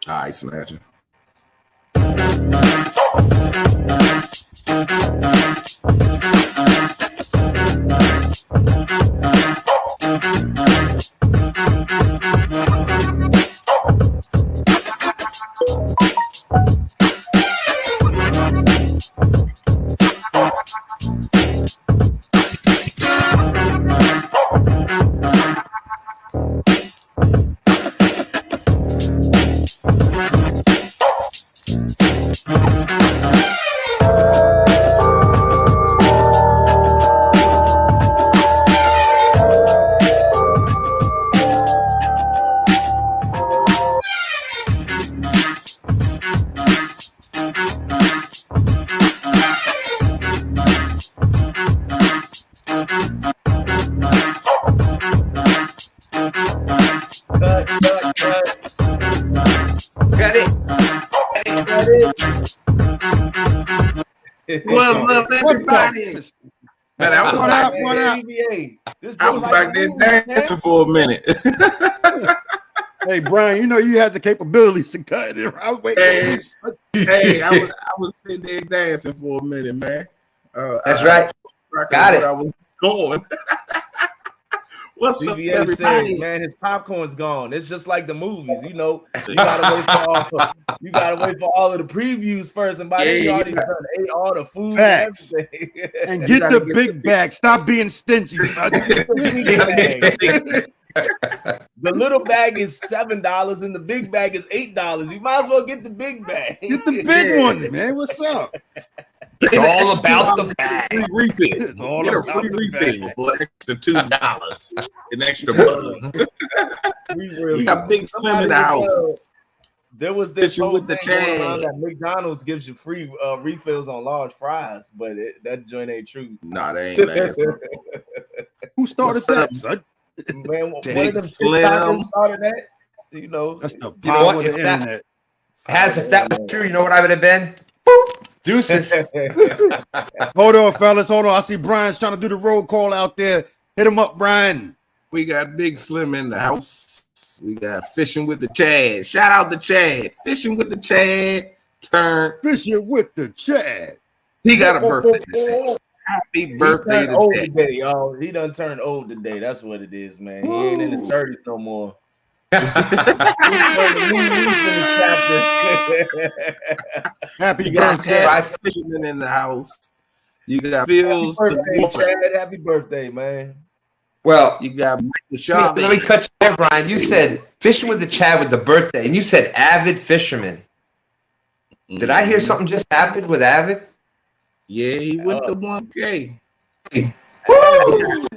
All right, Snatcher. Got it. What's up, everybody? Man, I was back there dancing for a minute. Hey, Brian, you know you had the capabilities to cut it. I was waiting. Hey, I was sitting there dancing for a minute, man. That's right. Got it. I was going. What's CBA up, everybody? said, man, his popcorn's gone. It's just like the movies, you know. You gotta wait for all of the previews first, and by then you already ate all the food Facts. and everything. And get the big bag. Stop being stingy, son. The little bag is $7 and the big bag is $8. You might as well get the big bag. Get the big one, man. What's up? It's all about the bag. Free refill. It's all Get a about free the refill bag. for extra $2. An extra $1. You got Big Slim in the house. There was this Fishing whole with the thing going on chain. that McDonald's gives you free refills on large fries, but that joint ain't true. Nah, they ain't last. Who started What's up? that, son? Man, one of Big them Slim. TikTokers started that. You know, That's the You know power what? of the If that- internet. If that was true, you know what I would have been? Boop. Deuces. Hold on, fellas. Hold on. I see Brian's trying to do the roll call out there. Hit him up, Brian. We got Big Slim in the house. We got Fishing with the Chad. Shout out to Chad. Fishing with the Chad. Turn. Fishing with the Chad. He got a birthday today. Happy birthday he old today. today, y'all. He done turned old today. That's what it is, man. He ain't in his 30s no more. Happy You got birthday. Chad Fisherman in the house. You got Phil's to Happy birthday, Chad. Happy birthday, man. Well, You got Michael let Sharp. me cut you there, Brian. You said fishing with the Chad with the birthday, and you said avid fisherman. Did I hear something just happened with avid? Yeah, he went to 1K. Woo!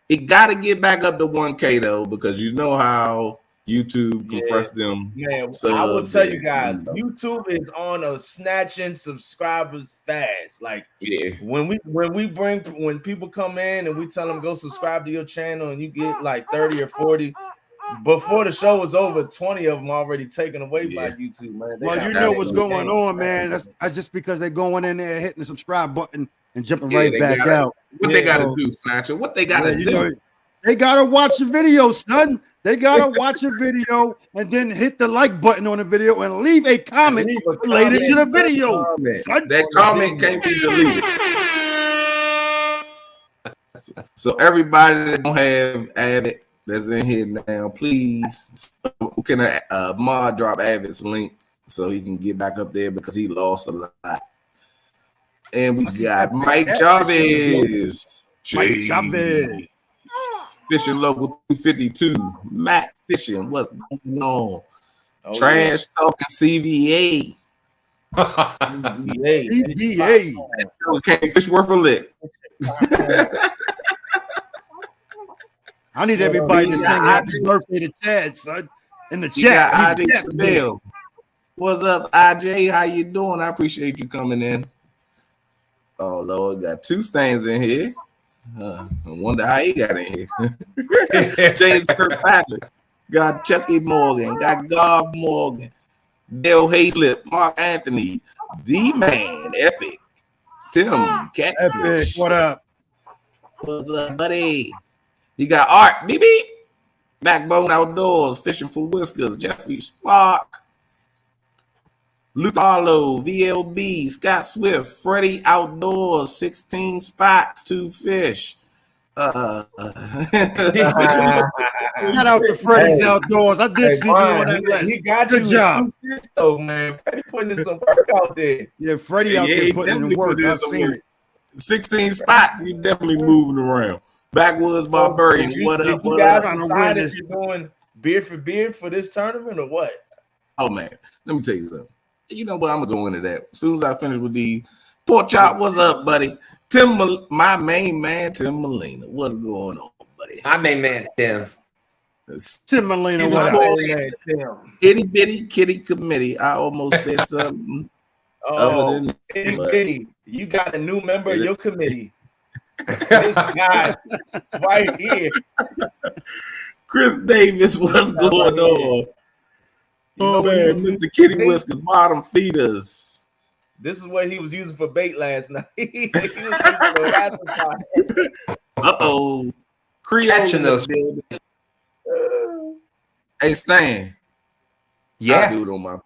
He got to get back up to 1K though, because you know how YouTube compress them. Man, subs I will tell you and, guys, you know. YouTube is on a snatching subscribers fast. Like Yeah, when people come in and we tell them go subscribe to your channel and you get like 30 or 40, before the show was over, 20 of them already taken away by YouTube, man. They Well, got you know what's absolute going game. on, man. That's just because they're going in there, hitting the subscribe button, and jumping Yeah, right they back gotta- out. what they got to So, do, Snatcher? What they got to you do? know, they gotta watch the video, son. They gotta watch a video and then hit the like button on the video and leave a comment Leave a related to the comment. video. Son. That comment can't be deleted. So everybody that don't have Avid that's in here now, please can mod drop Avid's link so he can get back up there because he lost a lot. And we got Mike Chavez. Mike Chavez. Fishing Local 252. Matt Fishing. What's going on? Oh, Trash Talking CVA. yeah. CGA. Can't fish worth a lick. I need everybody to sing happy birthday to Chad, son. In the You chat. got Leave IJ a chat. Seville. What's up, IJ? How you doing? I appreciate you coming in. Oh Lord, got two stains in here. I wonder how he got in here. James Kirkpatrick, got Chucky Morgan, got Garb Morgan, Dale Hayslip, Mark Anthony, the man, Epic, Tim, Epic. Catfish. What up? What's up, buddy? You got Art, BB. Backbone Outdoors, Fishing for Whiskers, Jeffrey Spark, Luke Arlo, VLB, Scott Swift, Freddie Outdoors, 16 spots, 2 fish. Shout out to Freddie's Outdoors. I did see Brian, you on that list. he got Good you job. Fish, though, man. Freddie putting in some work out there. Yeah, Freddie out there putting in work. I've seen it. 16 spots, you definitely moving around. Backwoods Barbarian, what up? You guys decide if you're doing beard for this tournament or what? Oh man, let me tell you something. You know what? I'm gonna go into that as soon as I finish with the pork chop. What's up, buddy? My main man, Tim Molina. What's going on, buddy? My main man, Tim. Tim Molina, what up? Itty bitty kitty committee. I almost said something. Oh, itty bitty. You got a new member of your committee. This guy right here. Chris Davis, what's going on? Oh man, Mr. Kitty Whiskers, bottom feeders. This is what he was using for bait last night. Uh-oh. Creole Catching those. Hey, Stan. Yeah. I'll do it on my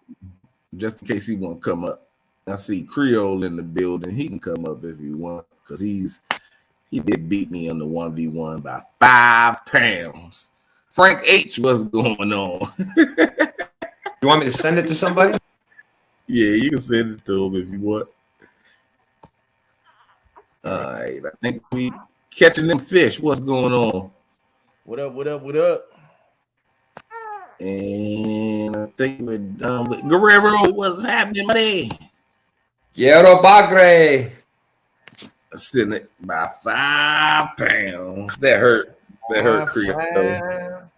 just in case he won't come up. I see Creole in the building. He can come up if he want, because he did beat me on the 1v1 by 5 pounds. Frank H, what's going on? You want me to send it to somebody? Yeah, you can send it to him if you want. All right, I think we catching them fish. What's going on? What up? And I think we're done with Guerrero. What's happening, buddy? Quiero bagre. Sitting it by 5 pounds. That hurt. That hurt Creole.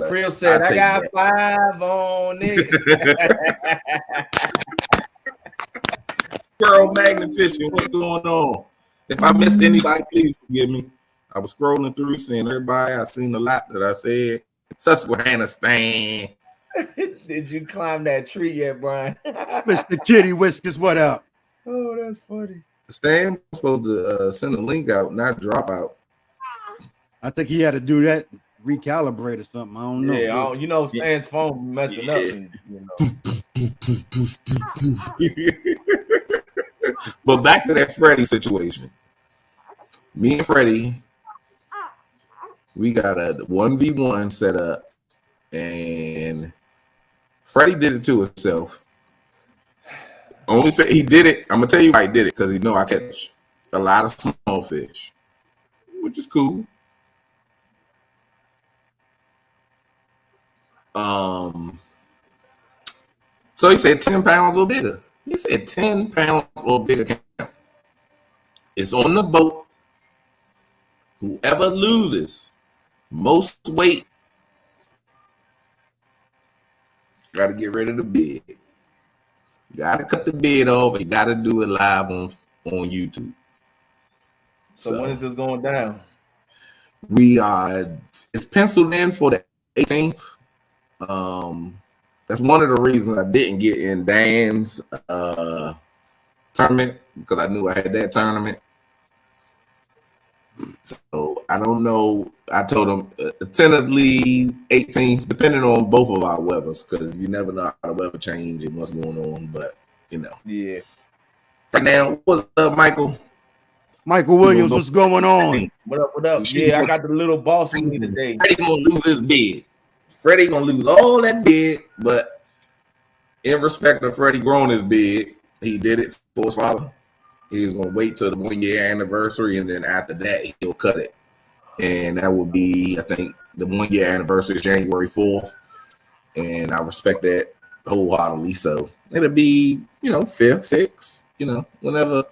Creole said, I got that. 5 on it. Squirrel magnet fishing. What's going on? If I missed anybody, please forgive me. I was scrolling through, seeing everybody. I seen a lot that I said. Susquehanna Stan. Did you climb that tree yet, Brian? Mr. Kitty Whiskers, what up? Oh, that's funny. Stan was supposed to send a link out, not drop out. I think he had to do that, recalibrate or something. I don't know. Yeah, you know, Stan's phone messing up. And, But back to that Freddie situation. Me and Freddie, we got a 1v1 set up, and Freddie did it to himself. Only he did it. I'm gonna tell you why he did it, because he know I catch a lot of small fish, which is cool. So he said 10 pounds or bigger. He said 10 pounds or bigger. It's on the boat. Whoever loses most weight got to get rid of the bid. Got to cut the bid off. You got to do it live on YouTube. So when is this going down? It's penciled in for the 18th. That's one of the reasons I didn't get in Dan's tournament, because I knew I had that tournament. So I don't know. I told him tentatively 18th, depending on both of our weathers, because you never know how the weather change and what's going on. But yeah. Right now, what's up, Michael? Michael Williams, what's going on? What up? Yeah, I got the little boss in me today. Freddie gonna lose his bid. Freddie gonna lose all that bid, but in respect of Freddie growing his bid, he did it for his father. He's gonna wait till the 1-year anniversary, and then after that, he'll cut it. And that will be, I think, the 1-year anniversary is January 4th, and I respect that wholeheartedly. So it'll be, 5th, 6th, whenever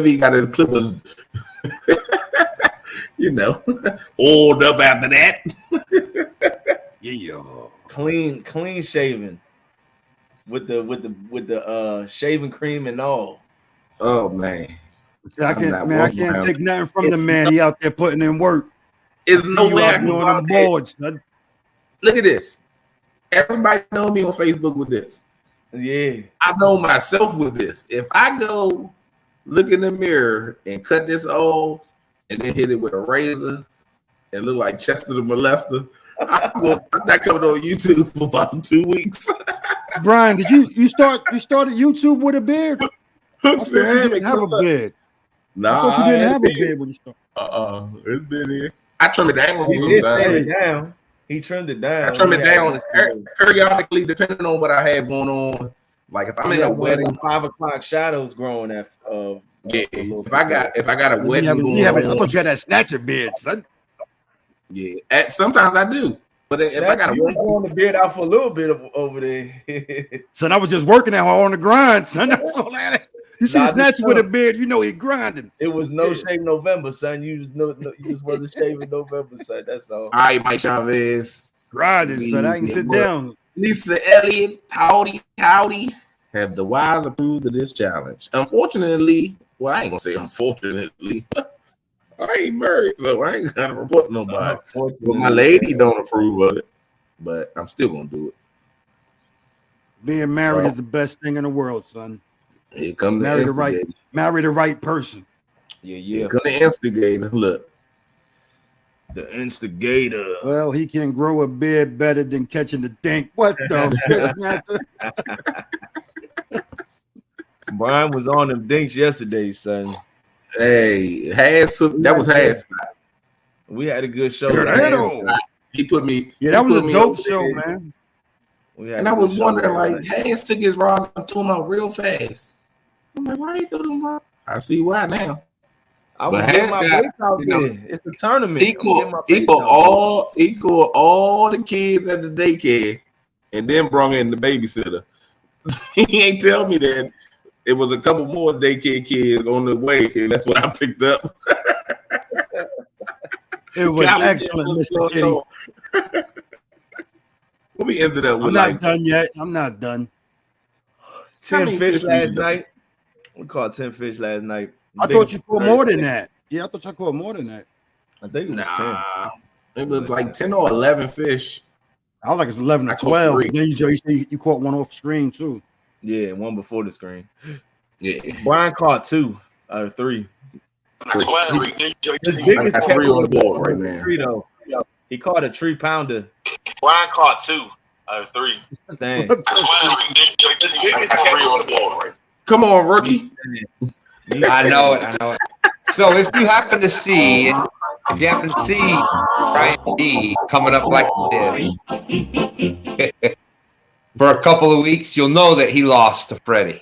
he got his clippers, oiled up after that. Yeah, clean shaven with the shaving cream and all. Oh man, I can't take nothing from the man. He out there putting in work. There's no way I can go on boards. Look at this. Everybody know me on Facebook with this. Yeah, I know myself with this. If I go look in the mirror and cut this off and then hit it with a razor and look like Chester the Molester, I'm not coming on YouTube for about 2 weeks. Brian, did you started YouTube with a beard? I thought you didn't have a beard. Nah, I thought you didn't have a beard when you started. It's been here. I trim it down He sometimes. He trimmed it down. I trim it down periodically, depending on what I have going on. Like if I'm in a wedding, 5 o'clock shadows growing at if I got a wedding going on, I thought you had that snatcher beard, son. Yeah, sometimes I do. But if I got to growing the beard out for a little bit over there, son, I was just working out on the grind, son. That's all that. You see the snatcher with a beard, you know he grinding. It was no shave November, son. You just wasn't shaving November, son. That's all. All right, Mike Chavez. Grinding, son. I can sit down. Lisa Elliott, howdy. Have the wives approved of this challenge? Unfortunately, well, I ain't gonna say unfortunately. I ain't married, so I ain't gotta report to nobody. But my lady don't approve of it, but I'm still gonna do it. Being married is the best thing in the world, son. Here comes marry the right person. Yeah. Here come the instigator. Look. The instigator. Well, he can grow a beard better than catching the dink. What the? Brian was on them dinks yesterday, son. Hey, that was Has. We had a good show. He put me. Yeah, that was a dope show, man. And I was wondering, like, Hayes took his rods and threw them out real fast. I'm like, why he threw them out? I see why now. I was getting my weight out there. It's a tournament. Equal all the kids at the daycare, and then brought in the babysitter. He ain't tell me that it was a couple more daycare kids on the way, and that's what I picked up. It was excellent, Mr. Kitty. What we ended up with? I'm not done yet. I'm not done. 10 fish last night. We caught 10 fish last night. I thought you caught more than that. Yeah, I thought you caught more than that. I think it was 10. It was like 10 or 11 fish. I was like it's 11 or 12. Then you caught one off screen too. Yeah, one before the screen. Yeah. Brian caught 2 out of 3. His biggest catch on the board right now. Though. He caught a 3-pounder. Brian caught 2 out of 3. Stan. Come on, rookie. I know it. So if you happen to see Brian D coming up like this for a couple of weeks, you'll know that he lost to Freddie.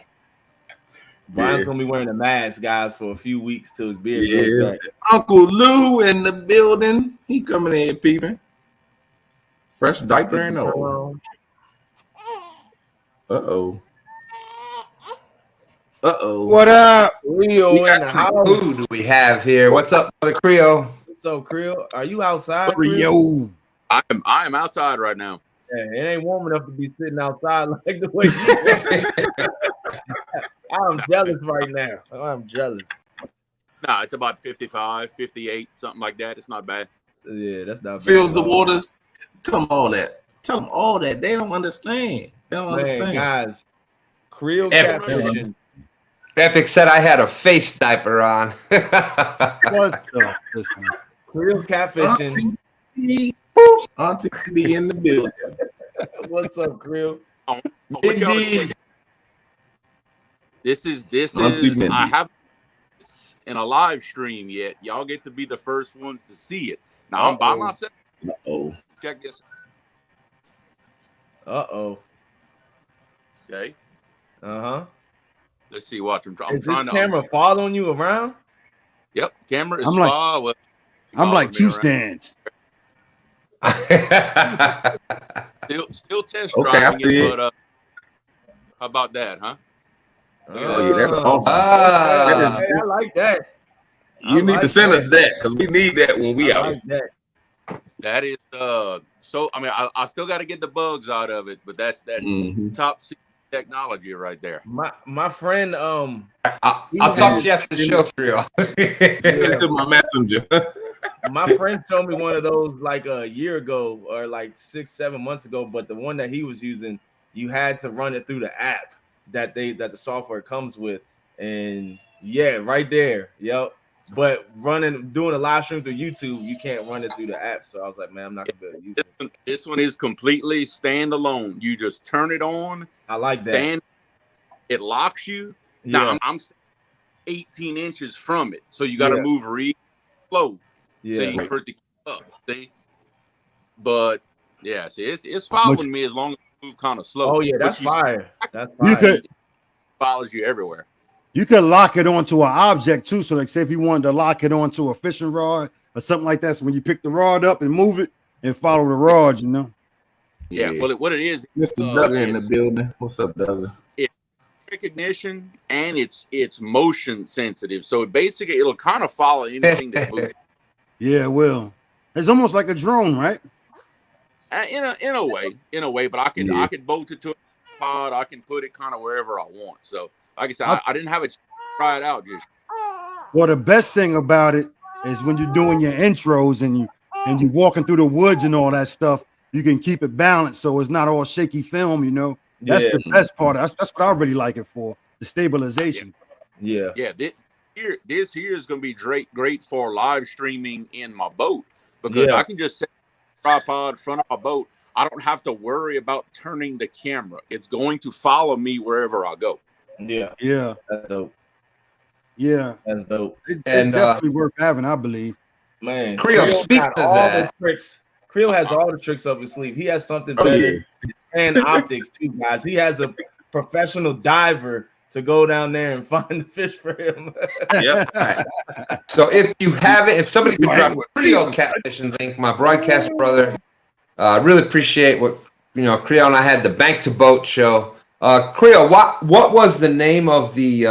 Brian's gonna be wearing a mask, guys, for a few weeks till his beard goes back. Uncle Lou in the building. He coming in peeping. Fresh diaper and all. Uh-oh. What up? Creole in the house. Who do we have here? What's up, Brother Creole? What's up, Creole? Are you outside? Creole. I am outside right now. Yeah, it ain't warm enough to be sitting outside like the way you I'm jealous right now. I'm jealous. No, it's about 55, 58, something like that. It's not bad. Yeah, that's not bad. Fills the waters. Tell them all that. They don't understand. They don't understand. Guys, Creole catfishing. Epic said I had a face diaper on. What the? Creole catfishing. Auntie be in the building. What's up, Creole? This is I haven't in a live stream yet. Y'all get to be the first ones to see it. Now I'm by myself. Check this. Okay. Let's see. Watch. I'm is trying this to. Camera following you around? Yep. Camera is I'm like 2 stands. Still test Okay, driving it, but how about that, huh? Oh, yeah, that's awesome. I like that. You need to send us that because we need that when we out. That is so. I mean, I still got to get the bugs out of it, but that's top secret technology right there. My friend, I'll talk to you after the show, Creole. Send it to my messenger. My friend showed me one of those like a year ago or like 6-7 months ago, but the one that he was using, you had to run it through the app that the software comes with, and yeah, right there, yep. But doing a live stream through YouTube, you can't run it through the app. So I was like, man, I'm not gonna be able to use it. This one is completely standalone. You just turn it on. I like that. It locks you. Yeah. Now I'm 18 inches from it, so you got to move really slow. Yeah, see, for it to keep up. See, but yeah, see, it's following me as long as you move kind of slow. Oh yeah, that's fire. That's fire. It follows you everywhere. You could lock it onto an object too. So, like, say if you wanted to lock it onto a fishing rod or something like that, so when you pick the rod up and move it and follow the rod, you know. Yeah, well, what it is, Mr. Duggar in the building. What's up, Duggar? It's recognition and it's motion sensitive. So basically, it'll kind of follow anything that moves. Yeah, it will. It's almost like a drone, right? In a way, but I can bolt it to a pod. I can put it kind of wherever I want. So, like I said, I didn't have it to try it out just. Well, the best thing about it is when you're doing your intros and you walking through the woods and all that stuff, you can keep it balanced so it's not all shaky film. You know, that's the best part. That's what I really like it for, the stabilization. Yeah. This here is going to be great for live streaming in my boat because I can just set a tripod in front of my boat. I don't have to worry about turning the camera. It's going to follow me wherever I go. Yeah, that's dope. Yeah, that's dope. It's definitely worth having, I believe. Man, Creel, speak to that. Creel has all the tricks up his sleeve. He has something better and optics too, guys. He has a professional diver to go down there and find the fish for him. So if you haven't, if somebody could drop a Creel catfishing link, my broadcast brother, really appreciate what Creel and I had the Bank to Boat show. Creel, what was the name of the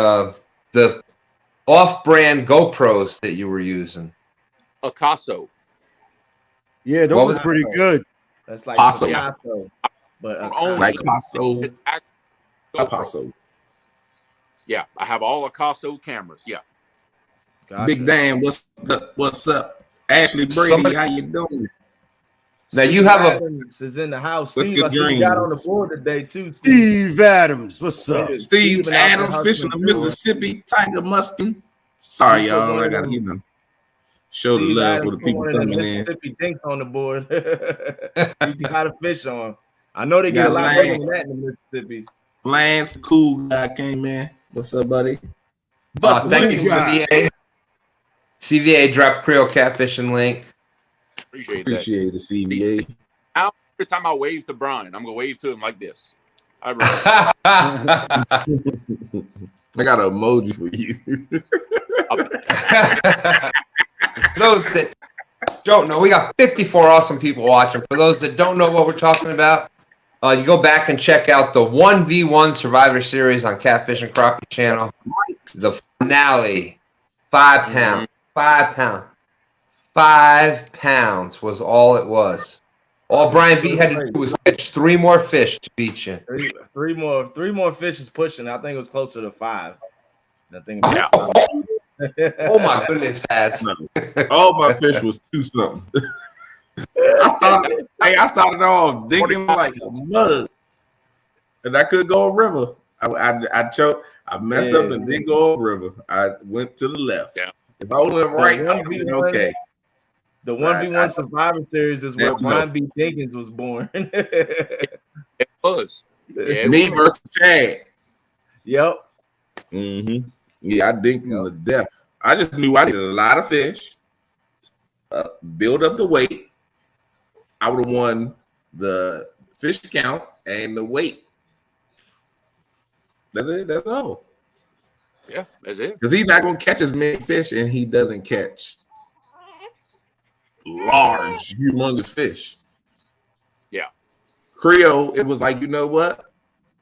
off-brand GoPros that you were using? Picasso. Yeah, those are pretty good. That's like Picasso. Picasso, but like Picasso. Yeah, I have all Picasso cameras. Yeah. Gotcha. Big Dan, what's up? Ashley Brady, how you doing? Now you have Adams is in the house. Steve, I see you got on the board today too. Steve Adams, what's up? Steve Adams fishing the Mississippi Tiger Muskin. Sorry, y'all. I gotta show the love for the people coming in. Mississippi Dinks on the board. You got a fish on. I know they get a lot more than that in Mississippi. Lance, the cool guy, came in. What's up, buddy? Thank you, CVA. CVA dropped Creel catfishing link. Appreciate the CVA. Every time I wave to Brian, I'm gonna wave to him like this. I got an emoji for you. Those that don't know, we got 54 awesome people watching. For those that don't know what we're talking about, you go back and check out the 1v1 Survivor Series on Catfish and Crappie channel. The finale, 5 pounds. 5 pounds. 5 pounds was all it was. All Brian B had to do was catch 3 more fish to beat you. Three more fish is pushing. I think it was closer to 5. I think. Oh my goodness, all my fish was 2 something. I started off digging like a mug, and I couldn't go a river. I choked. I messed up and didn't go a river. I went to the left. Yeah. If I went right, I would have been okay. The 1v1 Survivor Series is where Brian B. Jenkins was born. It was. Yeah, me versus Chad. Yep. Mm-hmm. Yeah, I dinked him to death. I just knew I needed a lot of fish, build up the weight. I would have won the fish count and the weight. That's it. That's all. Yeah, that's it. Because he's not going to catch as many fish, and he doesn't catch large, humongous fish. Yeah. Creel, it was like, you know what?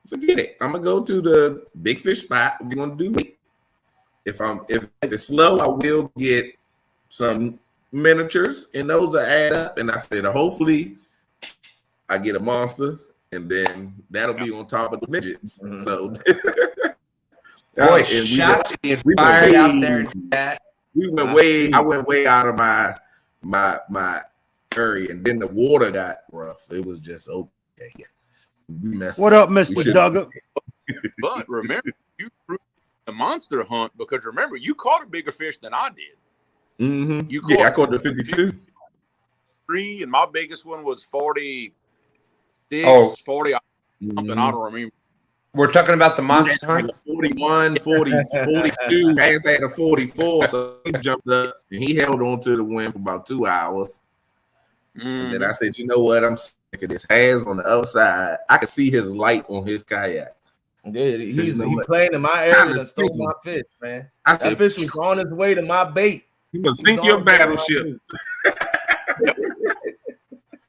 Forget it. I'm going to go to the big fish spot. We're going to do it. If it's slow, I will get some miniatures, and those will add up. And I said, hopefully, I get a monster, and then that'll be on top of the midgets. Mm-hmm. So, boy, shots being fired out there in chat. We went way. I went way out of my area, and then the water got rough. It was just okay. What up, Mr. Duggar? But remember, the monster hunt because remember, you caught a bigger fish than I did. Mm-hmm. You I caught the 52. 3, and my biggest one was 46, 40 something. I don't remember. We're talking about the monster hunt. 41, 40, 42. Hands had a 44, so he jumped up and he held on to the wind for about 2 hours. And then I said, you know what? I'm sick of this. Hands on the other side. I could see his light on his kayak. Yeah, he's playing in my area and stole my fish, man. That fish was on its way to my bait. You must sink your battleship.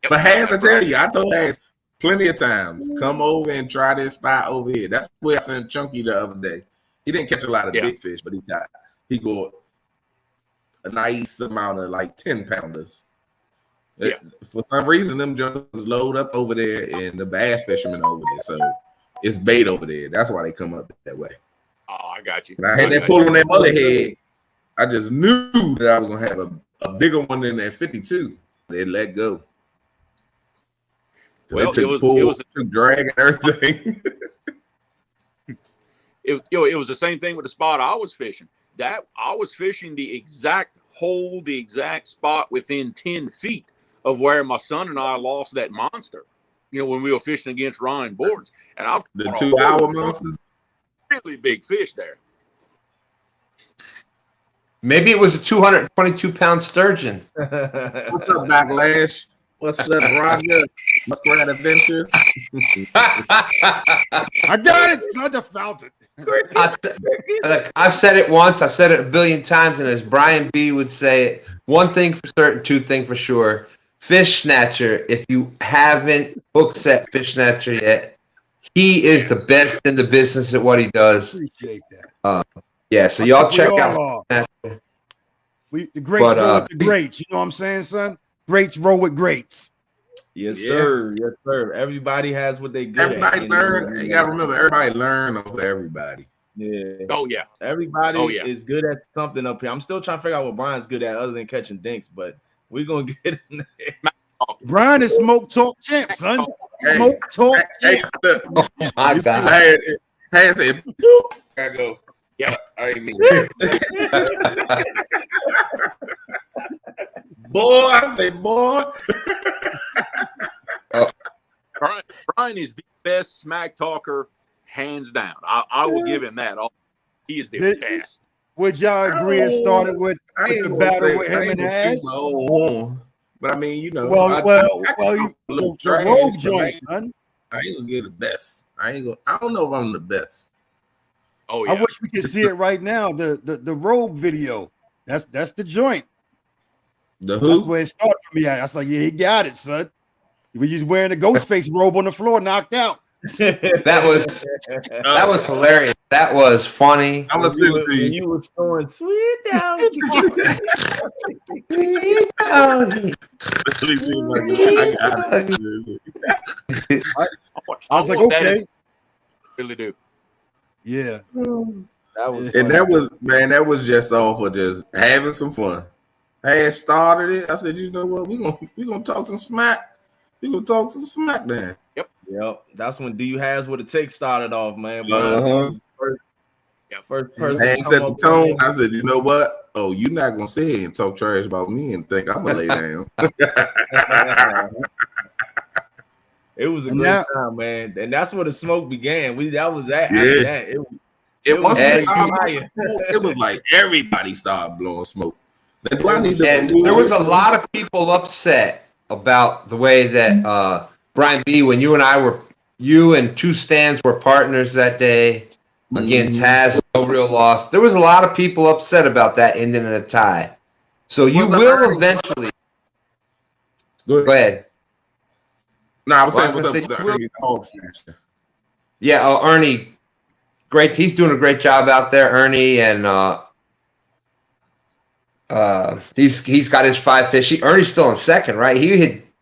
But Hands, I tell you, I told Hands plenty of times, come over and try this spot over here. That's where I sent Chunky the other day. He didn't catch a lot of big fish, but he got a nice amount of like 10-pounders. Yeah. For some reason, them junkers load up over there and the bass fishermen over there. So it's bait over there. That's why they come up that way. Oh, I got you. When I had that pull on that mullet head, I just knew that I was going to have a bigger one than that 52. They let go. Well, it was drag and everything. it was the same thing with the spot I was fishing. That I was fishing the exact hole, the exact spot within 10 feet of where my son and I lost that monster. When we were fishing against Ryan Boards, and I've the 2-hour monster, really big fish there. Maybe it was a 222-pound sturgeon. What's up, Backlash? What's up, Roger? Muskrat Adventures. I got it, son. I found it. I've said it once. I've said it a billion times, and as Brian B. would say it, one thing for certain, two things for sure. Fish Snatcher, if you haven't book set Fish Snatcher yet, he is the best in the business at what he does. Appreciate that. Yeah, so y'all check out. The greats roll with the greats. You know what I'm saying, son? Greats roll with greats. Yes, sir. Yes, sir. Everybody has what they good everybody at. Learn. You gotta remember, everybody learn over everybody. Yeah. Oh yeah. Everybody is good at something up here. I'm still trying to figure out what Brian's good at other than catching dinks, but we're gonna get in there. Brian is smoke talk champ, son. Smoke talk champ. My God. I had said, boop. I go. Yeah, I ain't mean that. Boy, I say, boy. Brian is the best smack talker, hands down. I will give him that. He is the best. Would y'all agree it started with the battle with him and Ash? But I mean, the rogue joint, son. I ain't gonna get the best. I don't know if I'm the best. Oh yeah. I wish we could see it right now. The rogue video. That's the joint. The who? That's where it started for me. I was like, yeah, he got it, son. He was wearing a ghost face robe on the floor, knocked out. That was hilarious. That was funny. I was listening to you. You was throwing sweet down. I was like, okay. Really do. Yeah. That was just all for just having some fun. I had started it. I said, you know what? We gonna talk some smack. We gonna talk some smack then. Yep. That's when Do You Has What It Takes started off, man. First person. I set the tone. I said, you know what? Oh, you're not gonna sit here and talk trash about me and think I'm gonna lay down. It was a great time, man, and that's where the smoke began. That was that. Yeah. After that, it was like everybody started blowing smoke. There was a lot of people upset about the way that Brian B. When you and two stands were partners that day against Has No Real Loss. There was a lot of people upset about that ending in a tie. So you will eventually. Go ahead. No, I was saying what's up with the Ernie Hog Snatcher. Yeah, Ernie, great. He's doing a great job out there, Ernie, and he's got his 5 fish. Ernie's still in second, right?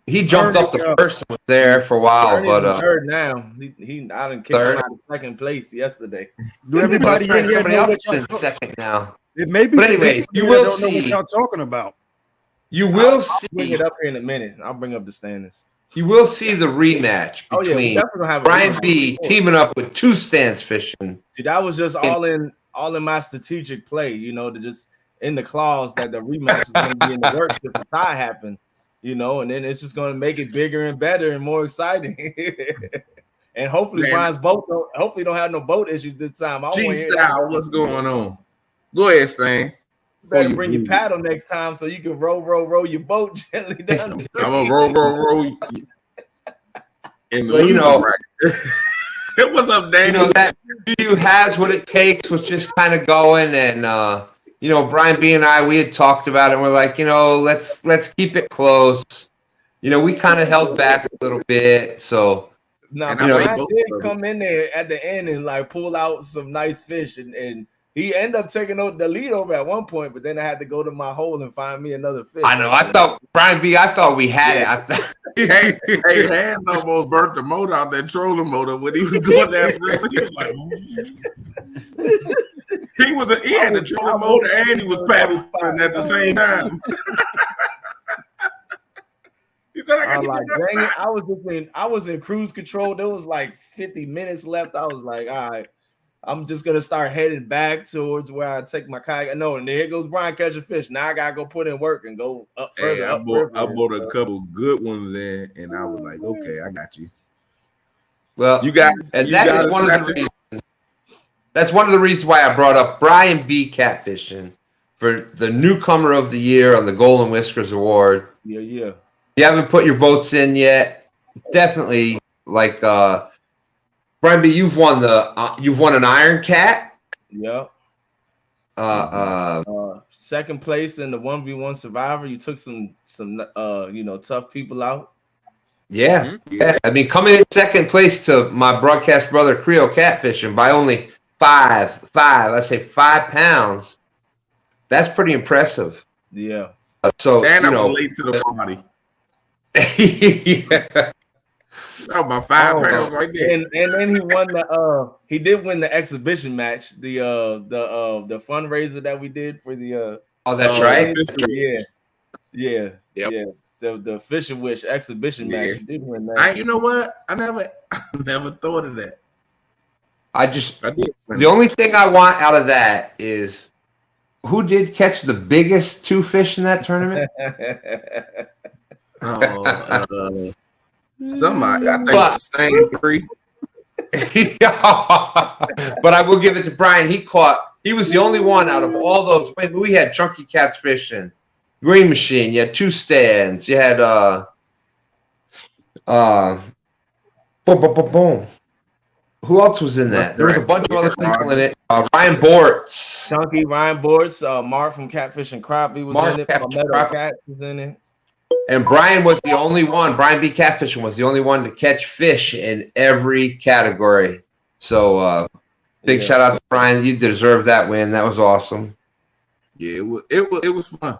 He jumped up the first one there for a while, Ernie's but third now. I didn't kick him out of second place yesterday. Do everybody in here know what in second now? It may be. But anyway, you will don't know what see. y'all talking about. You will I'll see. bring it up here in a minute. I'll bring up the standings. You will see the rematch between Brian B. teaming up with two stands fishing. See, that was just all in all in my strategic play, you know, to just in the clause that the rematch is going to be in the works if the tie happen, you know, and then it's just going to make it bigger and better and more exciting. And hopefully Brian's boat don't have no boat issues this time. G-Style, what's going on? Go ahead, Stan. Better bring your paddle next time so you can row your boat gently down the stream. I'm gonna row. But you know, what's up, Danny? You know that view has what it takes, was just kind of going, and you know, Brian B and I, we had talked about it. And we're like, you know, let's keep it close. You know, we kind of held back a little bit, so. No, Brian did come in there at the end and like pull out some nice fish, and he ended up taking the lead over at one point, but then I had to go to my hole and find me another fish. I know. I thought Brian B. I thought we had it. Hey, Hands almost burnt the motor out that trolling motor when he was going down. He was like, he had the trolling motor and he was paddling at the same time. He said, I was like, dang it! I was in cruise control. There was like 50 minutes left. I was like, all right, I'm just gonna start heading back towards where I take my kayak. No, and there goes Brian catching fish. Now I gotta go put in work and go up further. I bought a couple good ones in, and I was like, okay, I got you. Well, you got, and that's one of the reasons. That's one of the reasons why I brought up Brian B. catfishing for the newcomer of the year on the Golden Whiskers Award. Yeah. You haven't put your votes in yet. Definitely, like Brian B, you've won an Iron Cat. Yep. Second place in the 1v1 Survivor. You took some tough people out. Yeah. I mean, coming in second place to my broadcast brother Creole catfishing by only 5 pounds. That's pretty impressive. Yeah. So and you know, I'm late to the party. Yeah. Oh, my 5 pounds right there. And then he won he did win the exhibition match, the fundraiser that we did for the oh, that's right. Yeah. The Fish and Wish exhibition match. He did win that. You know what? I never thought of that. The only thing I want out of that is who did catch the biggest 2 fish in that tournament? Somebody, I think Stan 3. But I will give it to Brian. He was the only one out of all those. We had Chunky Cats fishing, Green Machine. You had 2 stands. You had boom. Who else was in that? There was a bunch of other people in it. Ryan Bortz. Chunky, Ryan Bortz, Mark from Catfish and Crappie was in it. Palmetto Cat was in it. And Brian was the only one. Brian B. Catfishing was the only one to catch fish in every category. So big shout out to Brian. You deserve that win. That was awesome. Yeah, it was fun.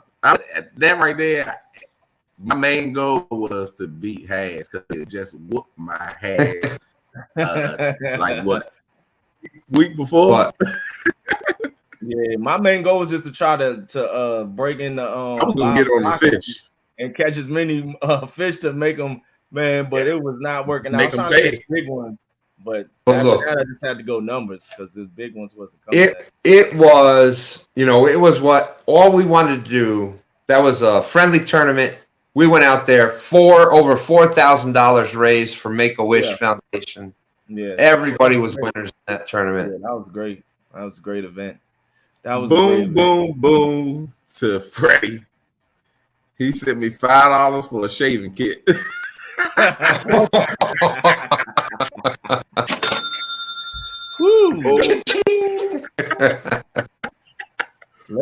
That right there, my main goal was to beat Has because it just whooped my Has. Like what? Week before? What? Yeah, my main goal was just to try to break in the I was gonna get on the fish and catch as many fish to make them, man, but it was not working out. I was trying to catch big ones, but look, I just had to go numbers because the big ones wasn't coming. It was, it was what all we wanted to do. That was a friendly tournament. We went out there over $4,000 raised for Make-A-Wish Foundation. Yeah, everybody was winners in that tournament. Yeah, that was great. That was a great event. That was boom to Freddie. He sent me $5 for a shaving kit.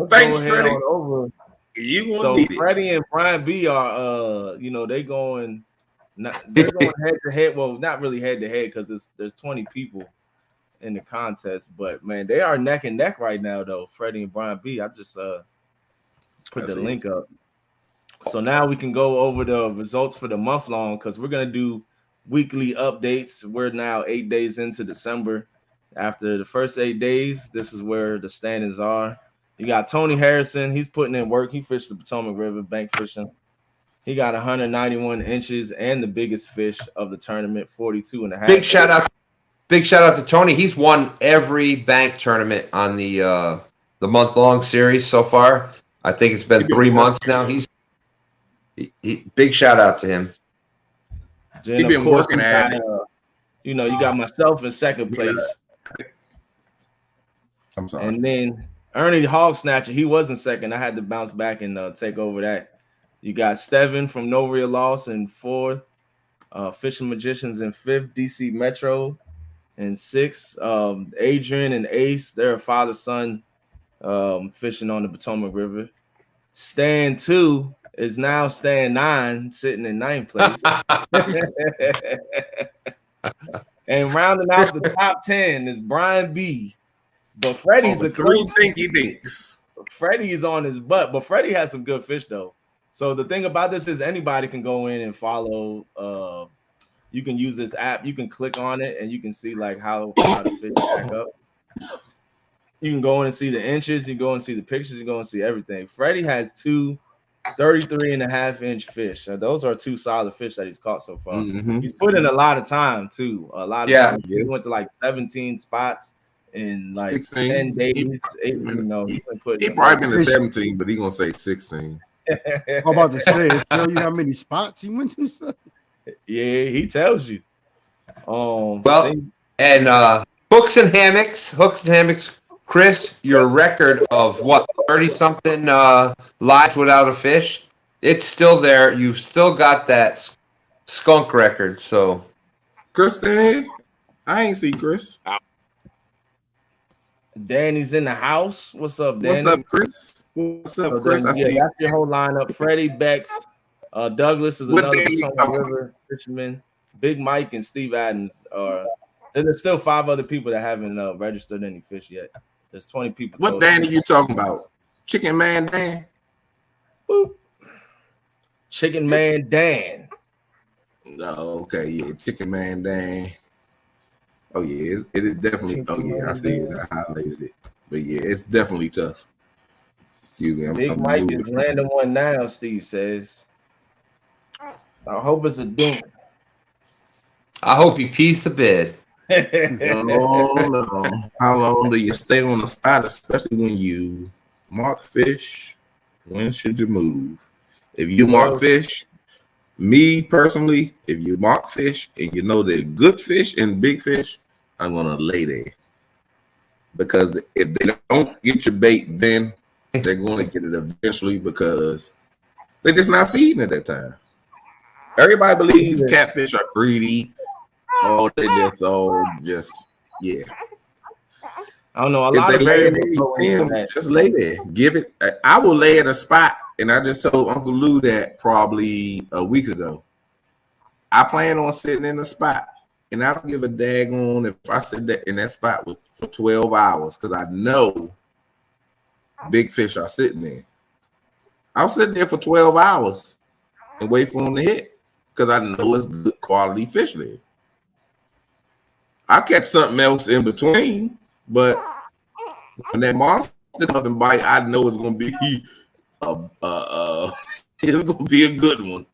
Thanks, Freddie. So Freddie and Brian B are they're going head to head. Well, not really head to head because there's 20 people in the contest, but man, they are neck and neck right now though. Freddie and Brian B. I just put the link up. So now we can go over the results for the month long because we're gonna do weekly updates. We're now 8 days into December. After the first 8 days, this is where the standings are. You got Tony Harrison. He's putting in work. He fished the Potomac River, bank fishing. He got 191 inches and the biggest fish of the tournament, 42 and a half. Big shout out big shout out to Tony. He's won every bank tournament on the month-long series so far. I think it's been 3 months now. Big shout out to him. He's been working at it. You know, you got myself in second place. I'm sorry. And then Ernie Hog Snatcher, he wasn't second. I had to bounce back and take over that. You got Steven from No Real Loss in fourth. Fishing Magicians in fifth. DC Metro in sixth. Adrian and Ace, they're a father-son fishing on the Potomac River. Stan 2 is now Stan 9, sitting in ninth place. And rounding out the top 10 is Brian B. But Freddie's a close. Freddie is on his butt, but Freddie has some good fish though. So the thing about this is anybody can go in and follow. You can use this app. You can click on it and you can see like how the fish stack up. You can go in and see the inches. You go and see the pictures. You go and see everything. Freddie has two 33.5-inch fish. Those are two solid fish that he's caught so far. Mm-hmm. He's put in a lot of time too. A lot of time. He went to like 17 spots in like 16. 10 days. He probably been to 17, but he's gonna say 16. I'm about to say, tell you how many spots he went to. Yeah, he tells you. Hooks and hammocks. Chris, your record of what 30-something lives without a fish, it's still there. You've still got that skunk record. So, Chris, I ain't see Chris. Danny's in the house. What's up, Danny? What's up, Chris? What's up, Chris? Then, that's your whole lineup. Freddie, Bex, Douglas is another Potomac River fisherman. Big Mike and Steve Adams are. And there's still 5 other people that haven't registered any fish yet. There's 20 people. What Dan are you talking about? Chicken Man Dan? Boop. Chicken Man Dan. Oh, okay, yeah. Chicken Man Dan. Oh, yeah. It is definitely. Oh, yeah. I see it. I highlighted it. But, yeah, it's definitely tough. Excuse me. Big Mike is landing one now, Steve says. I hope it's a dink. I hope he pees the bed. No. How long do you stay on the spot, especially when you mark fish? When should you move? If you mark fish, me personally, if you mark fish and you know they're good fish and big fish, I'm gonna lay there. Because if they don't get your bait, then they're gonna get it eventually because they're just not feeding at that time. Everybody believes catfish are greedy. Oh, they just yeah. I don't know. A lot of just lay there. Give it. I will lay at a spot, and I just told Uncle Lou that probably a week ago. I plan on sitting in a spot, and I don't give a daggone if I sit in that spot for 12 hours because I know big fish are sitting there. I'll sit there for 12 hours and wait for them to hit because I know it's good quality fish there. I'll catch something else in between, but when that monster comes and bite, I know it's gonna be it's gonna be a good one.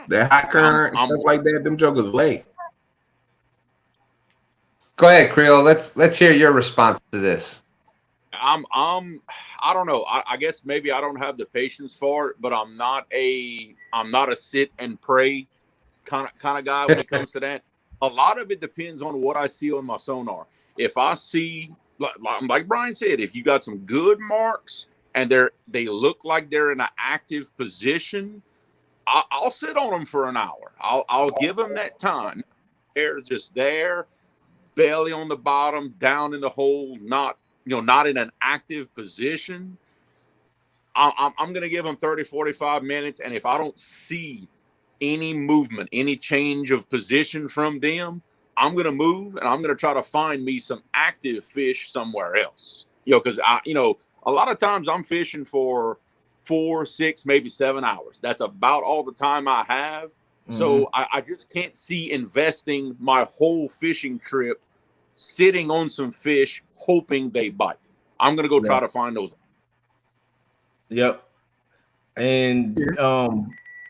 That high current and stuff like that, them jokers lay. Go ahead, Creole. Let's hear your response to this. I don't know. I guess maybe I don't have the patience for it, but I'm not a sit and pray kind of guy when it comes to that. A lot of it depends on what I see on my sonar. If I see, like Brian said, if you got some good marks and they look like they're in an active position, I'll sit on them for an hour. I'll give them that time. They're just there, belly on the bottom, down in the hole, not in an active position. I'm going to give them 30, 45 minutes, and if I don't see any movement, any change of position from them, I'm going to move and I'm going to try to find me some active fish somewhere else. Because a lot of times I'm fishing for 4, 6, maybe 7 hours. That's about all the time I have. Mm-hmm. So I just can't see investing my whole fishing trip sitting on some fish hoping they bite. I'm going to go try to find those. Yep. And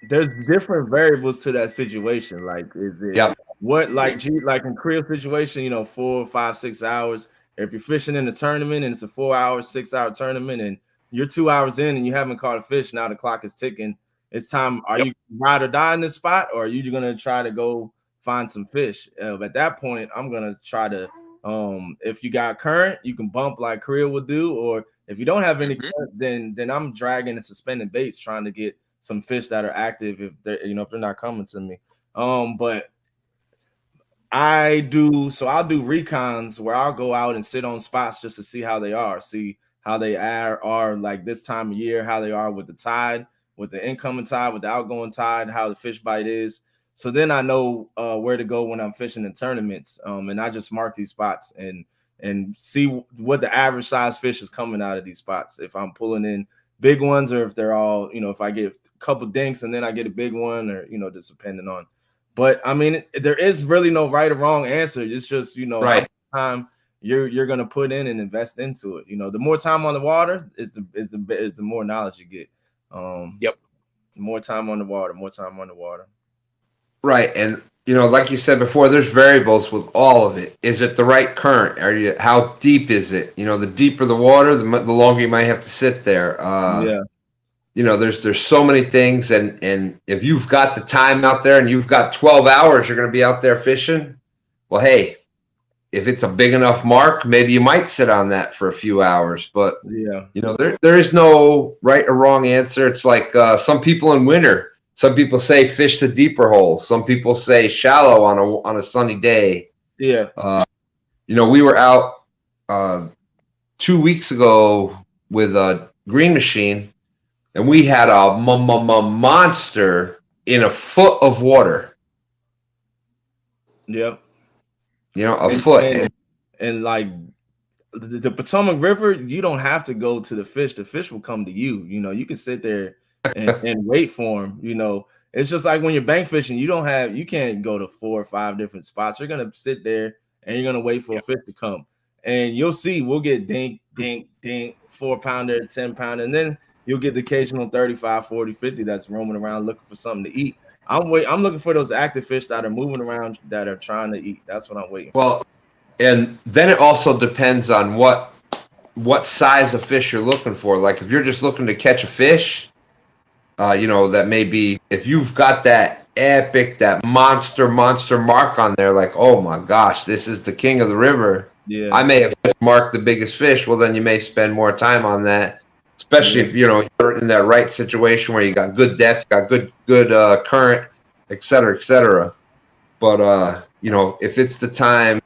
there's different variables to that situation. Like, is it what like in Creel situation, 4, 5, 6 hours. If you're fishing in a tournament and it's a 4-hour, 6-hour tournament, and you're 2 hours in and you haven't caught a fish, now the clock is ticking. It's time. Are you ride or die in this spot, or are you gonna try to go find some fish? At that point, I'm gonna try to. If you got current, you can bump like Creel would do, or if you don't have any current, then I'm dragging and suspending baits, trying to get some fish that are active if they're if they're not coming to me. But I'll do recons where I'll go out and sit on spots just to see how they are, see how they are like this time of year, how they are with the tide, with the incoming tide, with the outgoing tide, how the fish bite is. So then I know where to go when I'm fishing in tournaments. And I just mark these spots and see what the average size fish is coming out of these spots. If I'm pulling in big ones, or if they're all, if I get a couple dinks and then I get a big one, or just depending on. But I mean, there is really no right or wrong answer. It's just how much time you're gonna put in and invest into it. The more time on the water is the more knowledge you get. More time on the water. Right, and like you said before, there's variables with all of it. Is it the right current? How deep is it? The deeper the water, the longer you might have to sit there. There's so many things, and if you've got the time out there and you've got 12 hours, you're going to be out there fishing. Well, hey, if it's a big enough mark, maybe you might sit on that for a few hours. But there is no right or wrong answer. It's like some people in winter. Some people say fish the deeper hole. Some people say shallow on a sunny day. Yeah. We were out 2 weeks ago with a green machine, and we had a monster in a foot of water. Yep. A foot. And like the Potomac River, you don't have to go to the fish. The fish will come to you. You can sit there and wait for them. It's just like when you're bank fishing, you can't go to 4 or 5 different spots. You're gonna sit there and you're gonna wait for a fish to come, and you'll see we'll get dink, 4-pounder, 10-pounder, and then you'll get the occasional 35, 40, 50 that's roaming around looking for something to eat. I'm looking for those active fish that are moving around that are trying to eat. That's what I'm waiting for. Well, and then it also depends on what size of fish you're looking for. Like if you're just looking to catch a fish, that may be, if you've got that epic, that monster mark on there, like, oh my gosh, this is the king of the river. Yeah. I may have just marked the biggest fish. Well, then you may spend more time on that, especially if you're in that right situation where you got good depth, got good current, et cetera. But if it's the time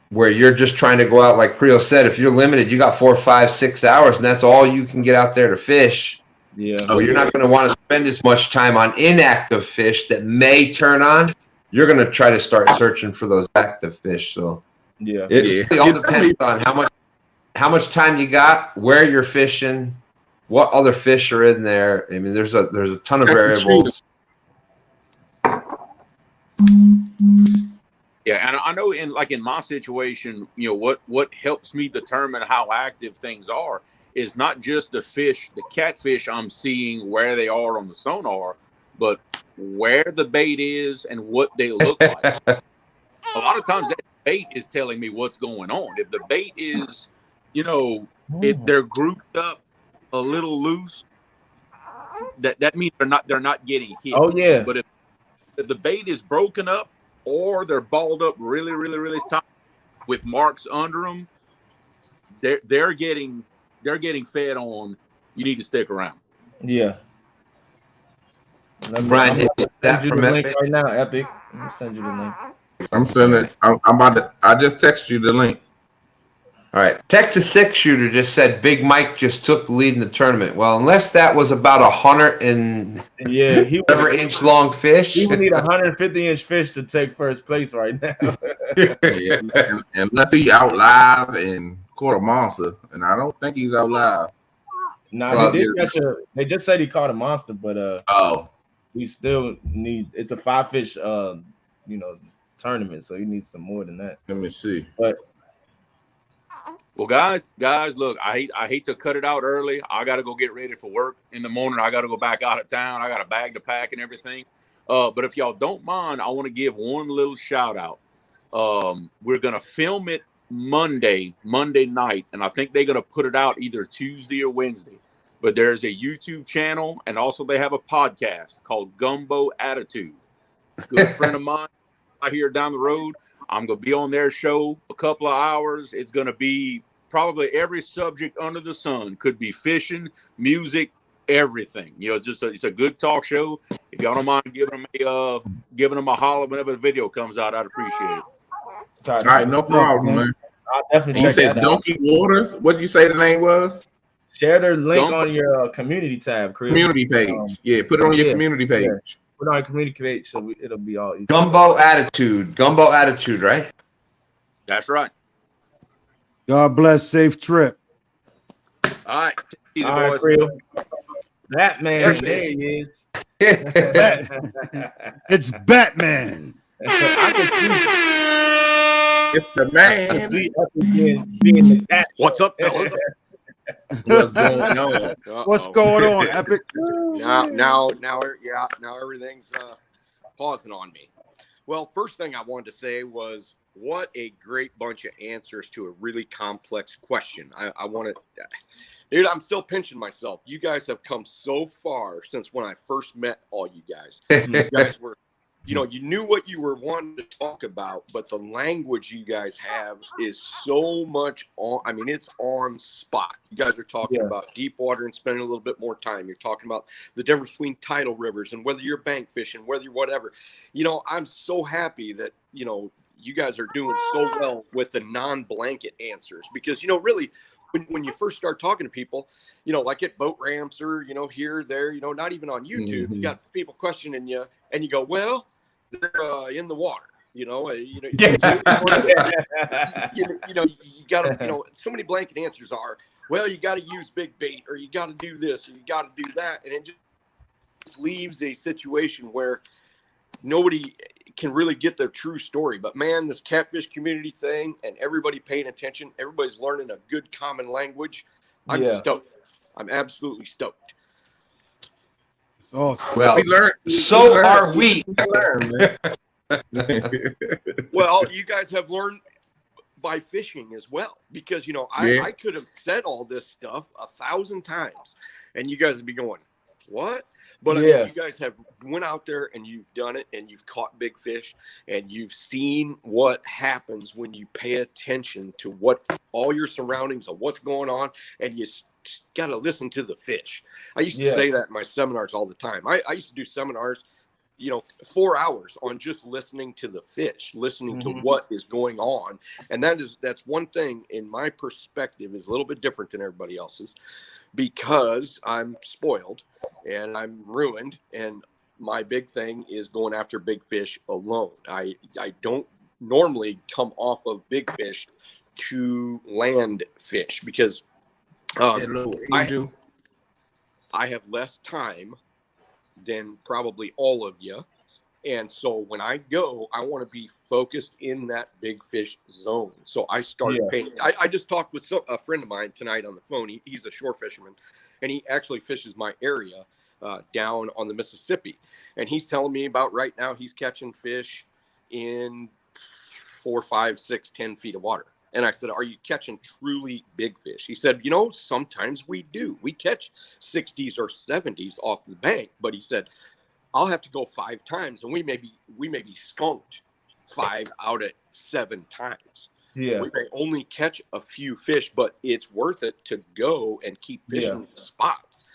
where you're just trying to go out, like Creel said, if you're limited, you got 4, 5, 6 hours, and that's all you can get out there to fish. Yeah. You're not going to want to spend as much time on inactive fish that may turn on. You're going to try to start searching for those active fish. So it really all depends on how much time you got, where you're fishing, what other fish are in there. I mean, there's a ton of variables. Yeah, and I know in my situation, what helps me determine how active things are is not just the catfish I'm seeing, where they are on the sonar, but where the bait is and what they look like. A lot of times that bait is telling me what's going on. If the bait is, if they're grouped up a little loose, that means they're not getting hit. Oh yeah. But if the bait is broken up or they're balled up really, really, really tight with marks under them, they're getting fed on. You need to stick around. Yeah. Brian, send you the link right now, Epic. I'm gonna send you the link. I'm sending. I'm about to. I just text you the link. All right. Texas 6 Shooter just said Big Mike just took the lead in the tournament. Well, unless that was about 100-inch long fish. He would need 150-inch fish to take first place right now. Unless he out live and caught a monster, and I don't think he's out live. Nah, he did catch a. They just said he caught a monster, but we still need. It's a 5-fish, tournament, so he needs some more than that. Let me see. But Well, guys, look, I hate to cut it out early. I got to go get ready for work in the morning. I got to go back out of town. I got a bag to pack and everything. But if y'all don't mind, I want to give one little shout out. We're gonna film it Monday night, and I think they're gonna put it out either Tuesday or Wednesday. But there's a YouTube channel, and also they have a podcast called Gumbo Attitude. Good friend of mine out here down the road. I'm going to be on their show a couple of hours. It's going to be probably every subject under the sun. Could be fishing, music, everything. You know, it's a good talk show. If y'all don't mind giving them a holler whenever the video comes out, I'd appreciate it. All right, no problem, man. I'll definitely And you check said that out. Donkey Waters. What did you say the name was? Share the link on your community tab, Chris. Community page. Put it on your community page. Yeah. Put it on your community page, so it'll be all easy. Gumbo Attitude, right? That's right. God bless. Safe trip. All right. See you, All right, boys. Creel. Batman, there he is. It's Batman. It's the man. Being the bat. What's up, fellas? What's going on? What's going on, Epic? Now everything's pausing on me. Well, first thing I wanted to say was, what a great bunch of answers to a really complex question. I want to, dude, I'm still pinching myself. You guys have come so far since when I first met all you guys. You guys were, you knew what you were wanting to talk about, but the language you guys have is so much on. I mean, it's on spot. You guys are talking about deep water and spending a little bit more time. You're talking about the difference between tidal rivers and whether you're bank fishing, whether you're whatever. I'm so happy that, you guys are doing so well with the non-blanket answers, because, really, when you first start talking to people, like at boat ramps or, here, there, not even on YouTube, you got people questioning you and you go, well, they're in the water, you got to, so many blanket answers are, well, you got to use big bait, or you got to do this, or you got to do that. And it just leaves a situation where nobody can really get the true story. But man, this catfish community thing and everybody paying attention, everybody's learning a good common language. I'm stoked. I'm absolutely stoked. It's awesome. Well, We learned. Are we. Well, you guys have learned by fishing as well, because, I could have said all this stuff 1,000 times and you guys would be going, what? But I mean, you guys have went out there and you've done it, and you've caught big fish, and you've seen what happens when you pay attention to what all your surroundings of what's going on, and you got to listen to the fish. I used to say that in my seminars all the time. I used to do seminars, 4 hours on just listening to the fish, listening to what is going on. And that's one thing in my perspective is a little bit different than everybody else's, because I'm spoiled and I'm ruined, and my big thing is going after big fish alone. I don't normally come off of big fish to land fish, because I have less time than probably all of you. And so when I go, I want to be focused in that big fish zone. So I started paying. I just talked with a friend of mine tonight on the phone. He's a shore fisherman, and he actually fishes my area down on the Mississippi. And he's telling me about right now he's catching fish in 4, 5, 6, 10 feet of water. And I said, are you catching truly big fish? He said, sometimes we do. We catch 60s or 70s off the bank. But he said, I'll have to go 5 times, and we may be skunked 5 out of 7 times. Yeah, we may only catch a few fish, but it's worth it to go and keep fishing the spots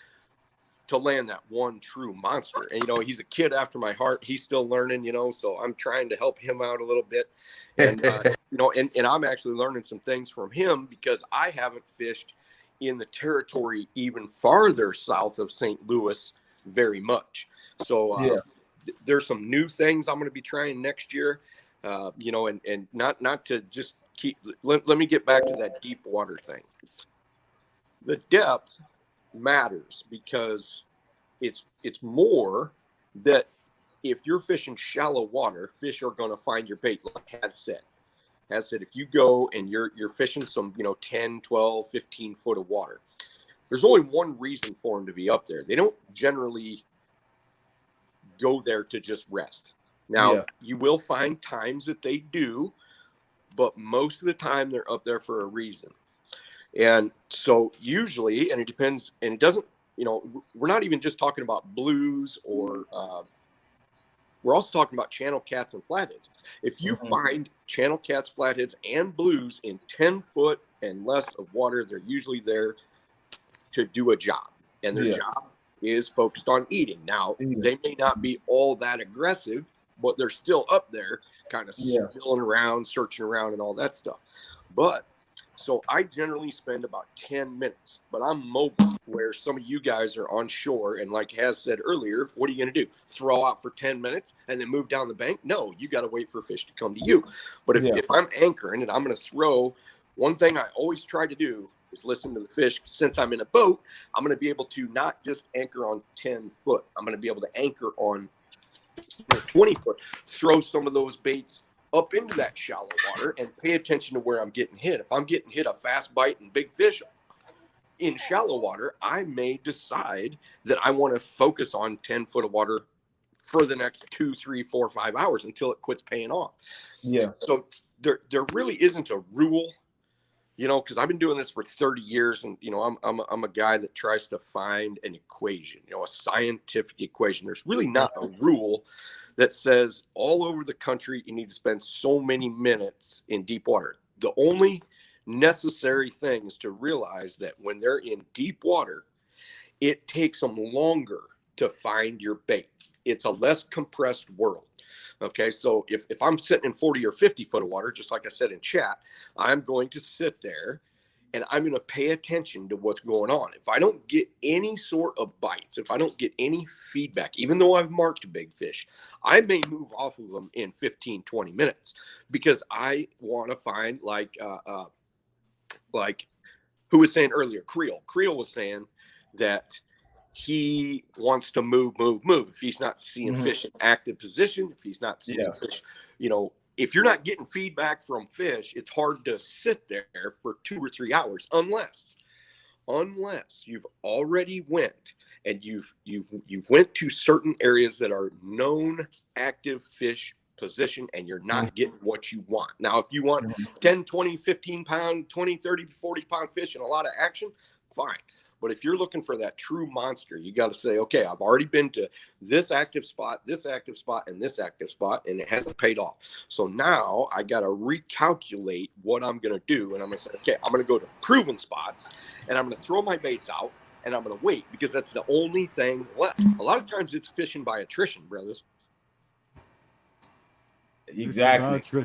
to land that one true monster. And he's a kid after my heart. He's still learning, so I'm trying to help him out a little bit. And and I'm actually learning some things from him, because I haven't fished in the territory even farther south of St. Louis very much. So there's some new things I'm going to be trying next year, and not to just keep. Let me get back to that deep water thing. The depth matters, because it's more that if you're fishing shallow water, fish are going to find your bait, like Has said. has said if you go and you're fishing some 10, 12, 15 foot of water, there's only one reason for them to be up there. They don't generally go there to just rest. Now, you will find times that they do, but most of the time they're up there for a reason. And so usually, and it depends, and it doesn't, we're not even just talking about blues or we're also talking about channel cats and flatheads. If you find channel cats, flatheads, and blues in 10 foot and less of water, they're usually there to do a job. And their job is focused on eating. Now, they may not be all that aggressive, but they're still up there kind of milling around, searching around, and all that stuff. But so I generally spend about 10 minutes, but I'm mobile, where some of you guys are on shore. And like Has said earlier, what are you going to do? Throw out for 10 minutes and then move down the bank? No, you got to wait for fish to come to you. But if I'm anchoring and I'm going to throw, one thing I always try to do is listen to the fish. Since I'm in a boat, I'm going to be able to not just anchor on 10 foot. I'm going to be able to anchor on 20 foot, throw some of those baits up into that shallow water and pay attention to where I'm getting hit. If I'm getting hit a fast bite and big fish in shallow water, I may decide that I want to focus on 10 foot of water for the next 2, 3, 4, 5 hours until it quits paying off. Yeah. So there really isn't a rule, because I've been doing this for 30 years, and I'm a guy that tries to find an equation, a scientific equation. There's really not a rule that says all over the country you need to spend so many minutes in deep water. The only necessary thing is to realize that when they're in deep water, it takes them longer to find your bait. It's a less compressed world. Okay, so if I'm sitting in 40 or 50 foot of water, just like I said in chat, I'm going to sit there and I'm going to pay attention to what's going on. If I don't get any sort of bites, if I don't get any feedback, even though I've marked big fish, I may move off of them in 15, 20 minutes because I want to find like who was saying earlier, Creel. Creel was saying that he wants to move. If he's not seeing fish in active position, if he's not seeing fish, if you're not getting feedback from fish, it's hard to sit there for 2 or 3 hours unless you've already went and you've went to certain areas that are known active fish position and you're not getting what you want. Now, if you want 10, 20, 15 pound, 20, 30, 40 pound fish and a lot of action, fine. But if you're looking for that true monster, you got to say, okay, I've already been to this active spot, and this active spot, and it hasn't paid off. So now I got to recalculate what I'm going to do. And I'm going to say, okay, I'm going to go to proven spots, and I'm going to throw my baits out, and I'm going to wait because that's the only thing left. A lot of times it's fishing by attrition, brothers. Exactly.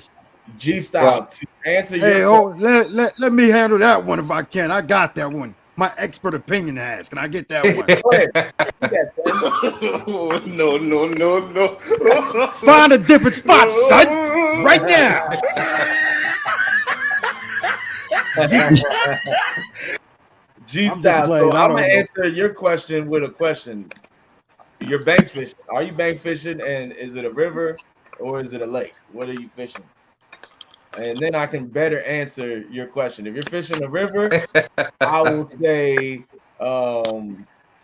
G-Style, to answer your let me handle that one if I can. I got that one. My expert opinion has. Can I get that one? No. Find a different spot, son. Right now. G-Style. So I'm going to answer your question with a question. You're bank fishing. Are you bank fishing? And is it a river or is it a lake? What are you fishing? And then I can better answer your question. If you're fishing a river, I will say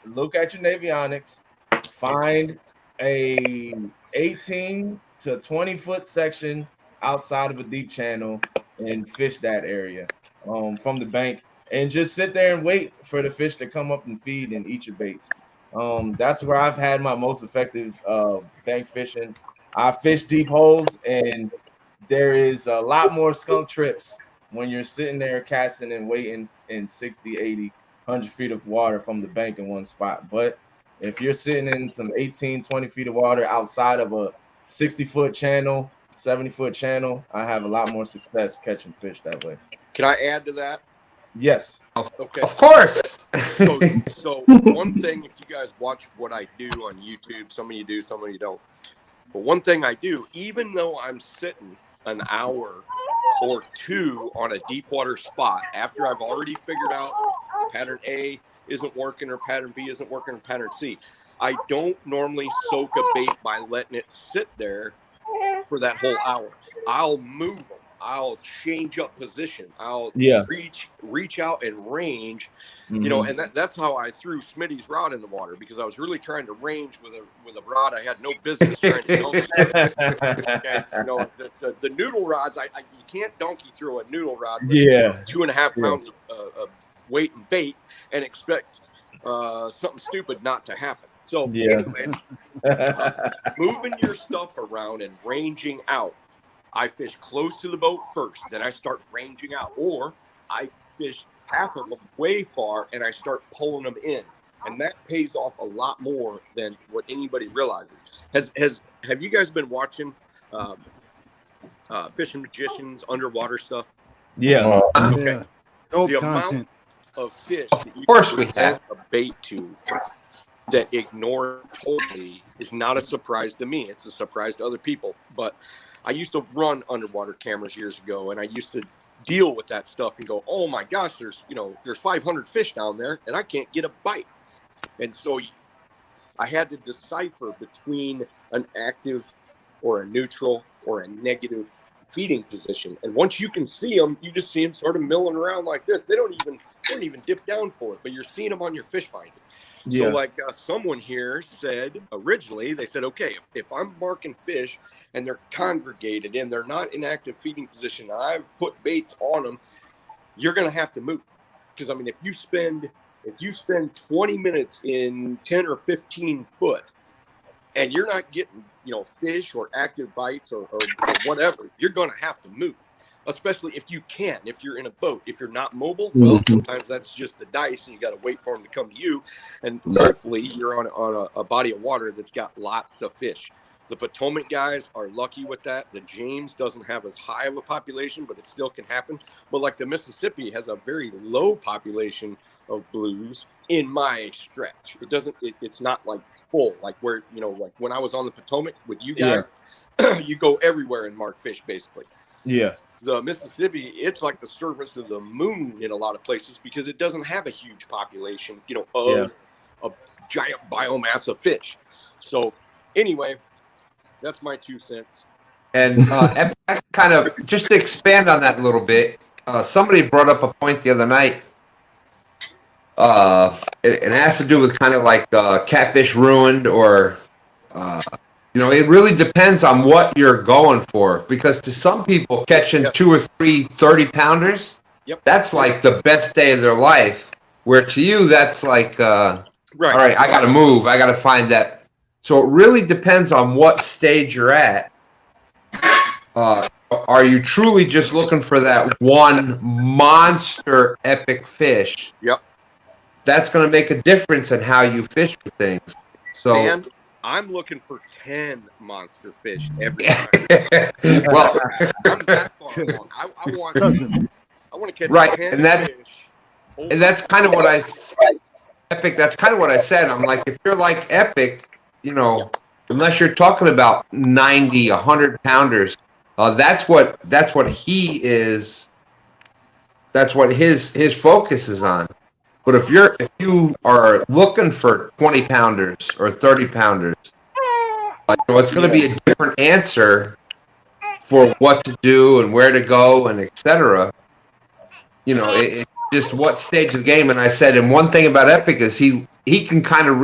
look at your navionics, find a 18 to 20 foot section outside of a deep channel and fish that area from the bank, and just sit there and wait for the fish to come up and feed and eat your baits. That's where I've had my most effective bank fishing. I fish deep holes, and there is a lot more skunk trips when you're sitting there casting and waiting in 60, 80, 100 feet of water from the bank in one spot. But if you're sitting in some 18, 20 feet of water outside of a 60-foot channel, 70-foot channel, I have a lot more success catching fish that way. Can I add to that? Yes. Okay. Of course. So one thing, if you guys watch what I do on YouTube, some of you do, some of you don't. But one thing I do, even though I'm sitting an hour or two on a deep water spot after I've already figured out pattern A isn't working or pattern B isn't working or pattern C, I don't normally soak a bait by letting it sit there for that whole hour. I'll move them. I'll change up position. I'll reach out and range, you know, and that's how I threw Smitty's rod in the water, because I was really trying to range with a rod I had no business trying to donkey. You know, the noodle rods, you can't donkey throw a noodle rod with 2.5 pounds of weight and bait and expect something stupid not to happen. So anyways, moving your stuff around and ranging out. I fish close to the boat first, then I start ranging out, or I fish half of them way far and I start pulling them in, and that pays off a lot more than what anybody realizes. Have you guys been watching Fishing Magicians underwater stuff? Yeah. Okay. Dope the content. amount of fish that you can present a bait to that ignore totally is not a surprise to me. It's a surprise to other people. But I used to run underwater cameras years ago, and I used to deal with that stuff and go, oh my gosh, there's 500 fish down there and I can't get a bite. And so I had to decipher between an active or a neutral or a negative feeding position. And once you can see them, you just see them sort of milling around like this. They don't even dip down for it, but you're seeing them on your fish finder. So like someone here said originally, they said, okay, if I'm marking fish and they're congregated and they're not in active feeding position, and I've put baits on them, you're going to have to move. Because I mean, if you spend 20 minutes in 10 or 15 foot and you're not getting, fish or active bites or whatever, you're going to have to move. Especially if you're in a boat. If you're not mobile, well, sometimes that's just the dice and you got to wait for them to come to you. And hopefully you're on a body of water that's got lots of fish. The Potomac guys are lucky with that. The James doesn't have as high of a population, but it still can happen. But like the Mississippi has a very low population of blues in my stretch. It's not like full, like where, like when I was on the Potomac with you guys, you go everywhere and mark fish basically. Yeah, the Mississippi, it's like the surface of the moon in a lot of places because it doesn't have a huge population, of a giant biomass of fish. So anyway, that's my 2 cents. And kind of just to expand on that a little bit, somebody brought up a point the other night. It has to do with kind of like catfish ruined or it really depends on what you're going for, because to some people catching 2 or 3 30-pounders, that's like the best day of their life, where to you that's like all right, I gotta move, I gotta find that. So it really depends on what stage you're at. Are you truly just looking for that one monster epic fish? That's going to make a difference in how you fish for things. So and I'm looking for 10 monster fish every time. Well, I'm that far along. I want to catch 10 fish. And that's kind of what epic. That's kind of what I said. I'm like, if you're like epic, unless you're talking about 90, 100 pounders, that's what he is. That's what his focus is on. But if you are looking for 20 pounders or 30 pounders, it's going to be a different answer for what to do and where to go and etc. It's just what stage of the game. And I said, and one thing about Epic is he can kind of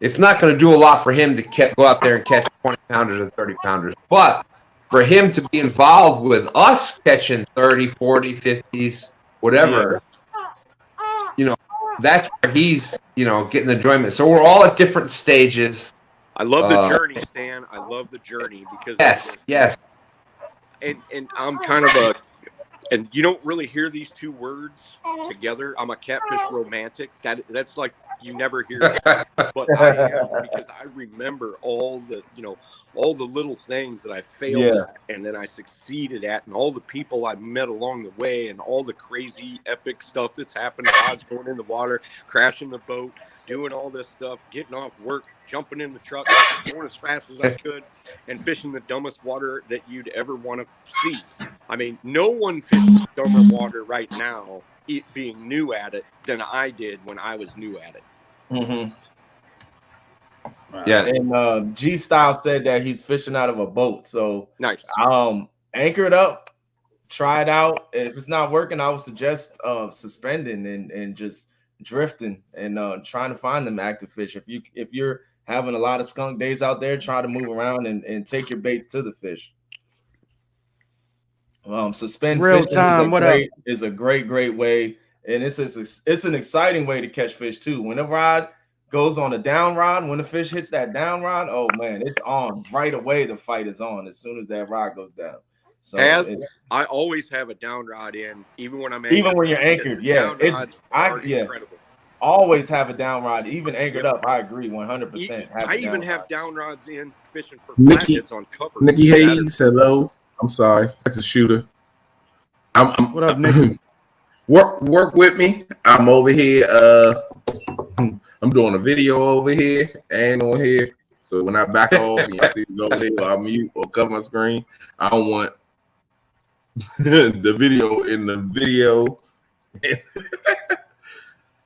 it's not going to do a lot for him to go out there and catch 20 pounders or 30 pounders. But for him to be involved with us catching 30, 40, 50s, whatever, that's where he's, getting enjoyment. So we're all at different stages. I love the journey, Stan. I love the journey because yes. And I'm kind of and you don't really hear these two words together. I'm a catfish romantic. That's like you never hear that. But I am, because I remember all the little things that I failed at and then I succeeded at, and all the people I met along the way, and all the crazy epic stuff that's happened. Odds going in the water, crashing the boat, doing all this stuff, getting off work, jumping in the truck, going as fast as I could, and fishing the dumbest water that you'd ever want to see. I mean, no one fishes dumber water right now, being new at it, than I did when I was new at it. Mm-hmm. Yeah. And G Style said that he's fishing out of a boat. So nice. Anchor it up try it out. If it's not working, I would suggest suspending and just drifting and trying to find them active fish. If you're having a lot of skunk days out there, try to move around and take your baits to the fish. Suspend Real fishing time, is a great way, and it's an exciting way to catch fish too. When a rod goes on a down rod, when the fish hits that down rod, oh man, it's on right away. The fight is on as soon as that rod goes down. So I always have a down rod in, even when I'm anchored. Even when you're anchored, yeah, incredible. Always have a down rod, even anchored up. I agree, 100%. I even have down rods in fishing for flatheads on cover. Nikki Hayes, hello. I'm sorry, that's a shooter. What up, Nikki? Work with me. I'm over here. I'm doing a video over here and on here. So when I back off and you see me over there, or I mute or cover my screen, I don't want the video in the video.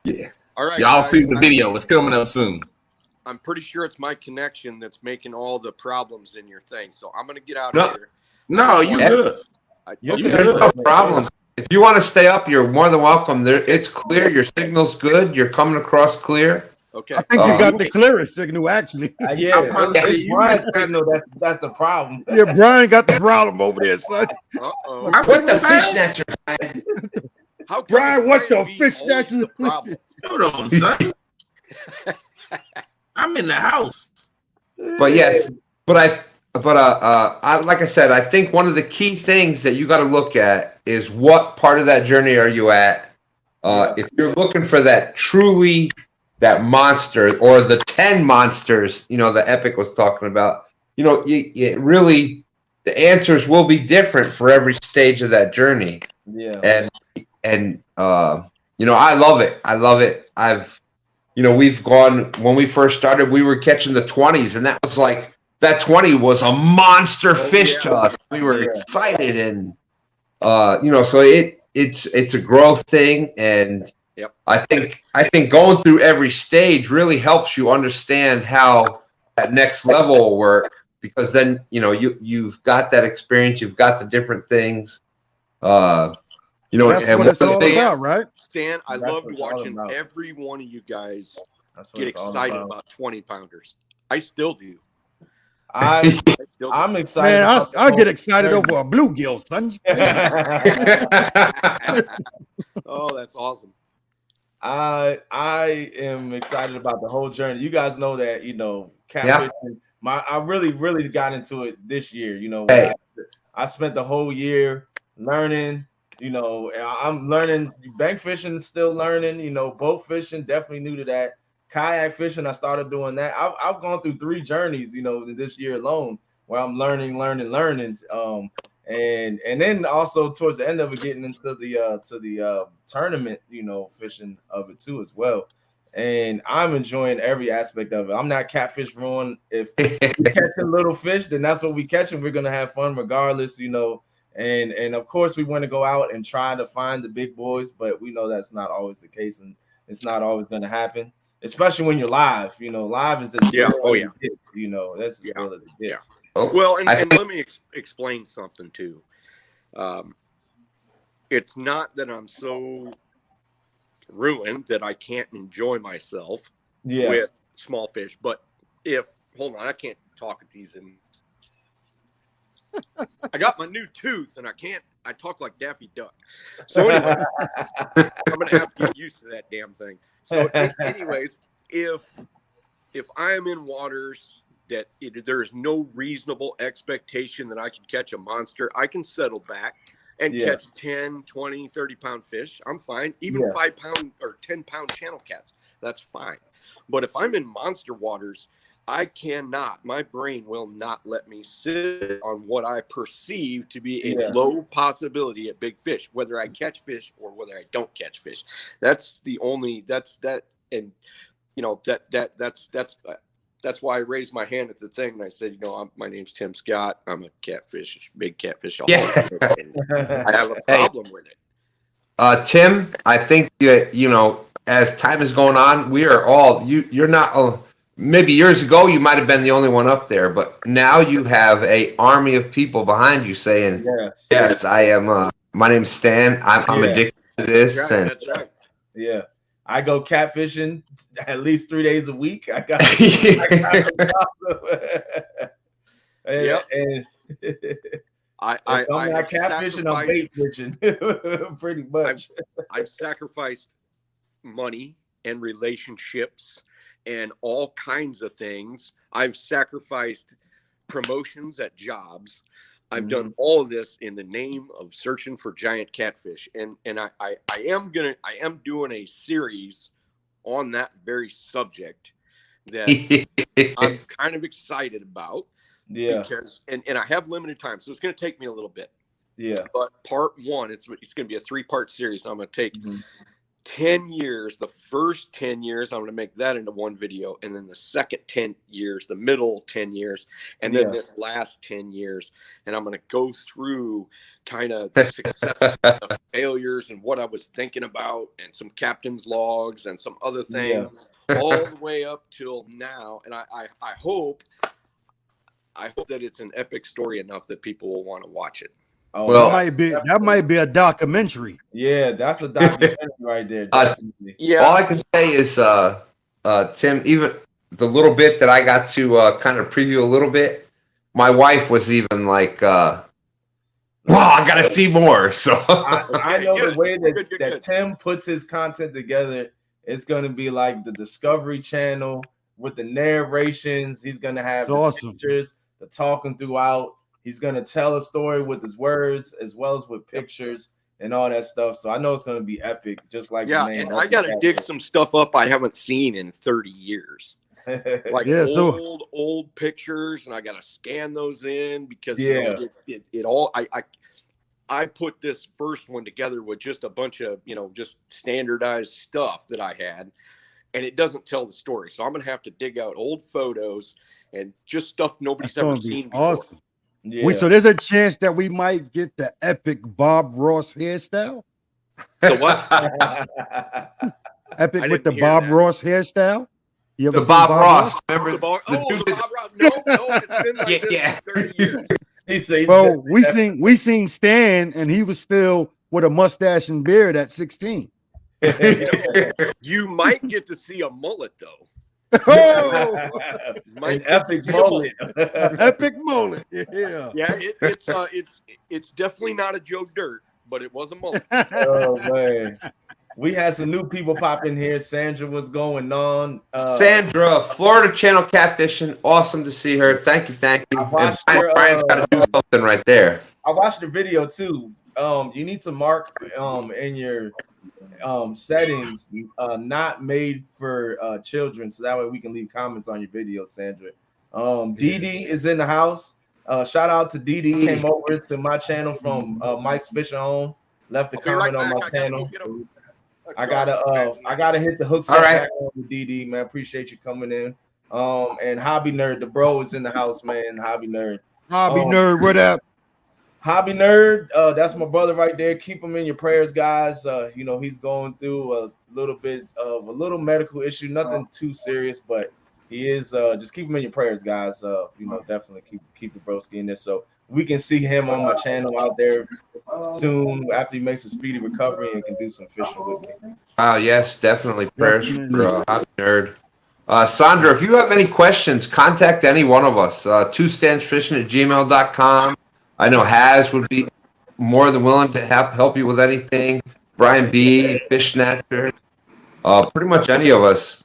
Yeah. All right. Y'all see the video. It's coming up soon. I'm pretty sure it's my connection that's making all the problems in your thing. So I'm gonna get out of here. No, you good. There's no problem. If you want to stay up, you're more than welcome. It's clear. Your signal's good. You're coming across clear. Okay. I think you got the clearest signal, actually. Brian's signal, that's the problem. Yeah, Brian got the problem over there, son. Uh-oh. What the fish snatcher, Brian? How Brian, what the fish snatcher? Hold on, son. I'm in the house. But yes, but like I said, I think one of the key things that you got to look at is what part of that journey are you at. If you're looking for that monster or the 10 monsters, the Epic was talking about, it really, the answers will be different for every stage of that journey. Yeah. And I love it. We've gone, when we first started, we were catching the 20s, and that 20 was a monster fish to us. We were excited, and so it's a growth thing, and yep. I think going through every stage really helps you understand how that next level will work, because then you've got that experience, you've got the different things. That's what it's all about, right? Stan, I loved watching every one of you guys get excited about 20-pounders. I still do. I'm excited. Man, I get excited over a bluegill, son. Oh, that's awesome. I am excited about the whole journey. You guys know that, catfishing. I really got into it this year. I spent the whole year learning. I'm learning bank fishing, still learning. Boat fishing, definitely new to that. Kayak fishing, I started doing that. I've gone through 3 journeys, this year alone, where I'm learning. And then also towards the end of it, getting into the tournament, fishing of it too as well. And I'm enjoying every aspect of it. I'm not catfish ruined. If we're catching little fish, then that's what we catching. We're gonna have fun regardless, And of course, we want to go out and try to find the big boys, but we know that's not always the case, and it's not always going to happen. Especially when you're live. Live is that's as real as it gets. Well, and let me explain something too. It's not that I'm so ruined that I can't enjoy myself with small fish, but hold on, I can't talk at these and I got my new tooth and I talk like Daffy Duck. So anyway, I'm gonna have to get used to that damn thing. So anyways, if I am in waters that there's no reasonable expectation that I can catch a monster, I can settle back and catch 10, 20, 30-pound fish. I'm fine. Even 5-pound or 10-pound channel cats, that's fine. But if I'm in monster waters, my brain will not let me sit on what I perceive to be a low possibility at big fish, whether I catch fish or whether I don't catch fish. That's why I raised my hand at the thing and I said, my name's Tim Scott. I'm a big catfish. I have a problem with it. Tim, I think that, as time is going on, we are all, you're not, maybe years ago, you might have been the only one up there, but now you have an army of people behind you saying, yes, I am My name's Stan. I'm addicted to this. That's right. Yeah. I go catfishing at least 3 days a week. I got Yep. And I'm not catfishing, I'm bait fishing. Pretty much. I've sacrificed money and relationships and all kinds of things. I've sacrificed promotions at jobs. I've done all of this in the name of searching for giant catfish. And I am doing a series on that very subject that I'm kind of excited about. Yeah. Because and I have limited time, so it's going to take me a little bit. Yeah. But part one, it's going to be a 3-part series. I'm going to take 10 years, the first 10 years, I'm going to make that into one video. And then the second 10 years, the middle 10 years, and then this last 10 years. And I'm going to go through kind of the successes, the failures, and what I was thinking about, and some captain's logs and some other things, all the way up till now. And I hope that it's an epic story enough that people will want to watch it. Oh, well, that might be a documentary. Yeah, that's a documentary right there. Definitely. All I can say is, Tim, even the little bit that I got to kind of preview a little bit, my wife was even like, "Wow, I got to see more." So I know the way that Tim puts his content together, it's going to be like the Discovery Channel with the narrations. He's going to have pictures, the talking throughout. He's going to tell a story with his words as well as with pictures and all that stuff. So I know it's going to be epic, just like and I got to dig some stuff up I haven't seen in 30 years. Like old pictures, and I got to scan those in because it all I put this first one together with just a bunch of, just standardized stuff that I had, and it doesn't tell the story. So I'm going to have to dig out old photos and just stuff nobody's ever seen before. Awesome. Yeah. So there's a chance that we might get the epic Bob Ross hairstyle. The what? Epic with the Bob Ross hairstyle. You ever Bob Ross? Remember the Bob Ross? No, it's been like this for 30 years. Bro, we seen Stan, and he was still with a mustache and beard at 16. You might get to see a mullet though. An epic mullet. Epic mullet. Yeah. It's definitely not a Joe Dirt, but it was a mullet. Oh man. We had some new people pop in here. Sandra, what's going on? Sandra, Florida Channel Catfishing. Awesome to see her. Thank you. And Brian's got to do something right there. I watched the video too. You need to mark in your settings not made for children, so that way we can leave comments on your video, Sandra. Dee is in the house. Shout out to Dee. Came over to my channel from Mike's Fishing Home, left a comment on my channel. I gotta hit the hooks up back on the Dee, man. Appreciate you coming in. And Hobby Nerd, the bro is in the house, man. Hobby Nerd, what up? Hobby Nerd, that's my brother right there. Keep him in your prayers, guys. He's going through a little bit of a little medical issue, nothing too serious, but he is just keep him in your prayers, guys. Definitely keep the broski in there so we can see him on my channel out there soon after he makes a speedy recovery and can do some fishing with me. Yes, definitely prayers for Hobby Nerd. Sandra, if you have any questions, contact any one of us. 2standsfishing@gmail.com. I know Haz would be more than willing to help you with anything. Brian B, Fish Snatcher, pretty much any of us.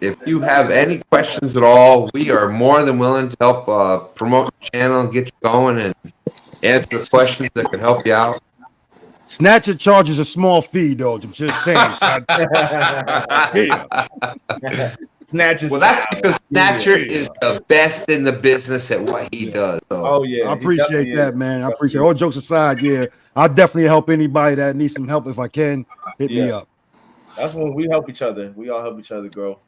If you have any questions at all, we are more than willing to help promote the channel and get you going and answer the questions that can help you out. Snatcher charges a small fee, though. I'm just saying. Snatcher. Well, that's because Snatcher is the best in the business at what he does. So. Oh yeah, I appreciate that, man. I appreciate. All jokes aside, I'll definitely help anybody that needs some help if I can. Hit me up. That's when we help each other. We all help each other grow.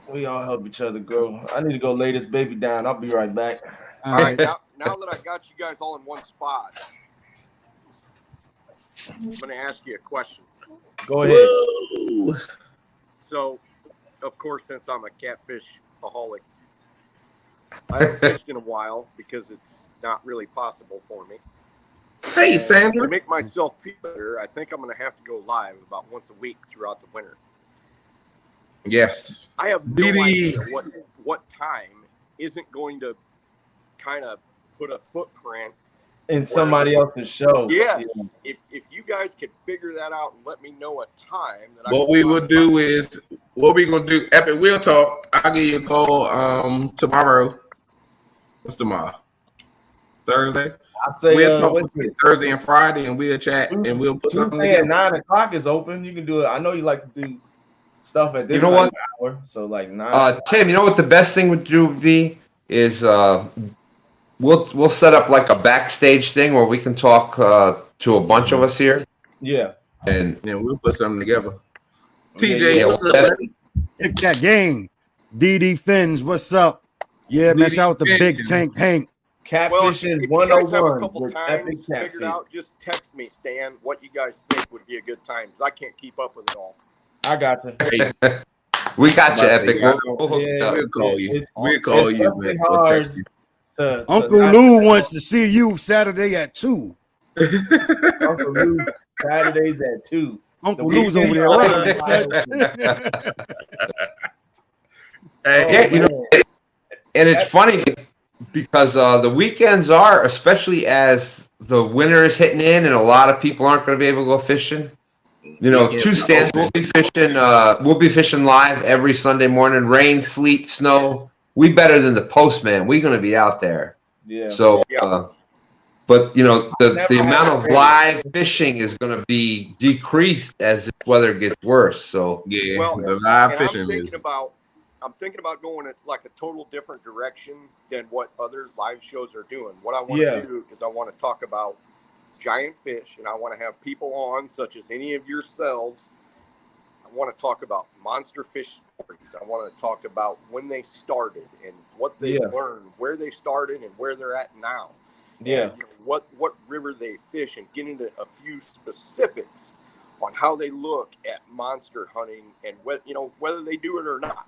We all help each other grow. I need to go lay this baby down. I'll be right back. All right. Now that I got you guys all in one spot, I'm going to ask you a question. Go ahead. Whoa. So, of course, since I'm a catfish-aholic, I haven't fished in a while because it's not really possible for me. Hey, And Sandra. to make myself feel better, I think I'm going to have to go live about once a week throughout the winter. Yes. I have no idea what time isn't going to kind of put a footprint in somebody else's show. Yes. Yeah. If you guys could figure that out and let me know a time that what we will do is what we're gonna do. Epic, we'll talk. I'll give you a call tomorrow. What's tomorrow? Thursday. I say we'll talk Thursday and Friday, and we'll chat and we'll put something together. 9 o'clock is open. You can do it. I know you like to do stuff at this hour. So like 9. Tim, you know what the best thing would be is we'll set up like a backstage thing where we can talk to a bunch of us here. Yeah. And we'll put something together. TJ, what's up? Pick that game. DD Fins, what's up? Yeah, man, shout out to Big Tank Hank. Catfishing 101 Epic figured out, just text me, Stan, what you guys think would be a good time, because I can't keep up with it all. I got you. We got you, Epic. We'll call you. We'll call you. Man. We'll text you. Uncle Lou wants to see you Saturday at 2. Uncle Lou, Saturdays at 2. Uncle Lou's over there. Yeah, you know, and it's funny because the weekends are, especially as the winter is hitting in and a lot of people aren't going to be able to go fishing. You know, two stands, we'll be fishing live every Sunday morning, rain, sleet, snow. We better than the postman. We're going to be out there. Yeah. So, but you know, the amount of live fishing is going to be decreased as the weather gets worse. So yeah, the live fishing I'm thinking about going in like a total different direction than what other live shows are doing. What I want to do is I want to talk about giant fish, and I want to have people on, such as any of yourselves. I want to talk about monster fish stories. I want to talk about when they started and what they learned, where they started and where they're at now. Yeah. And, you know, what river they fish, and get into a few specifics on how they look at monster hunting and whether they do it or not.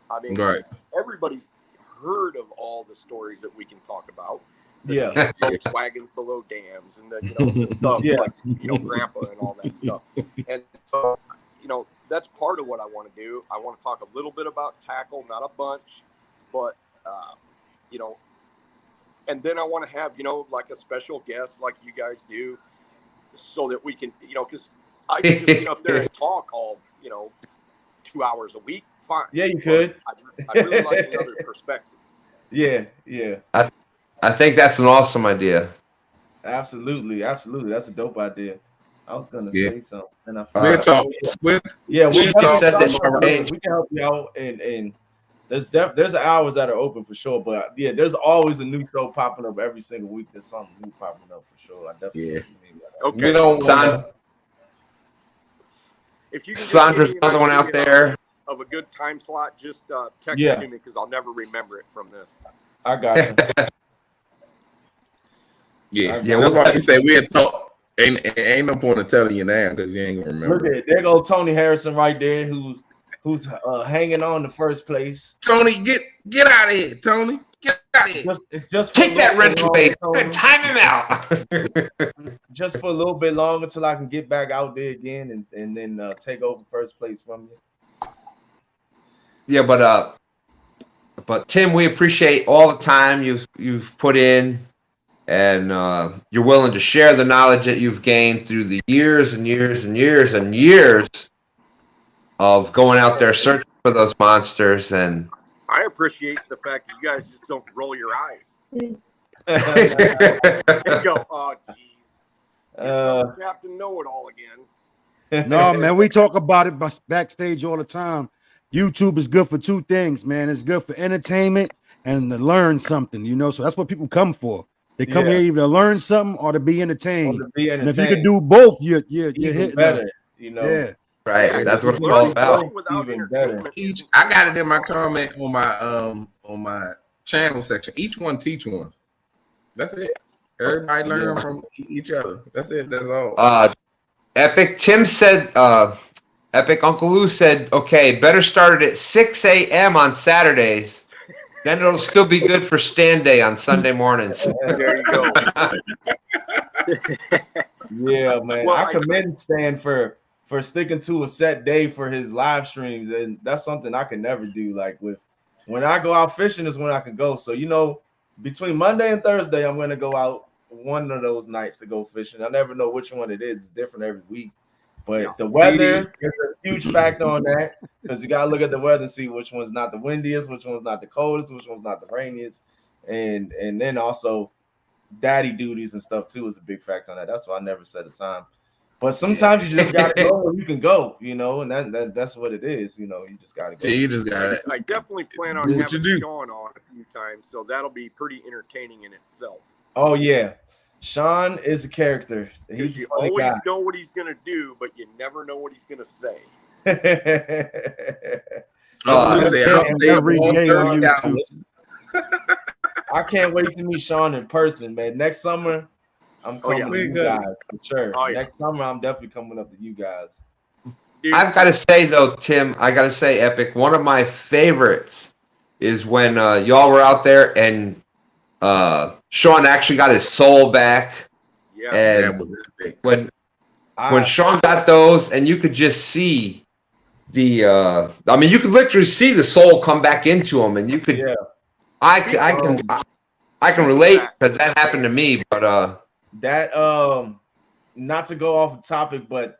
I mean, everybody's heard of all the stories that we can talk about. The wagons below dams and the stuff like grandpa and all that stuff. And so that's part of what I want to do. I want to talk a little bit about tackle, not a bunch, but and then I want to have like a special guest like you guys do, so that we can because I can just get up there and talk all 2 hours a week. Fine. Yeah, you could. I really like the other perspective. Yeah. I think that's an awesome idea. Absolutely. That's a dope idea. I was gonna say something, and I we'll talk. We can help you out, and there's hours that are open for sure. But there's always a new show popping up every single week. There's something new popping up for sure. I definitely. Okay. If you can Sandra's another one out there. Of a good time slot, just text it to me because I'll never remember it from this. I got you. That's why you say we'll talk. Ain't no point in telling you now because you ain't gonna remember. Look at there goes Tony Harrison right there, who's hanging on to first place. Tony, get out of here, Tony. Get out of here. Just take that red plate. Time him out. Just for a little bit longer until I can get back out there again and then take over first place from you. Yeah, but Tim, we appreciate all the time you've put in, and you're willing to share the knowledge that you've gained through the years and years and years and years of going out there searching for those monsters. And I appreciate the fact that you guys just don't roll your eyes. You go, oh, jeez. Captain Know-It-All again. No, man, we talk about it backstage all the time. YouTube is good for two things, man. It's good for entertainment and to learn something, so that's what people come for. They come here either to learn something or to be entertained. And if you can do both, you're hitting better, Yeah. Right. That's what it's all about. Even better. I got it in my comment on my channel section. Each one teach one. That's it. Everybody learn from each other. That's it. That's all. Epic Tim said Epic Uncle Lou said, okay, better start it at 6 a.m. on Saturdays. Then it'll still be good for stand day on Sunday mornings. There you go. Yeah, man. Well, I commend Stan for sticking to a set day for his live streams, and that's something I can never do. Like when I go out fishing is when I can go. So between Monday and Thursday, I'm going to go out one of those nights to go fishing. I never know which one it is. It's different every week. But the weather is a huge factor on that, because you got to look at the weather and see which one's not the windiest, which one's not the coldest, which one's not the rainiest. And then also daddy duties and stuff too is a big factor on that. That's why I never set a time. But sometimes you just got to go where you can go, and that's what it is. You just got to go. Yeah, you just got it. I definitely plan on having Sean on a few times, so that'll be pretty entertaining in itself. Oh, yeah. Sean is a character. He's you a funny always guy. know what he's going to do, but you never know what he's going to say. I can't wait to meet Sean in person, man. Next summer, I'm coming to you guys for sure. Next summer, I'm definitely coming up to you guys. Dude. I've got to say, though, Tim, Epic, one of my favorites is when y'all were out there and Sean actually got his soul back. Yeah, and when Sean got those, and you could just see you could literally see the soul come back into him, and you could. Yeah. I can relate because that happened to me, but that not to go off the topic, but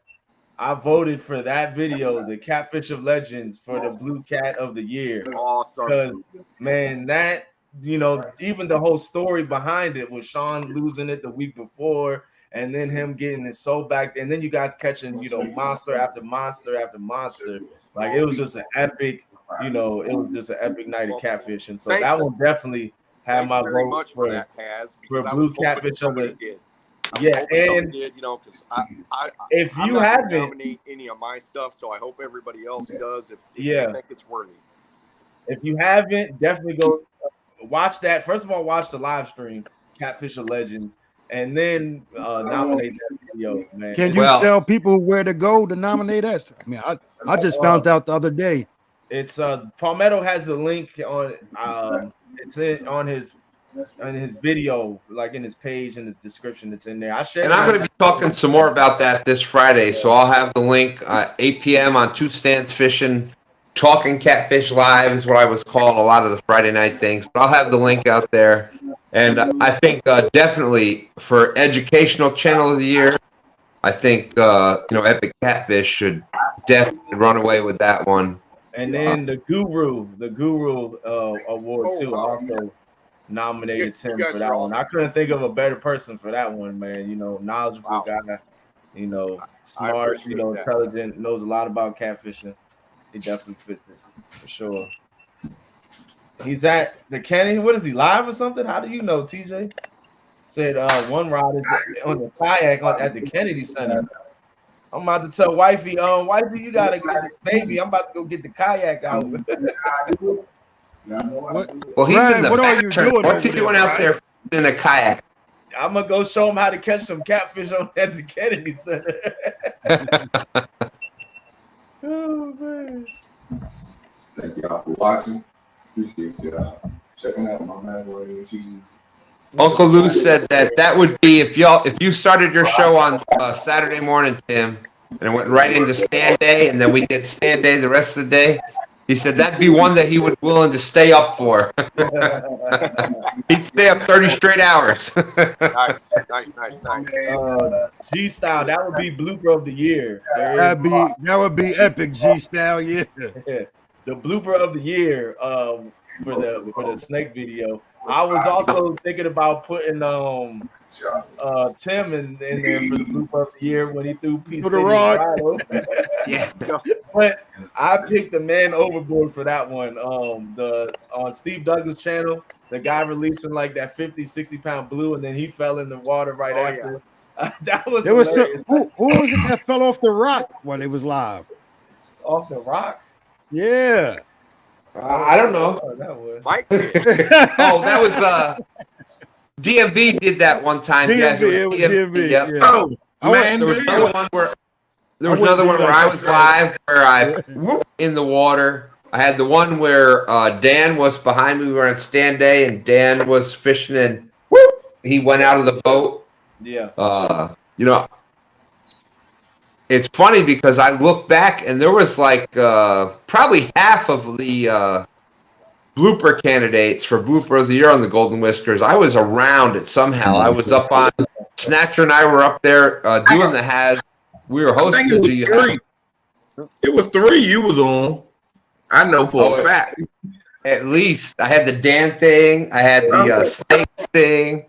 I voted for that video, the Catfish of Legends, for the Blue Cat of the Year. Awesome. Because man, that. Even the whole story behind it was Sean losing it the week before, and then him getting his soul back, and then you guys catching, monster after monster after monster. Like it was just an epic, it was just an epic night of catfish, and so that one definitely had my vote for Blue Catfish of the Year. Yeah, and because if I'm you not haven't nominate any of my stuff, so I hope everybody else does. If they think it's worthy. If you haven't, definitely go. Watch that. First of all, watch the live stream, Catfish of Legends, and then nominate that video, man. Can you tell people where to go to nominate us? I mean, I just found out the other day. It's Palmetto has the link on it's on his video, like in his page and his description. It's in there. And I'm going to be talking some more about that this Friday, so I'll have the link 8 p.m. on Two Stands Fishing. Talking Catfish Live is what I was calling a lot of the Friday night things, but I'll have the link out there. And I think definitely for educational channel of the year, I think Epic Catfish should definitely run away with that one. And then the Guru award too, also nominated Tim for that one. I couldn't think of a better person for that one, man. Knowledgeable guy, smart, intelligent, knows a lot about catfishing. He definitely fits it for sure. He's at the Kennedy. What is he, live or something? How do you know, TJ? Said one rod is on the kayak at the Kennedy Center. I'm about to tell wifey, wifey, you gotta get this baby. I'm about to go get the kayak out. Well, he's Ryan, in the what are you doing? What's he doing out there in a kayak? I'm gonna go show him how to catch some catfish at the Kennedy Center. Oh man! Thank y'all for watching. Appreciate y'all checking out my man. Uncle Lou said that would be if you started your show on Saturday morning, Tim, and went right into stand day, and then we did stand day the rest of the day. He said that'd be one that he would willing to stay up for. He'd stay up 30 straight hours. Nice. G Style, that would be blooper of the year. That would be epic, G Style, yeah. The blooper of the year for the snake video. I was also thinking about putting Tim in there for the blooper of the year when he threw P City Yeah. But I picked the man overboard for that one. On Steve Douglas' channel, the guy releasing like that 50, 60-pound blue, and then he fell in the water right after. Yeah. That was who was it that fell off the rock when it was live? Off the rock? Yeah. I don't know. Oh, that was Mike. That was DMV did that one time. DMV. Yep. Yeah. Oh man, there was another one where I was live where I whoop in the water. I had the one where Dan was behind me. We were on stand day, and Dan was fishing, and whoop, he went out of the boat. Yeah. You know, it's funny because I look back and there was like probably half of the blooper candidates for blooper of the year on the Golden Whiskers. I was around it somehow. I was up on Snatcher and I were up there doing the has. We were hosting the. It was 3 you was on. I know for a fact. At least I had the Dan thing. I had the snake thing.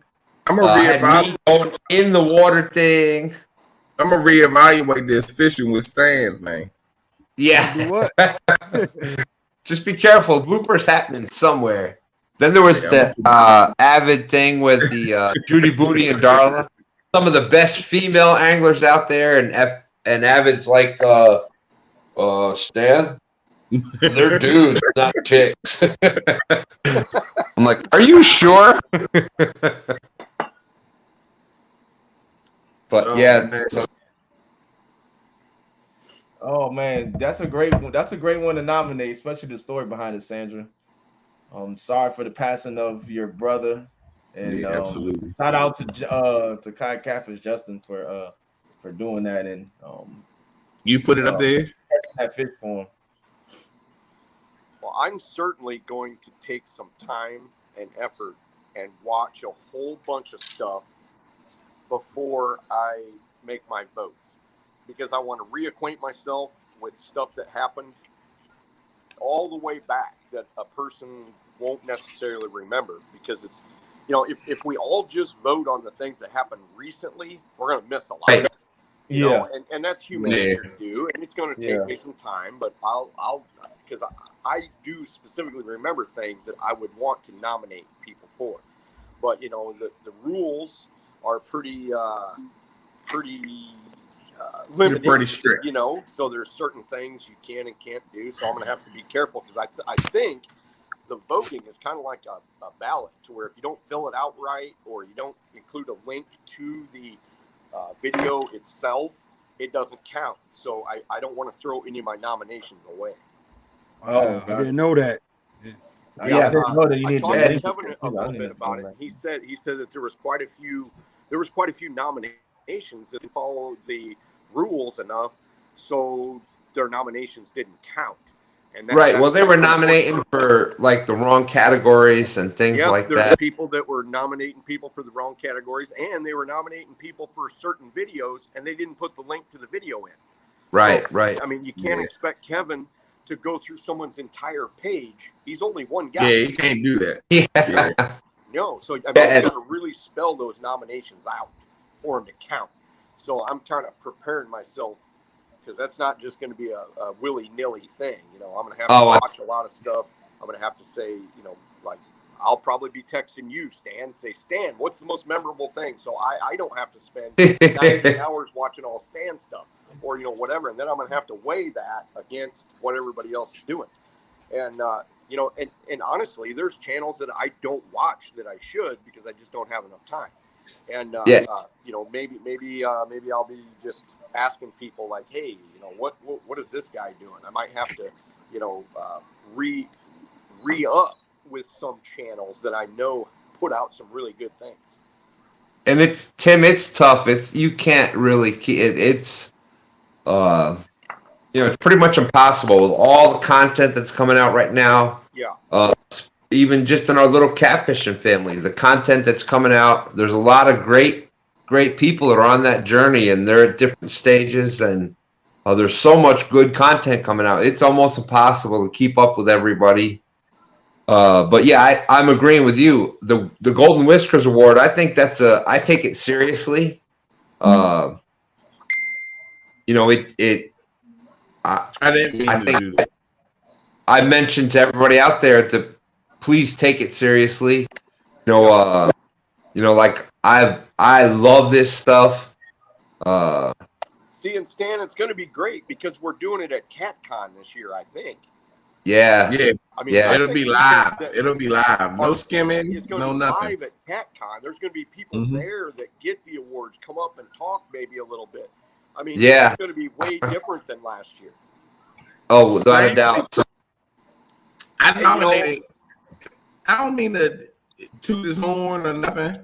I'm gonna reevaluate going in the water thing. I'm gonna reevaluate this fishing with stands, man. Yeah. Do what? Just be careful. Bloopers happening somewhere. Then there was the Avid thing with the Judy Booty and Darla. Some of the best female anglers out there, and Avid's like, Stan, they're dudes, not chicks. I'm like, are you sure? But yeah. Oh man, that's a great one. That's a great one to nominate, especially the story behind it, Sandra. Sorry for the passing of your brother, and absolutely. Shout out to Kai Catfish Justin for doing that, and you put it up there. That fish for him. Well, I'm certainly going to take some time and effort and watch a whole bunch of stuff before I make my votes, because I want to reacquaint myself with stuff that happened all the way back that a person won't necessarily remember, because it's, if we all just vote on the things that happened recently, we're going to miss a lot. You know, and that's human nature to do, and it's going to take me some time, but I'll because I do specifically remember things that I would want to nominate people for. But the rules are pretty limited, pretty strict. So there's certain things you can and can't do. So I'm going to have to be careful, because I think the voting is kind of like a ballot, to where if you don't fill it out right, or you don't include a link to the video itself, it doesn't count. So I don't want to throw any of my nominations away. Oh, I didn't know that. I talked to Kevin a little bit about it. He said that there was quite a few nominations that followed the rules enough, so their nominations didn't count. And well, they were nominating for like the wrong categories and things like there's that. People that were nominating people for the wrong categories, and they were nominating people for certain videos, and they didn't put the link to the video in. Right. I mean, you can't expect Kevin to go through someone's entire page. He's only one guy. Yeah, he can't do that. Yeah. No, so I mean, you got to really spell those nominations out for them to count. So I'm kind of preparing myself, because that's not just going to be a willy-nilly thing. I'm going to have to watch a lot of stuff. I'm going to have to say, like, I'll probably be texting you, Stan, say, Stan, what's the most memorable thing? So I don't have to spend 90 hours watching all Stan stuff, or, whatever. And then I'm going to have to weigh that against what everybody else is doing. And, and honestly, there's channels that I don't watch that I should, because I just don't have enough time. And maybe I'll be just asking people like, hey, what is this guy doing? I might have to, re-up with some channels that I know put out some really good things. And it's tough. You can't really keep it. It's it's pretty much impossible with all the content that's coming out right now. Yeah. Even just in our little catfishing family, the content that's coming out, there's a lot of great people that are on that journey, and they're at different stages, and there's so much good content coming out. It's almost impossible to keep up with everybody. But yeah, I'm agreeing with you. The Golden Whiskers Award, I think I take it seriously. I didn't mean to do that. I mentioned to everybody out there to please take it seriously. Like I love this stuff. See, and Stan, it's going to be great because we're doing it at CatCon this year, I think. Yeah. I mean, it'll be live. It'll be live. No skimming. It's going to be nothing. live at CatCon. There's going to be people there that get the awards, come up and talk maybe a little bit. I mean, it's going to be way different than last year. Oh, without a doubt. I nominated. I don't mean to toot his horn or nothing,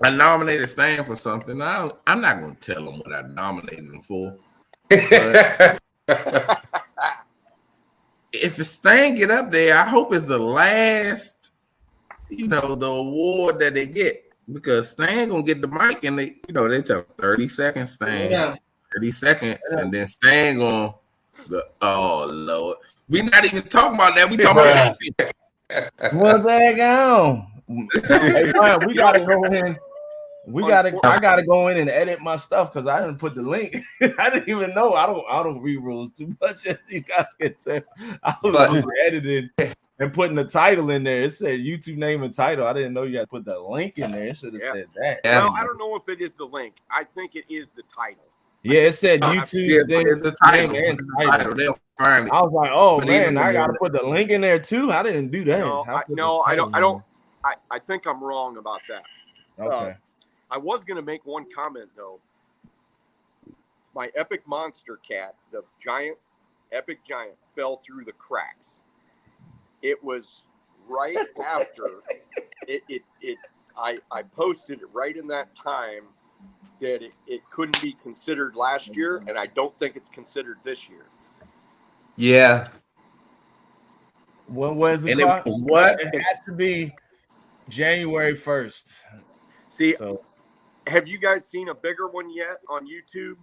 I nominated Stan for something. I'm not going to tell him what I nominated him for. But if Stan get up there, I hope it's the last, the award that they get, because Stan gonna get the mic and they tell 30 seconds, Stan, 30 seconds, and then Stan gonna go, oh Lord, we not even talking about that. We talking about that. Well, there go. Hey, Brian, we gotta go in. I gotta go in and edit my stuff because I didn't put the link. I didn't even know. I don't read rules too much, as you guys can tell. I was just editing and putting the title in there. It said YouTube name and title. I didn't know you had to put the link in there. It should have said that. Yeah. Well, I don't know if it is the link. I think it is the title. Yeah, it said YouTube the title. And title. They'll find it. I was like, oh man, I gotta put the link in there too. I didn't do that. I think I'm wrong about that. Okay. I was going to make one comment, though. My epic monster cat, the epic giant, fell through the cracks. It was right after I posted it right in that time that it couldn't be considered last year, and I don't think it's considered this year. Yeah. When was it? What? It has to be January 1st. See, have you guys seen a bigger one yet on YouTube?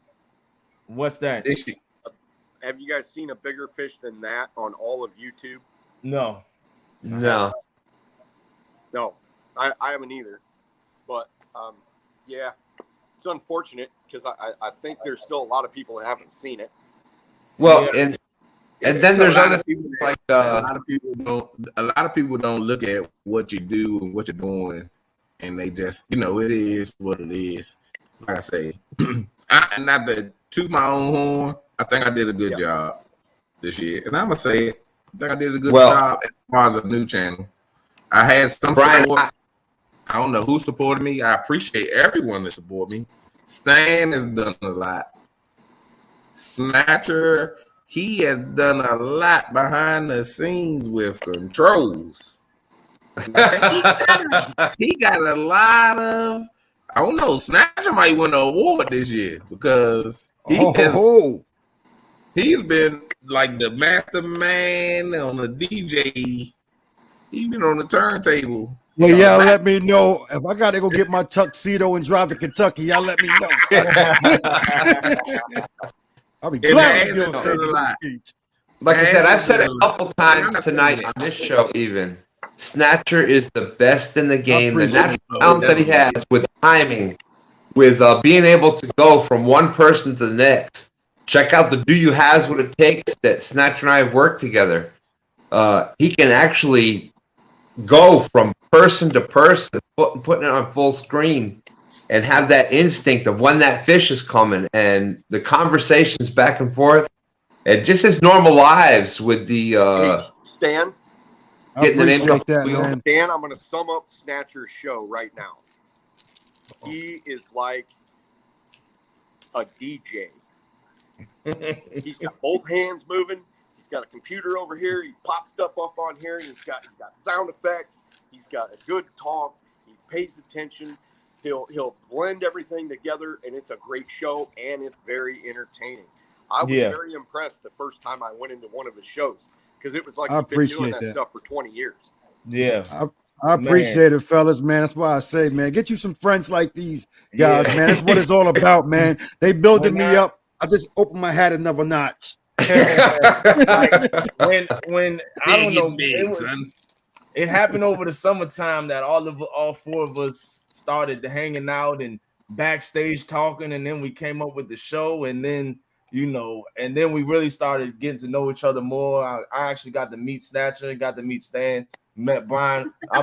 What's that? Have you guys seen a bigger fish than that on all of YouTube? No. No, I haven't either. But yeah, it's unfortunate because I think there's still a lot of people that haven't seen it. Well, and then there's other people like a lot of people don't look at what you do and what you're doing. And they just, it is what it is. Like I say, not to toot my own horn, I think I did a good job this year. And I'm going to say it. I think I did a good job as far as a new channel. I had some support. I don't know who supported me. I appreciate everyone that supported me. Stan has done a lot. Snatcher, he has done a lot behind the scenes with controls. he got a lot of, I don't know, Snatcher might win an award this year because he's been like the mastermind on the DJ. He's been on the turntable. Well, y'all let me know if I got to go get my tuxedo and drive to Kentucky. Y'all let me know. I'll be glad to get on stage with a speech. Like I said, I've said it a couple times tonight on this show even. Snatcher is the best in the game. The natural talent that he has with timing, with being able to go from one person to the next. Check out the Do You Has What It Takes that Snatcher and I have worked together. He can actually go from person to person, putting it on full screen, and have that instinct of when that fish is coming and the conversations back and forth. And just his normal lives with the Stan. Getting the name of that, man. Dan, I'm going to sum up Snatcher's show right now. He is like a DJ. He's got both hands moving. He's got a computer over here. He pops stuff up on here. He's got sound effects. He's got a good talk. He pays attention. He'll blend everything together, and it's a great show, and it's very entertaining. I was very impressed the first time I went into one of his shows. Because it was like he's been doing that stuff for 20 years. Yeah. I appreciate it, fellas, man. That's why I say, man, get you some friends like these guys, man. That's what it's all about, man. They building me up. I just opened my hat another notch. when I don't know, it happened over the summertime that all four of us started hanging out and backstage talking, and then we came up with the show, and then and then we really started getting to know each other more. I actually got to meet Snatcher, got to meet Stan, met Brian. I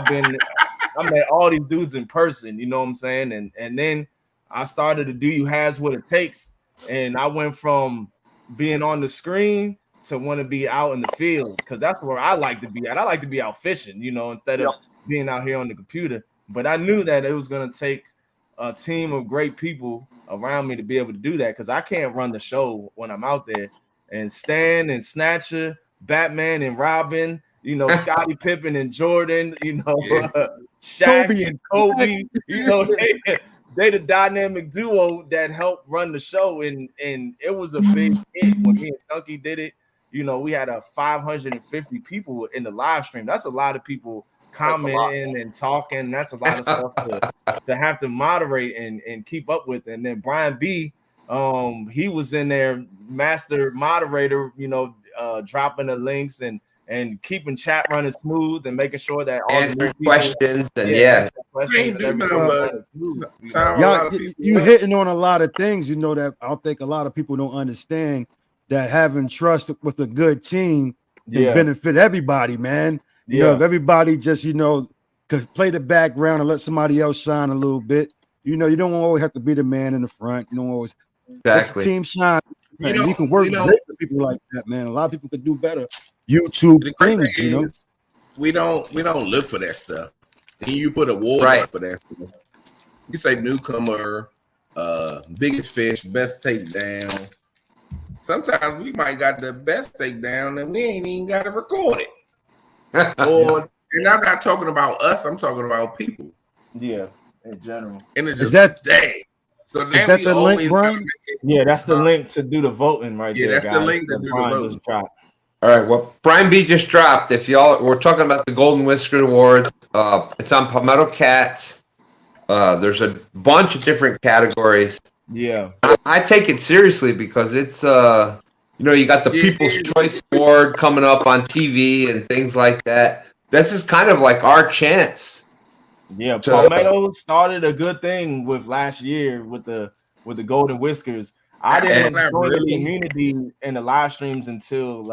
met all these dudes in person, you know what I'm saying? And then I started to Do You Has What It Takes, and I went from being on the screen to want to be out in the field, because that's where I like to be at. I like to be out fishing, instead of being out here on the computer. But I knew that it was going to take a team of great people around me to be able to do that, because I can't run the show when I'm out there. And Stan and Snatcher, Batman and Robin, Scottie Pippen and Jordan, Shaq and Kobe. You know, they the dynamic duo that helped run the show, and it was a big hit when me and Chunky did it. You know, we had 550 people in the live stream. That's a lot of people commenting and talking. That's a lot of stuff to have to moderate and keep up with. And then Brian B, he was in there, master moderator, you know, dropping the links and keeping chat running smooth and making sure that all answering questions and you hitting on a lot of things, you know, that I don't think a lot of people don't understand, that having trust with a good team can benefit everybody, man. You know, if everybody just, you know, could play the background and let somebody else shine a little bit, you know, you don't always have to be the man in the front. You don't always let the team shine. You can work great with people like that, man. A lot of people could do better. YouTube things, you know. We don't look for that stuff. And you put award up for that stuff. You say newcomer, biggest fish, best takedown. Sometimes we might got the best takedown and we ain't even got to record it. And I'm not talking about us, I'm talking about people. Yeah, in general. And it's just dang. So is that the link, Brian? Yeah, that's the link to do the voting right there. Yeah, that's guys. the link to do the voting. All right, well, Brian B just dropped. If y'all, we're talking about the Golden Whisker Awards. It's on Palmetto Cats. There's a bunch of different categories. Yeah, I take it seriously because it's you know, you got the People's Choice Award coming up on TV and things like that. This is kind of like our chance. Yeah, Palmetto started a good thing with last year with the Golden Whiskers. I didn't join the community in the live streams until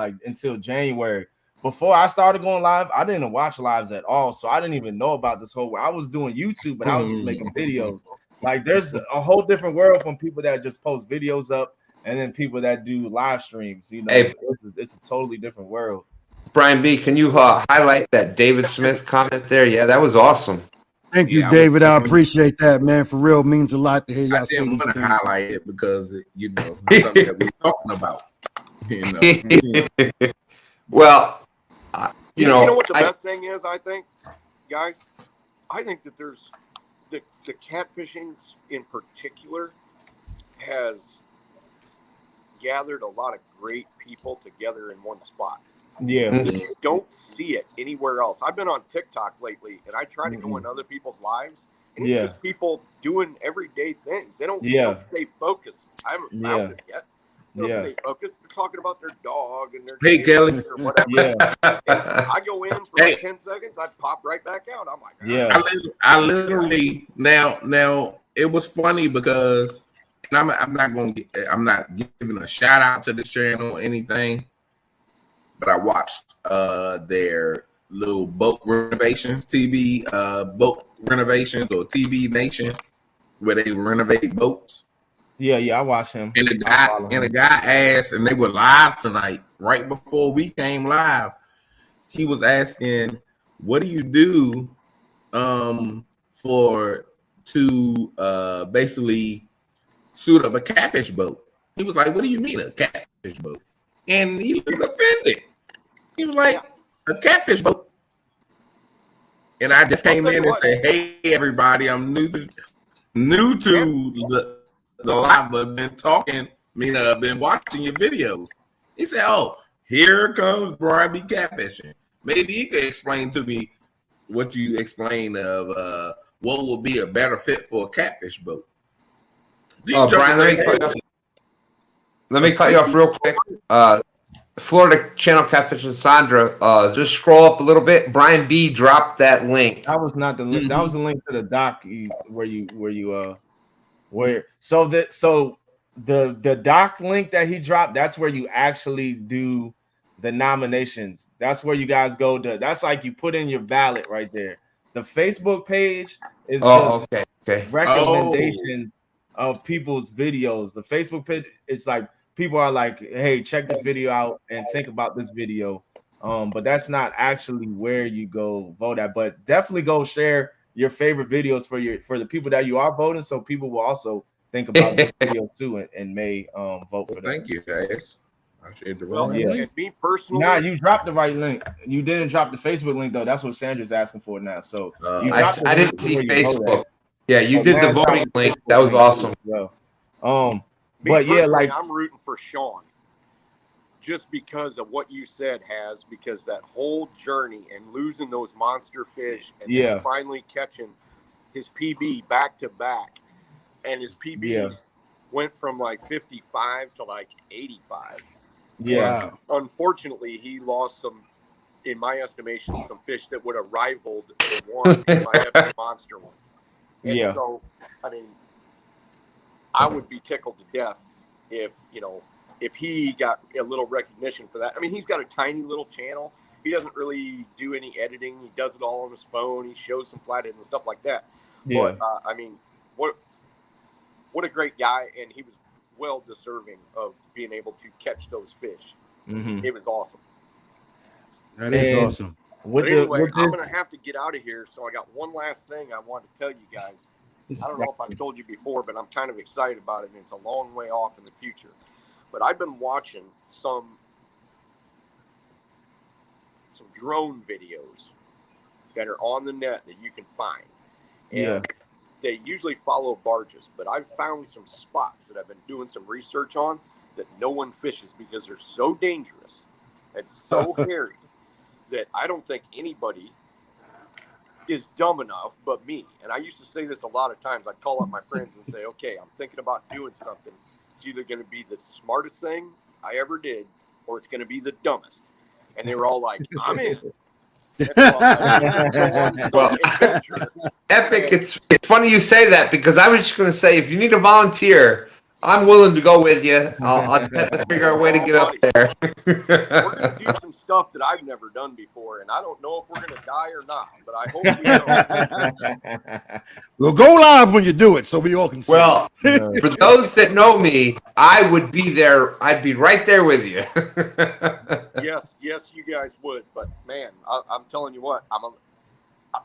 January. Before I started going live, I didn't watch lives at all, so I didn't even know about this whole. I was doing YouTube, but I was just making videos. Like, there's a whole different world from people that just post videos up, and then people that do live streams. You know, it's a totally different world. Brian B, can you highlight that David Smith comment there? Yeah, that was awesome. Thank you, David. I appreciate that, man. For real, means a lot to hear y'all say these things. Highlight it because you know something that we're talking about. You know. Well, you know what the best thing is. I think, guys, I think that there's the catfishing in particular has gathered a lot of great people together in one spot. Yeah, you don't see it anywhere else. I've been on TikTok lately, and I try to go in other people's lives, and it's just people doing everyday things. They don't stay focused. I haven't found it yet. They don't stay focused. They're talking about their dog and their Kelly or whatever. I go in for like 10 seconds, I pop right back out. I'm like, I literally now it was funny because I'm not giving a shout out to this channel or anything. But I watched their little boat renovations, boat renovations or TV Nation, where they renovate boats. Yeah, I watched him. And the guy asked, and they were live tonight, right before we came live. He was asking, "What do you do to basically suit up a catfish boat?" He was like, "What do you mean a catfish boat?" And he was offended. He was like, "A catfish boat." And I just came in and said, "Hey, everybody, I'm new to the live, but been talking. Been watching your videos." He said, "Oh, here comes Brian B. Catfishing. Maybe he could explain to me what you explained of what would be a better fit for a catfish boat." Brian, let me cut you off real quick. Florida Channel Catfish and Sandra, just scroll up a little bit. Brian B dropped that link. That was not the link. That was the link to the doc the doc link that he dropped. That's where you actually do the nominations. That's where you guys go to. That's like you put in your ballot right there. The Facebook page is recommendations of people's videos. The Facebook page, it's like people are like, "Hey, check this video out and think about this video." But that's not actually where you go vote at. But definitely go share your favorite videos for the people that you are voting, so people will also think about this video too and may vote for that. Thank you, guys. I shared the Well, wrong and link. me personally, Nah, you dropped the right link. You didn't drop the Facebook link though. That's what Sandra's asking for now. So you dropped the I link didn't see before you know that. Facebook. Yeah, you did the now drop voting the link. Facebook That was link awesome. as well. me But yeah, personally, like I'm rooting for Sean. Just because of what you said, because that whole journey and losing those monster fish and then finally catching his PB back to back, and his PBs went from like 55 to like 85. Yeah. And unfortunately, he lost some, in my estimation, some fish that would have rivaled the one in my epic monster one. And so, I mean, I would be tickled to death if, you know, if he got a little recognition for that. I mean, he's got a tiny little channel. He doesn't really do any editing. He does it all on his phone. He shows some flathead and stuff like that. Yeah. But, I mean, what a great guy. And he was well deserving of being able to catch those fish. Mm-hmm. It was awesome. That is awesome. But anyway, I'm going to have to get out of here. So I got one last thing I want to tell you guys. I don't know if I've told you before, but I'm kind of excited about it. And it's a long way off in the future. But I've been watching some drone videos that are on the net that you can find. And they usually follow barges. But I've found some spots that I've been doing some research on that no one fishes because they're so dangerous and so hairy that I don't think anybody is dumb enough but me. And I used to say this a lot of times. I'd call up my friends and say, okay, I'm thinking about doing something. It's either going to be the smartest thing I ever did or it's going to be the dumbest. And they were all like, I'm in. Well, Epic, it's funny you say that because I was just going to say, if you need a volunteer, I'm willing to go with you. I'll have to figure out a way to get up there. We're going to do some stuff that I've never done before, and I don't know if we're going to die or not, but I hope we don't. We'll go live when you do it so we all can see. Well, for those that know me, I would be there. I'd be right there with you. Yes, you guys would. But, man, I'm telling you what, I'm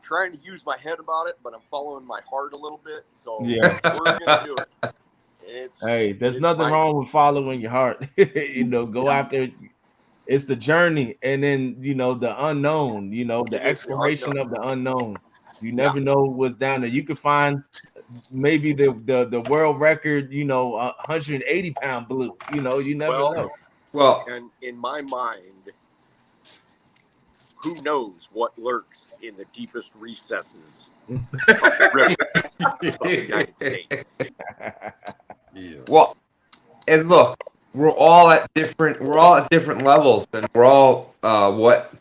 trying to use my head about it, but I'm following my heart a little bit. So we're going to do it. There's nothing wrong with following your heart. You know, go after it. It's the journey, and then you know the unknown. You know the exploration of the unknown. You never know what's down there. You could find maybe the world record. You know, 180-pound blue. You know, you never know. Well, and in my mind, who knows what lurks in the deepest recesses of the rivers of the United States. Well, and look, we're all at different levels, and we're all what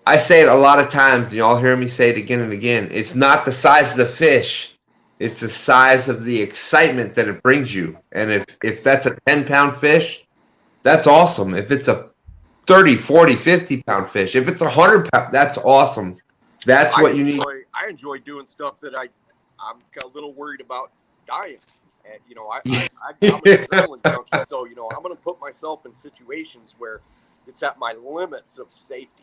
I say it a lot of times. You all hear me say it again and again. It's not the size of the fish; it's the size of the excitement that it brings you. And if that's a 10-pound fish, that's awesome. If it's a 30, 40, 50-pound fish, if it's 100-pound, that's awesome. That's what you need. I enjoy doing stuff that I'm a little worried about dying. And, you know, I'm an adrenaline junkie, so, you know, I'm going to put myself in situations where it's at my limits of safety.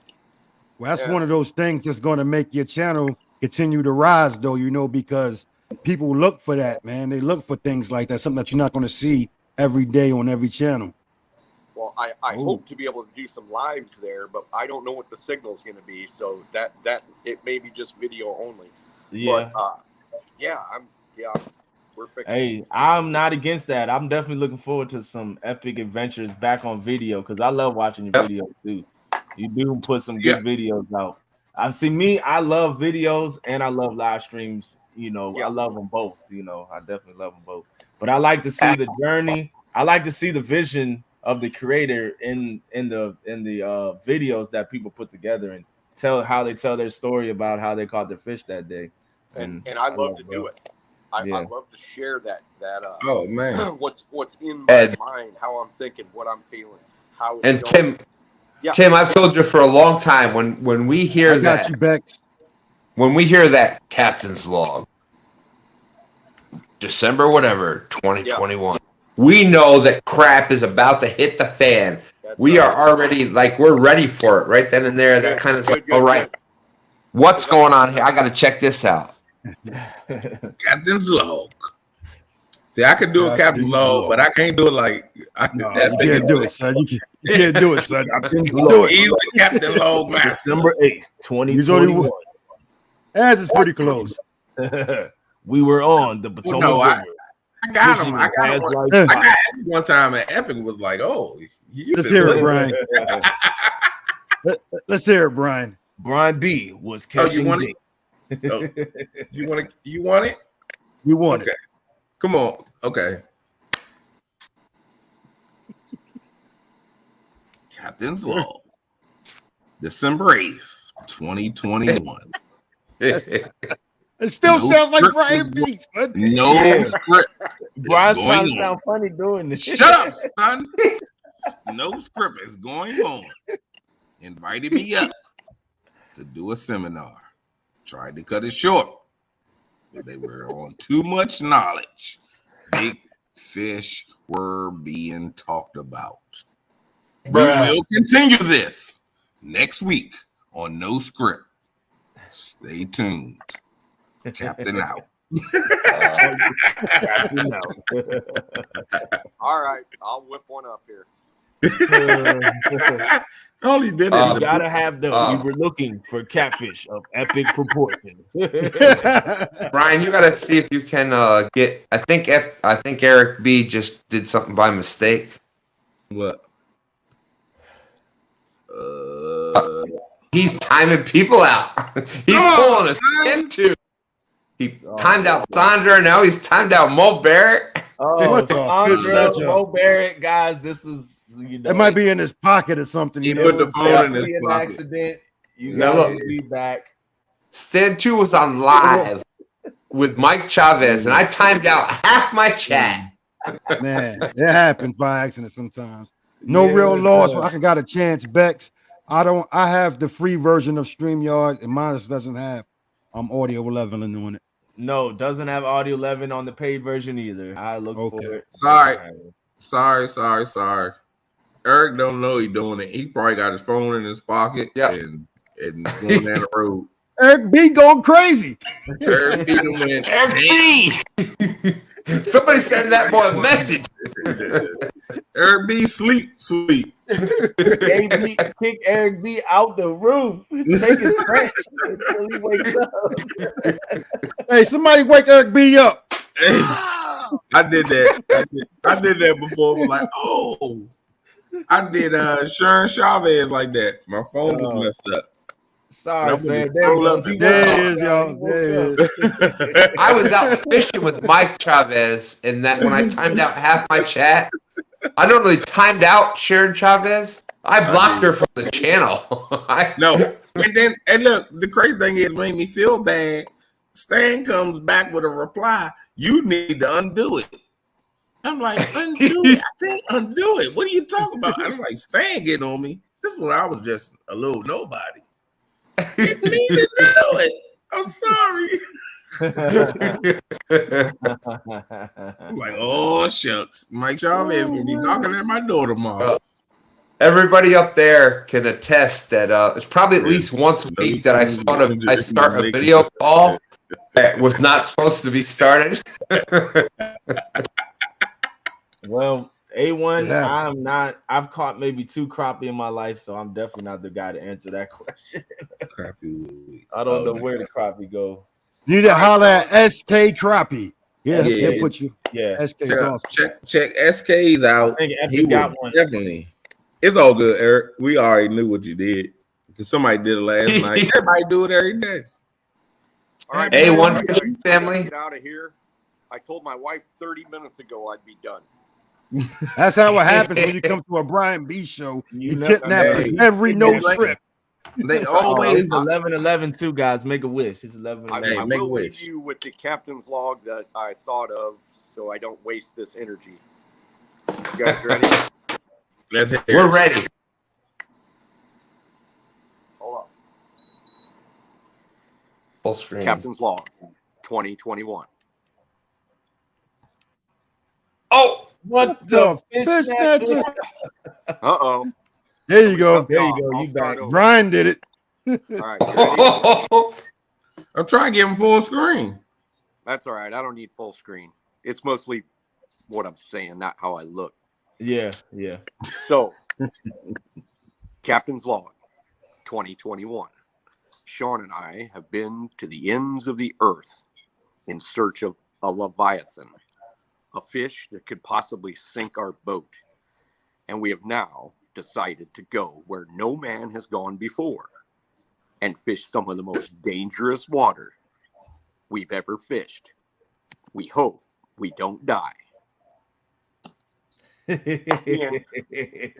Well, that's one of those things that's going to make your channel continue to rise, though, you know, because people look for that, man. They look for things like that, something that you're not going to see every day on every channel. Well, I hope to be able to do some lives there, but I don't know what the signal's going to be, so that it may be just video only. Yeah. But, Hey, I'm not against that. I'm definitely looking forward to some epic adventures back on video because I love watching your videos too. You do put some good videos out. I love videos and I love live streams. You know, I love them both. You know, I definitely love them both. But I like to see the journey. I like to see the vision of the creator in the videos that people put together and tell how they tell their story about how they caught their fish that day. And I love to do it. I love to share that oh man, what's in my mind, how I'm thinking, what I'm feeling, how it's going. Tim, I've told you for a long time when we hear when we hear that captain's log, December whatever 2021, we know that crap is about to hit the fan. We are already we're ready for it right then and there. That kind of all right. What's going on here? I got to check this out. Captain's log. See, I could do a Captain Log, but I can't do it like. No, you can't do it, son. You can't do it, son. I can't do it. He's the Captain Log master. December 8th, 2021. As is pretty close. We were on the Potomac River. I got him. I got him one time, and Epic was like, "Oh, let's hear it, Brian. Let's hear it, Brian." Brian B was catching. You want it? You want it? You want it? We want it. Come on. Okay. Captain's Log, December 8th, 2021. It still sounds like Brian B. No script. Brian's trying to sound funny doing this. Shut up, son. No script is going on. Invited me up to do a seminar. Tried to cut it short, but they were on too much knowledge. Big fish were being talked about. We will continue this next week on No Script. Stay tuned. Captain out. All right, I'll whip one up here. Only did it. You gotta have them. We were looking for catfish of epic proportions. Brian, you gotta see if you can get. I think Eric B just did something by mistake. What? He's timing people out. He's pulling us into. He timed out Sandra. Now he's timed out Mo Barrett. Sandra, Mo Barrett, guys. This is. It might be in his pocket or something. He put the phone in his pocket. Accident. You gotta be back. Stand 2 was on live with Mike Chavez, and I timed out half my chat. Man, it happens by accident sometimes. No real loss. I got a chance, Bex. I have the free version of StreamYard, and mine doesn't have audio leveling on it. No, doesn't have audio 11 on the paid version either. I look for it. Sorry. Eric don't know he's doing it. He probably got his phone in his pocket and going down the road. Eric B going crazy. Eric B went. Eric B. Somebody send that boy a message. Eric B sleep. Kick Eric B out the roof. Take his scratch until he wakes up. Hey, somebody wake Eric B up. Hey, I did that. I did that before. I'm like, oh, I did Sharon Chavez like that. My phone was messed up. Sorry, man. There is, y'all. I was out fishing with Mike Chavez, and that when I timed out half my chat, I don't really timed out Sharon Chavez. I blocked her from the channel. And look, the crazy thing is, made me feel bad. Stan comes back with a reply. You need to undo it. I'm like, undo it? I can't undo it. What are you talking about? I'm like, Stan getting on me. This is when I was just a little nobody. You need to do it. I'm sorry. I'm like, oh shucks. Mike Chavez gonna be knocking at my door tomorrow. Everybody up there can attest that it's probably at least once a week that I start a video call that was not supposed to be started. Well, A1, I've caught maybe 2 crappie in my life, so I'm definitely not the guy to answer that question. I don't know where the crappie go. You need to holler at SK Crappie. He'll put you. SK's awesome. Check SK's out. I think Epic got one. Definitely. It's all good, Eric. We already knew what you did because somebody did it last night. Everybody do it every day. All right, A1 family. Get out of here. I told my wife 30 minutes ago I'd be done. That's how it happens when you come to a Brian B show. You kidnap every no script. They always 11-11 too, guys. Make a wish. It's 11. I will leave you with the captain's log that I thought of, so I don't waste this energy. You guys ready? We're ready. Hold on. Full screen. Captain's log, 2021. Oh, what the fish snatcher? Uh-oh. There you go. There you go. You back. Brian did it. All right. I'm trying to give him full screen. That's all right. I don't need full screen. It's mostly what I'm saying, not how I look. Yeah. So, Captain's Log, 2021. Sean and I have been to the ends of the earth in search of a leviathan, a fish that could possibly sink our boat. And we have now decided to go where no man has gone before and fish some of the most dangerous water we've ever fished. We hope we don't die.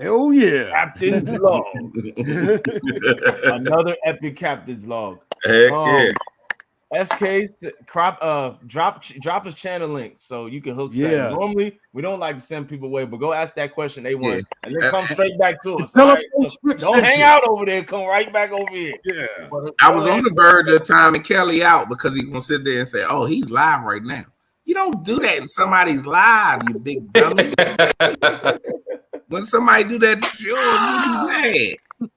Oh yeah, Captain's Log. Another epic Captain's Log. Heck yeah. SK drop his channel link so you can hook that. Yeah. Normally we don't like to send people away, but go ask that question they want and then come straight back to us. Tell All them right? Don't hang out over there, come right back over here. Yeah. I was on the verge of timing Kelly out because he's gonna sit there and say, "Oh, he's live right now." You don't do that in somebody's live, you big dummy. When somebody do that, you'll be mad.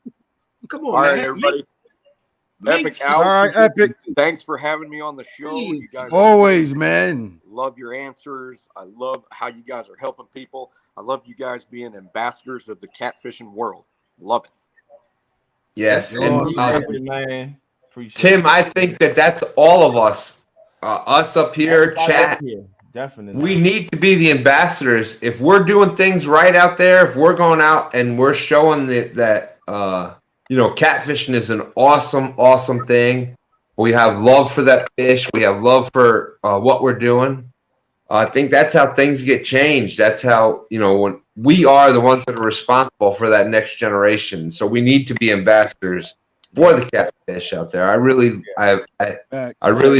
Come on, all man. right, everybody. Epic All right, Epic. Thanks for having me on the show. You guys Always, man. love your answers. I love how you guys are helping people. I love you guys being ambassadors of the catfishing world. Love it. Yes, and, man. Appreciate Tim, I think that's all of us. Us up here, chat. Definitely. We need to be the ambassadors. If we're doing things right out there, if we're going out and we're showing that catfishing is an awesome thing. We have love for that fish. We have love for what we're doing. I think that's how things get changed. That's how, when we are the ones that are responsible for that next generation. So we need to be ambassadors for the catfish out there. I really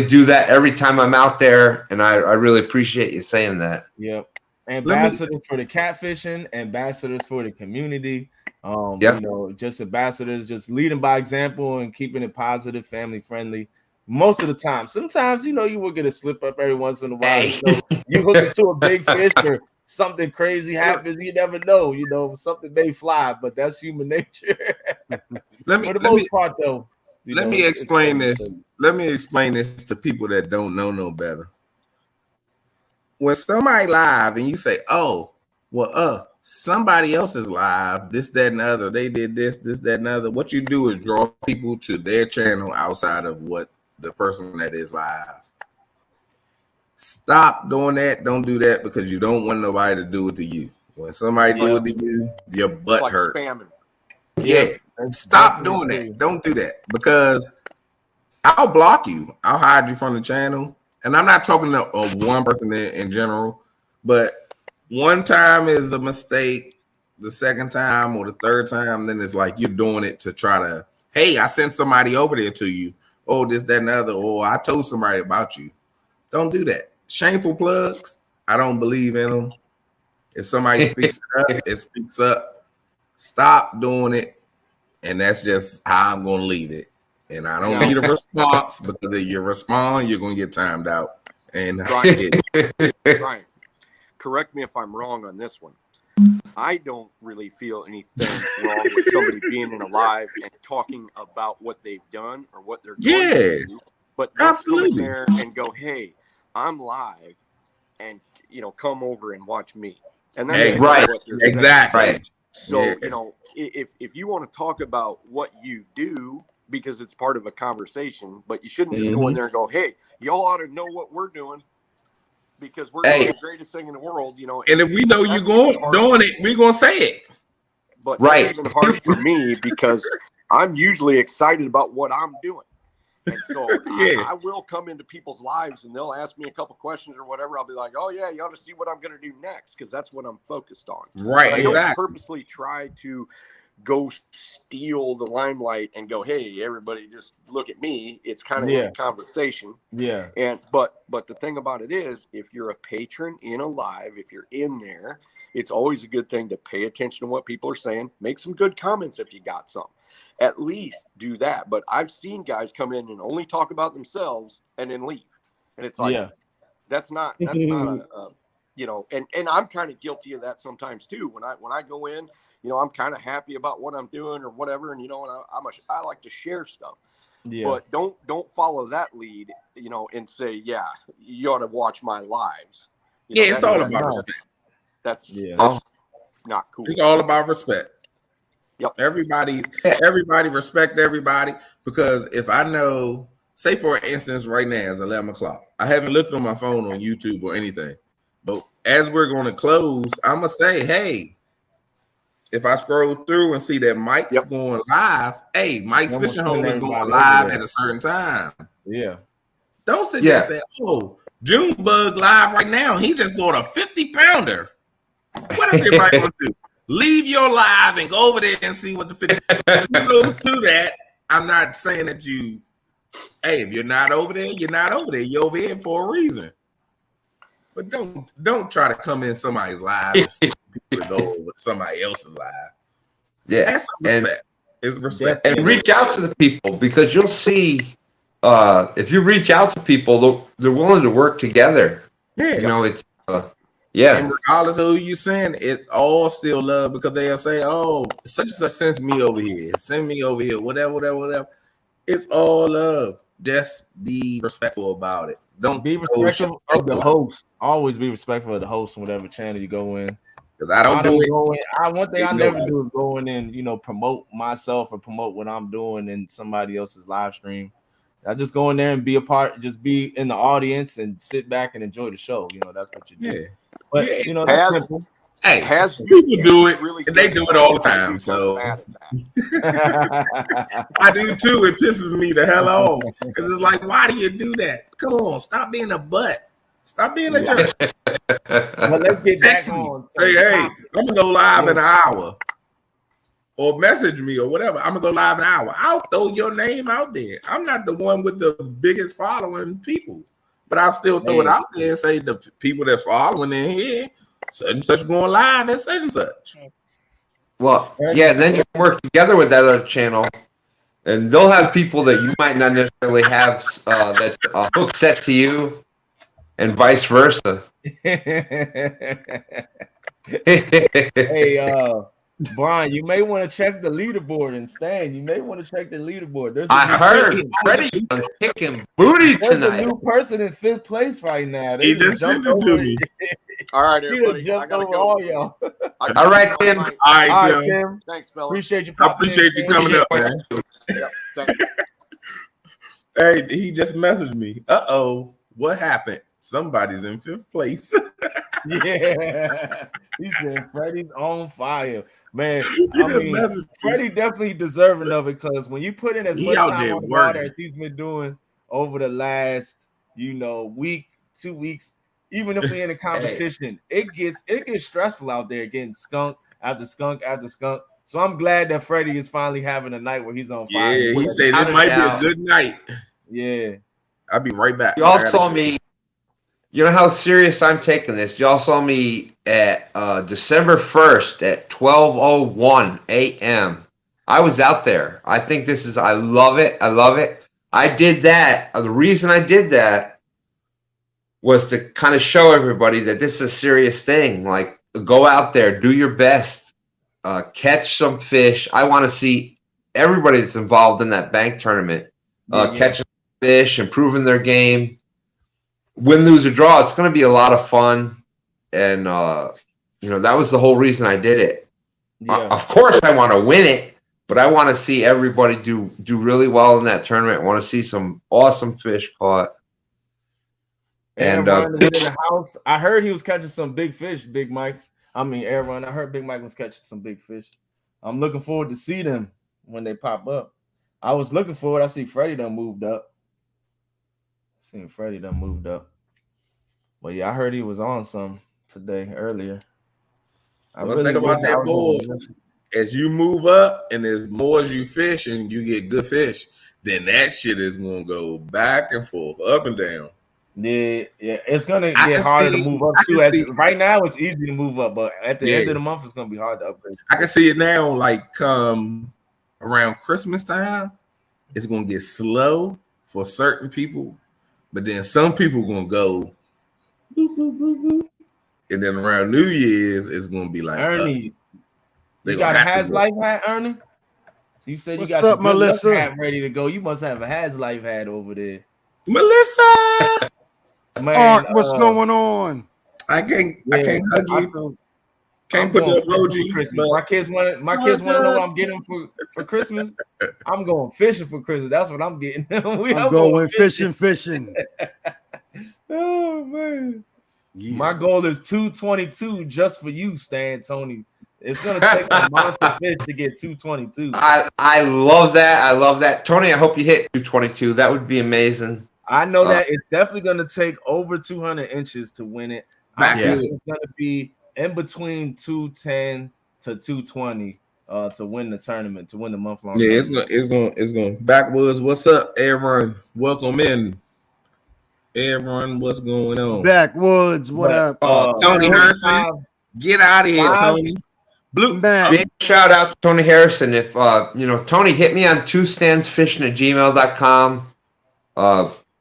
do that every time I'm out there, and I really appreciate you saying that. Yep. Ambassadors for the catfishing, ambassadors for the community. Just ambassadors, just leading by example and keeping it positive, family friendly. Most of the time, sometimes you will get a slip up every once in a while. You hook into a big fish or something crazy happens. You never know. Something may fly, but that's human nature. For the most part, though. Let me explain this. Let me explain this to people that don't know no better. When somebody live and you say, "Oh, well, somebody else is live, this, that, and the other. They did this, that, and the other." What you do is draw people to their channel outside of what the person that is live. Stop doing that. Don't do that because you don't want nobody to do it to you. When somebody do it to you, your butt hurt. Spamming. Yeah. Stop doing that. Don't do that because I'll block you. I'll hide you from the channel. And I'm not talking of one person in general, but one time is a mistake. The second time or the third time, then it's like you're doing it to try to, hey, I sent somebody over there to you. Oh, this, that, and the other. Or I told somebody about you. Don't do that. Shameful plugs, I don't believe in them. If somebody speaks it up, it speaks up. Stop doing it. And that's just how I'm going to leave it. And I don't need a response because if you respond, you're going to get timed out. And Right. Correct me if I'm wrong on this one. I don't really feel anything wrong with somebody being in a live and talking about what they've done or what they're going to do. But absolutely, come in there and go, "Hey, I'm live, and come over and watch me." And that's right, exactly. Right. So if you want to talk about what you do, because it's part of a conversation, but you shouldn't just go in there and go, "Hey, y'all ought to know what we're doing." Because we're doing the greatest thing in the world, And if we know you're doing it, we're gonna say it. But it's even hard for me because I'm usually excited about what I'm doing, and so I will come into people's lives and they'll ask me a couple questions or whatever. I'll be like, "Oh yeah, you ought to see what I'm going to do next," because that's what I'm focused on. Right. I don't purposely try to go steal the limelight and go, "Hey, everybody, just look at me." It's kind of a conversation. Yeah. But the thing about it is, if you're a patron in a live, if you're in there, it's always a good thing to pay attention to what people are saying. Make some good comments if you got some. At least do that. But I've seen guys come in and only talk about themselves and then leave. And it's like, that's not and I'm kind of guilty of that sometimes too. When I go in, I'm kind of happy about what I'm doing or whatever, and I like to share stuff. Yeah. But don't follow that lead, and say, "Yeah, you ought to watch my lives." It's all about respect. That's not cool. It's all about respect. Yep. Everybody respect everybody, because if I know, say for instance, right now it's 11 o'clock. I haven't looked on my phone on YouTube or anything, but as we're going to close, I'm gonna say, hey, if I scroll through and see that Mike's going live, hey, Mike's Fishing Home is going live at a certain time. Yeah. Don't sit there and say, oh, Junebug live right now. He just got a 50-pounder. What is everybody going to do? Leave your live and go over there and see what the 50. You lose to that. I'm not saying that you, hey, if you're not over there, you're not over there. You're over here for a reason. But don't try to come in somebody's live and stick people to go over somebody else's live. Yeah, that's respect. It's respect. And reach out to the people, because you'll see if you reach out to people, they're willing to work together. Yeah, you know, it's And regardless of who you send, it's all still love, because they'll say, "Oh, such and such sends me over here, send me over here, whatever." It's all love. Just be respectful about it. Don't be respectful of the host. Always be respectful of the host on whatever channel you go in. Because I don't do it. One thing I never do is go in and promote myself or promote what I'm doing in somebody else's live stream. I just go in there and be a part, just be in the audience and sit back and enjoy the show. That's what you do. Yeah. But that's simple. Hey, people do it, really, and they do it all the time. So I do too. It pisses me the hell off, because it's like, why do you do that? Come on, stop being a butt. Stop being a jerk. But let's get back on. Say, hey, I'm gonna go live in an hour, or message me or whatever. I'm gonna go live in an hour. I'll throw your name out there. I'm not the one with the biggest following people, but I'll still throw it out there and say the people that's following in here, such and such going live and such and such. Well, yeah, and then you can work together with that other channel, and they'll have people that you might not necessarily have that's a hook set to you, and vice versa. Hey, Brian, you may want to check the leaderboard, and Stan, you may want to check the leaderboard. I heard Freddie kicking booty tonight. There's a new person in 5th place right now. He just sent it to me. All right, everybody. Jumped over all y'all. All right, Tim. All right, Tim. Thanks, fellas. Appreciate you. I appreciate you coming up, man. Yep, thank you. Hey, he just messaged me. Uh-oh, what happened? Somebody's in 5th place. Yeah, he said Freddie's on fire, man. Freddie definitely deserving of it, because when you put in as much time on the water as he's been doing over the last, week, 2 weeks, even if we're in a competition, it gets stressful out there, getting skunk after skunk after skunk. So I'm glad that Freddie is finally having a night where he's on fire. Yeah, he said it might be a good night. Yeah, I'll be right back. Y'all saw me. You know how serious I'm taking this. Y'all saw me at December 1st at 12:01 a.m. I was out there. I think I love it. I love it. I did that. The reason I did that was to kind of show everybody that this is a serious thing. Like, go out there, do your best, catch some fish. I want to see everybody that's involved in that bank tournament catching fish, improving their game. Win, lose, or draw, it's going to be a lot of fun. And, that was the whole reason I did it. Yeah. Of course, I want to win it, but I want to see everybody do really well in that tournament. I want to see some awesome fish caught. And in the house, I heard he was catching some big fish, Big Mike. I heard Big Mike was catching some big fish. I'm looking forward to see them when they pop up. I was looking forward. I see Freddie done moved up. But yeah, I heard he was on some today earlier. Think about that board. As you move up and as more as you fish and you get good fish, then that shit is gonna go back and forth, up and down. Yeah, it's gonna get harder to move up too. Right now, it's easy to move up, but at the end of the month, it's gonna be hard to upgrade. I can see it now. Like around Christmas time, it's gonna get slow for certain people. But then some people gonna go boop, boop, boop, boop. And then around New Year's, it's gonna be like Ernie. You got a Has Life hat, Ernie? So you said you got up, Melissa? Hat ready to go. You must have a Has Life hat over there. Melissa! Man, Art, what's going on? I can't hug you. Can't I'm put going the fishing emoji. for Christmas. My kids want to know what I'm getting for Christmas. I'm going fishing for Christmas. That's what I'm getting. I'm going fishing. Oh man. Yeah. My goal is 222 just for you, Stan Tony. It's gonna take a monster fish to get 222. I love that. I love that. Tony, I hope you hit 222. That would be amazing. I know that it's definitely gonna take over 200 inches to win it. I think it's gonna be in between 210 to 220 to win the tournament, to win the month-long. Yeah, tournament. it's going backwoods. What's up, everyone? Welcome in. Everyone, what's going on? Backwoods, what up? Tony Harrison, get out of here, Tony. Big shout out to Tony Harrison. If Tony, hit me on twostandsfishing@gmail.com.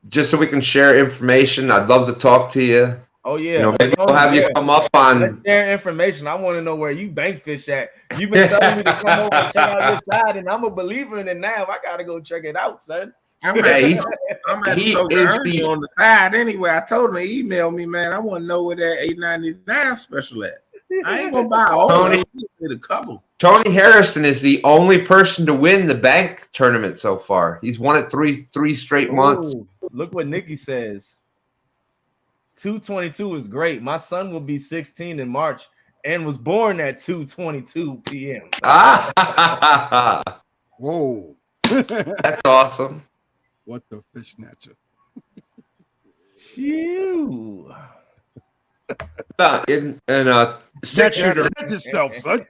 Just so we can share information. I'd love to talk to you. Oh yeah, maybe we'll have you come up on. Let's share information. I want to know where you bank fish at. You've been telling me to come over and check out this side, and I'm a believer in it now. I gotta go check it out, son. I'm at the on the side anyway. I told him to email me, man. I want to know where that $8.99 special at. I ain't gonna buy all of it. A couple. Tony Harrison is the only person to win the bank tournament so far. He's won it three straight months. Look what Nikki says. 222 is great. My son will be 16 in March and was born at 2:22 p.m. Whoa. That's awesome. What the fish snatcher? Phew. Six shooter. That's yourself, son.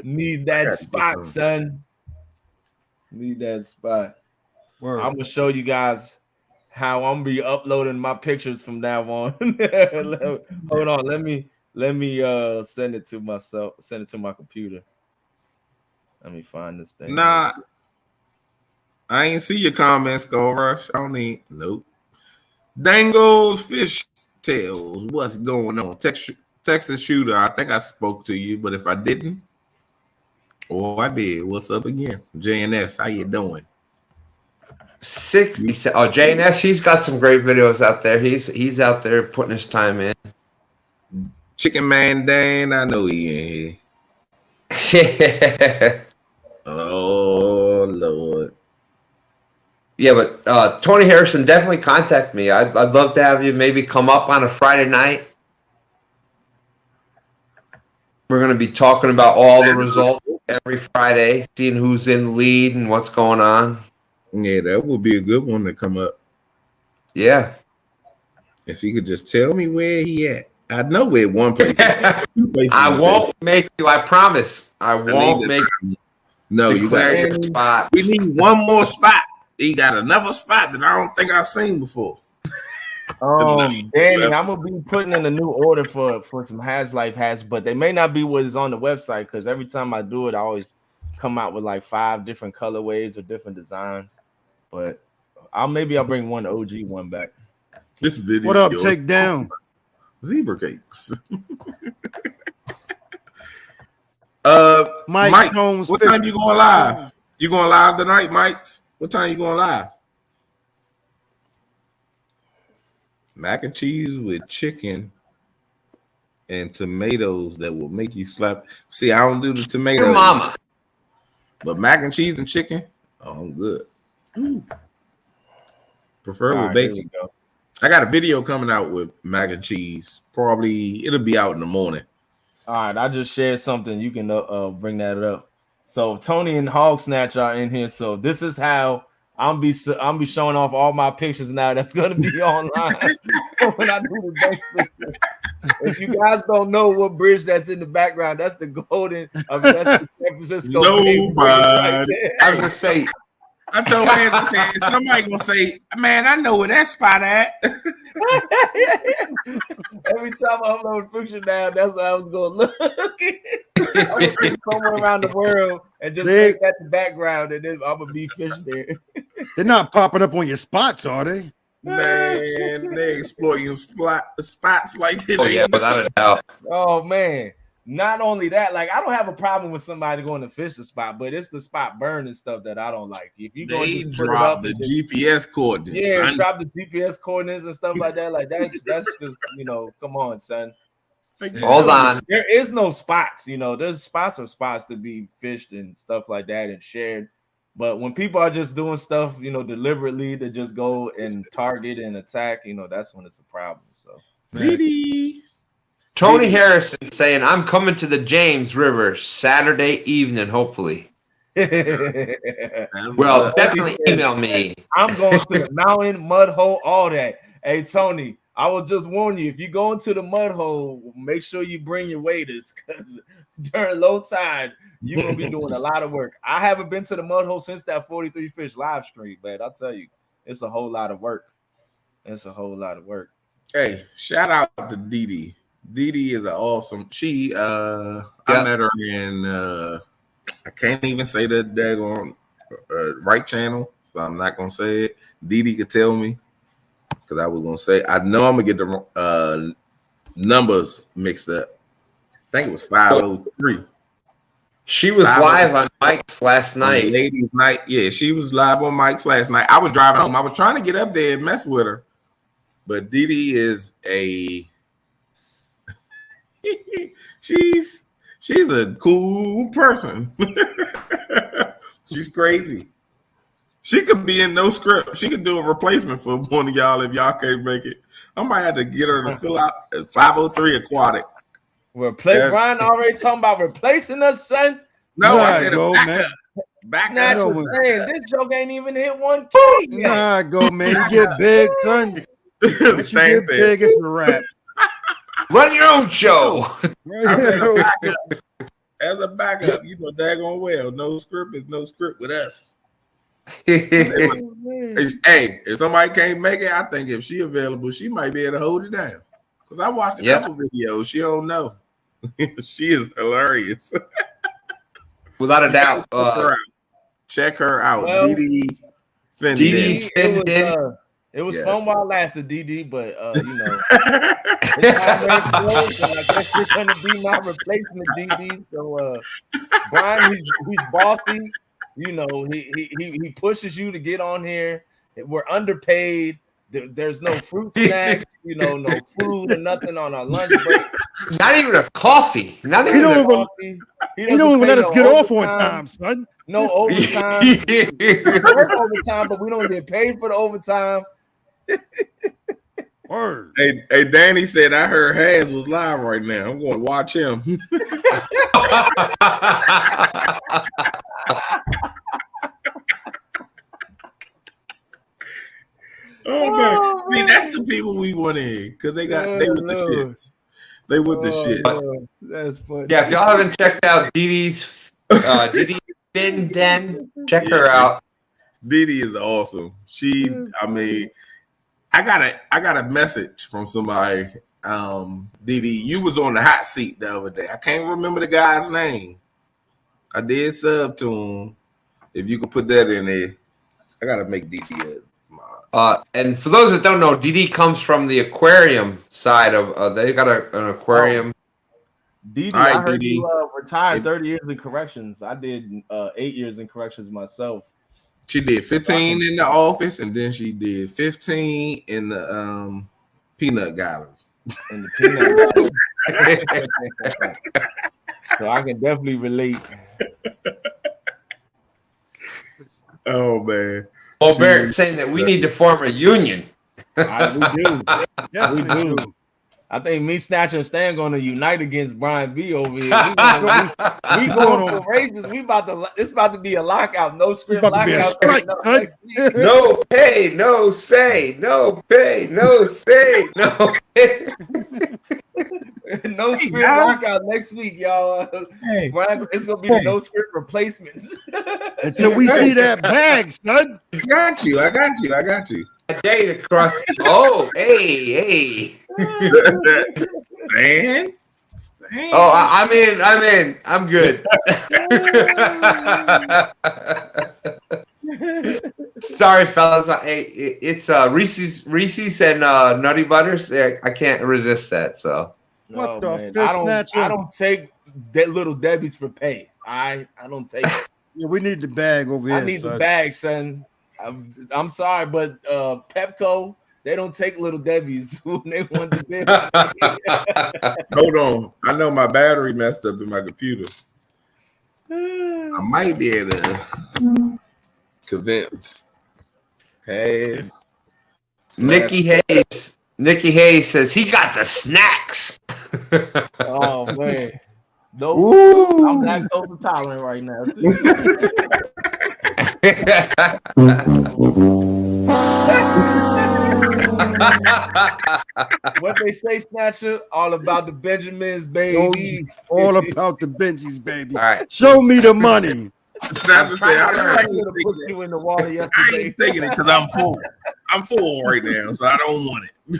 Need that spot, son. Need that spot. Word. I'm gonna show you guys how I'm gonna be uploading my pictures from now on. Hold on, let me send it to myself. Send it to my computer. Let me find this thing. Nah, I ain't see your comments, Go Rush. I don't need nope. Dangles Fish Tails. What's going on? Texas Shooter. I think I spoke to you, but if I didn't, I did. What's up again? JNS, how you doing? 60. JNS, he's got some great videos out there. He's out there putting his time in. Chicken Man Dan, I know he in here. Oh Lord. Yeah, but Tony Harrison, definitely contact me. I'd love to have you maybe come up on a Friday night. We're going to be talking about all the results every Friday, seeing who's in the lead and what's going on. Yeah, that would be a good one to come up. Yeah. If he could just tell me where he at. I know where one place is. I won't make you, I promise. I won't make you. No, you got spot. We need one more spot. He got another spot that I don't think I've seen before. Danny, I'm gonna be putting in a new order for some Has Life hats, but they may not be what is on the website because every time I do it, I always come out with like 5 different colorways or different designs. But I'll bring one OG one back. This video. What up, Take Down? Zebra cakes. Mike, what time you going live? You going live tonight, Mike's? What time you going live? Mac and cheese with chicken and tomatoes that will make you slap. See, I don't do the tomatoes. Your mama. But mac and cheese and chicken, I'm good. Prefer with bacon. I got a video coming out with mac and cheese. Probably it'll be out in the morning. All right, I just shared something. You can bring that up. So Tony and Hog Snatch are in here. So this is how I'm be showing off all my pictures now. That's gonna be online when I do the bank picture. If you guys don't know what bridge that's in the background, that's the golden. That's the San Francisco. Nobody. I was gonna say. I told him, somebody gonna say, "Man, I know where that spot at." Every time I upload a picture now, that's what I was gonna look. I'm gonna come around the world and just make that the background, and then I'm gonna be fishing there. They're not popping up on your spots, are they? Man, they exploiting spots like this. Oh yeah, without a doubt. Oh man, not only that, like I don't have a problem with somebody going to fish the spot, but it's the spot burn and stuff that I don't like. If you go they just drop the GPS coordinates, yeah, son. drop the GPS coordinates and stuff like that. Like that's just come on, son. Hold on. There is no spots, there's spots to be fished and stuff like that and shared. But when people are just doing stuff, deliberately to just go and target and attack, that's when it's a problem. So Tony Harrison saying, I'm coming to the James River Saturday evening, hopefully. Well, definitely email me. I'm going to the mountain, mud hole, all that. Hey, Tony, I will just warn you, if you go into the mud hole, make sure you bring your waders because during low tide, you're going to be doing a lot of work. I haven't been to the mud hole since that 43 Fish live stream, but I'll tell you, it's a whole lot of work. It's a whole lot of work. Hey, shout out to Dee. Dee is an awesome. She, I met her in, I can't even say the daggone right channel, so I'm not going to say it. Dee could tell me. Because I was gonna say, I know I'm gonna get the numbers mixed up. I think it was 503. She was live on Mike's last night. Ladies' night, yeah, she was live on Mike's last night. I was driving home. I was trying to get up there and mess with her, but Dee is she's a cool person. She's crazy. She could be in no script. She could do a replacement for one of y'all if y'all can't make it. I might have to get her to fill out 503 Aquatic. Brian already talking about replacing us, son. No, I said a backup. Backup. This joke ain't even hit 1K yet. Nah, go, man. You get big, son. Once you get big, it's a wrap. Run your own show. As a backup, daggone well. No script is no script with us. Hey, if somebody can't make it, I think if she available, she might be able to hold it down. Because I watched a couple videos. She don't know. She is hilarious. Without a doubt. Check her out. Well, Dee Fenden. It was fun while it lasted, DD, but it's I guess you're gonna be my replacement, DD. So Brian, he's bossy. He pushes you to get on here. We're underpaid. There's no fruit snacks, no food or nothing on our lunch break. Not even a coffee. Not even a coffee. He don't even let us get off on time, son. No overtime. We work overtime, but we don't get paid for the overtime. Word. Hey, Danny said I heard Haz was live right now. I'm going to watch him. Oh man! See, that's the people we want in because they with the shits. They with the shits. That's funny. Yeah, if y'all haven't checked out Dee's Fin Den, check her out. Dee is awesome. I got a message from somebody. Dee, you was on the hot seat the other day. I can't remember the guy's name. I did sub to him. If you could put that in there, I gotta make Dee and for those that don't know, Dee comes from the aquarium side of. They got an aquarium. Dee, I heard you retired 30 years in corrections. I did 8 years in corrections myself. She did 15 in the office, and then she did 15 in the peanut gallery. In the peanut gallery. So I can definitely relate. Oh man. Well, Barrett's saying that we need to form a union. We do. Yeah, we do. I think me, Snatcher, and Stan going to unite against Brian B over here. We going for raises. It's about to be a lockout. No script lockout. No pay, no say. No pay, no say. No pay. No script lockout next week, y'all. Brian, it's gonna be the no script replacements. Until we see that bag, son. I got you. Day across. Oh, hey. Stan. Oh, I'm in. I'm good. Sorry, fellas. It's Reese's and Nutty Butters. I can't resist that. So What the man. fish snatcher? I don't take that little Debbie's for pay. I don't take it. Yeah, we need the bag over here. I need the bag, son. I'm sorry, but Pepco, they don't take little Debbie's when they want the bid. Hold on. I know my battery messed up in my computer. I might be able to convince Hayes. Nikki Hayes says he got the snacks. Oh man. No, Ooh. I'm lactose intolerant right now. What they say, Snatcher? All about the Benjamins, baby. All about the Benjis, baby. All right. Show me the money. Snatcher said, I could have put you in the water I yesterday. ain't taking it because I'm full. I'm full right now, so I don't want it.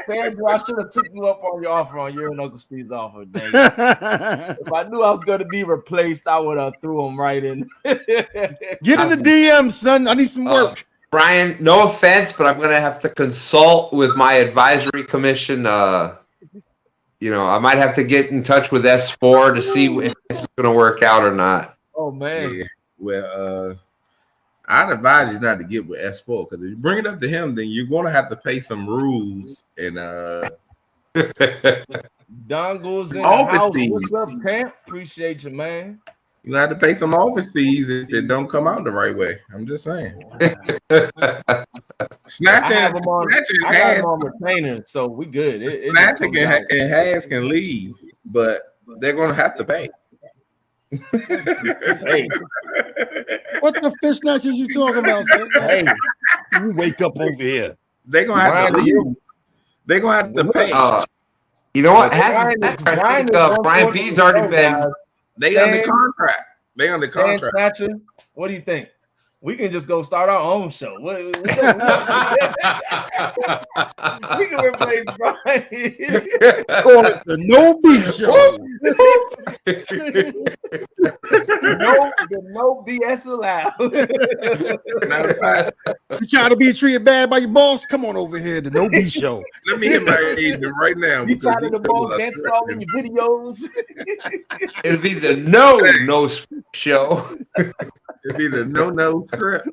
Sandra, I should have took you up on your offer on your and Uncle Steve's offer. Dang. If I knew I was going to be replaced, I would have threw him right in. Get in the DM, son. I need some work. Brian, no offense, but I'm going to have to consult with my advisory commission. You know, I might have to get in touch with S4 to see if this is going to work out or not. Oh, man. Yeah. Well, I'd advise you not to get with S4 because if you bring it up to him, then you're going to have to pay some rules and Dongles in the Office house. fees. What's up, Camp? Appreciate you, man. you have to pay some office fees if it don't come out the right way. I'm just saying. I Snatcher have them on, I got has them on retainer, so we good. It just Snatcher comes out. and Has can leave, but they're going to have to pay. Hey, What the fish snatchers you talking about, son? hey, You wake up over here. They're going to have Brian, to leave. you- They're going to have to pay. You know what? Brian I is- think Brian is Brian P's already been. They Stan- under contract. They under Stan contract. Snatcher, what do you think? We can just go start our own show. We can replace Brian. Call it the No B Show. No BS allowed. Matter of fact, You trying to be treated bad by your boss? Come on over here, the No B Show. let me hit my agent right now. You because tired of these the ball people are against all in your videos? It'll be the no show. It'd be the no script.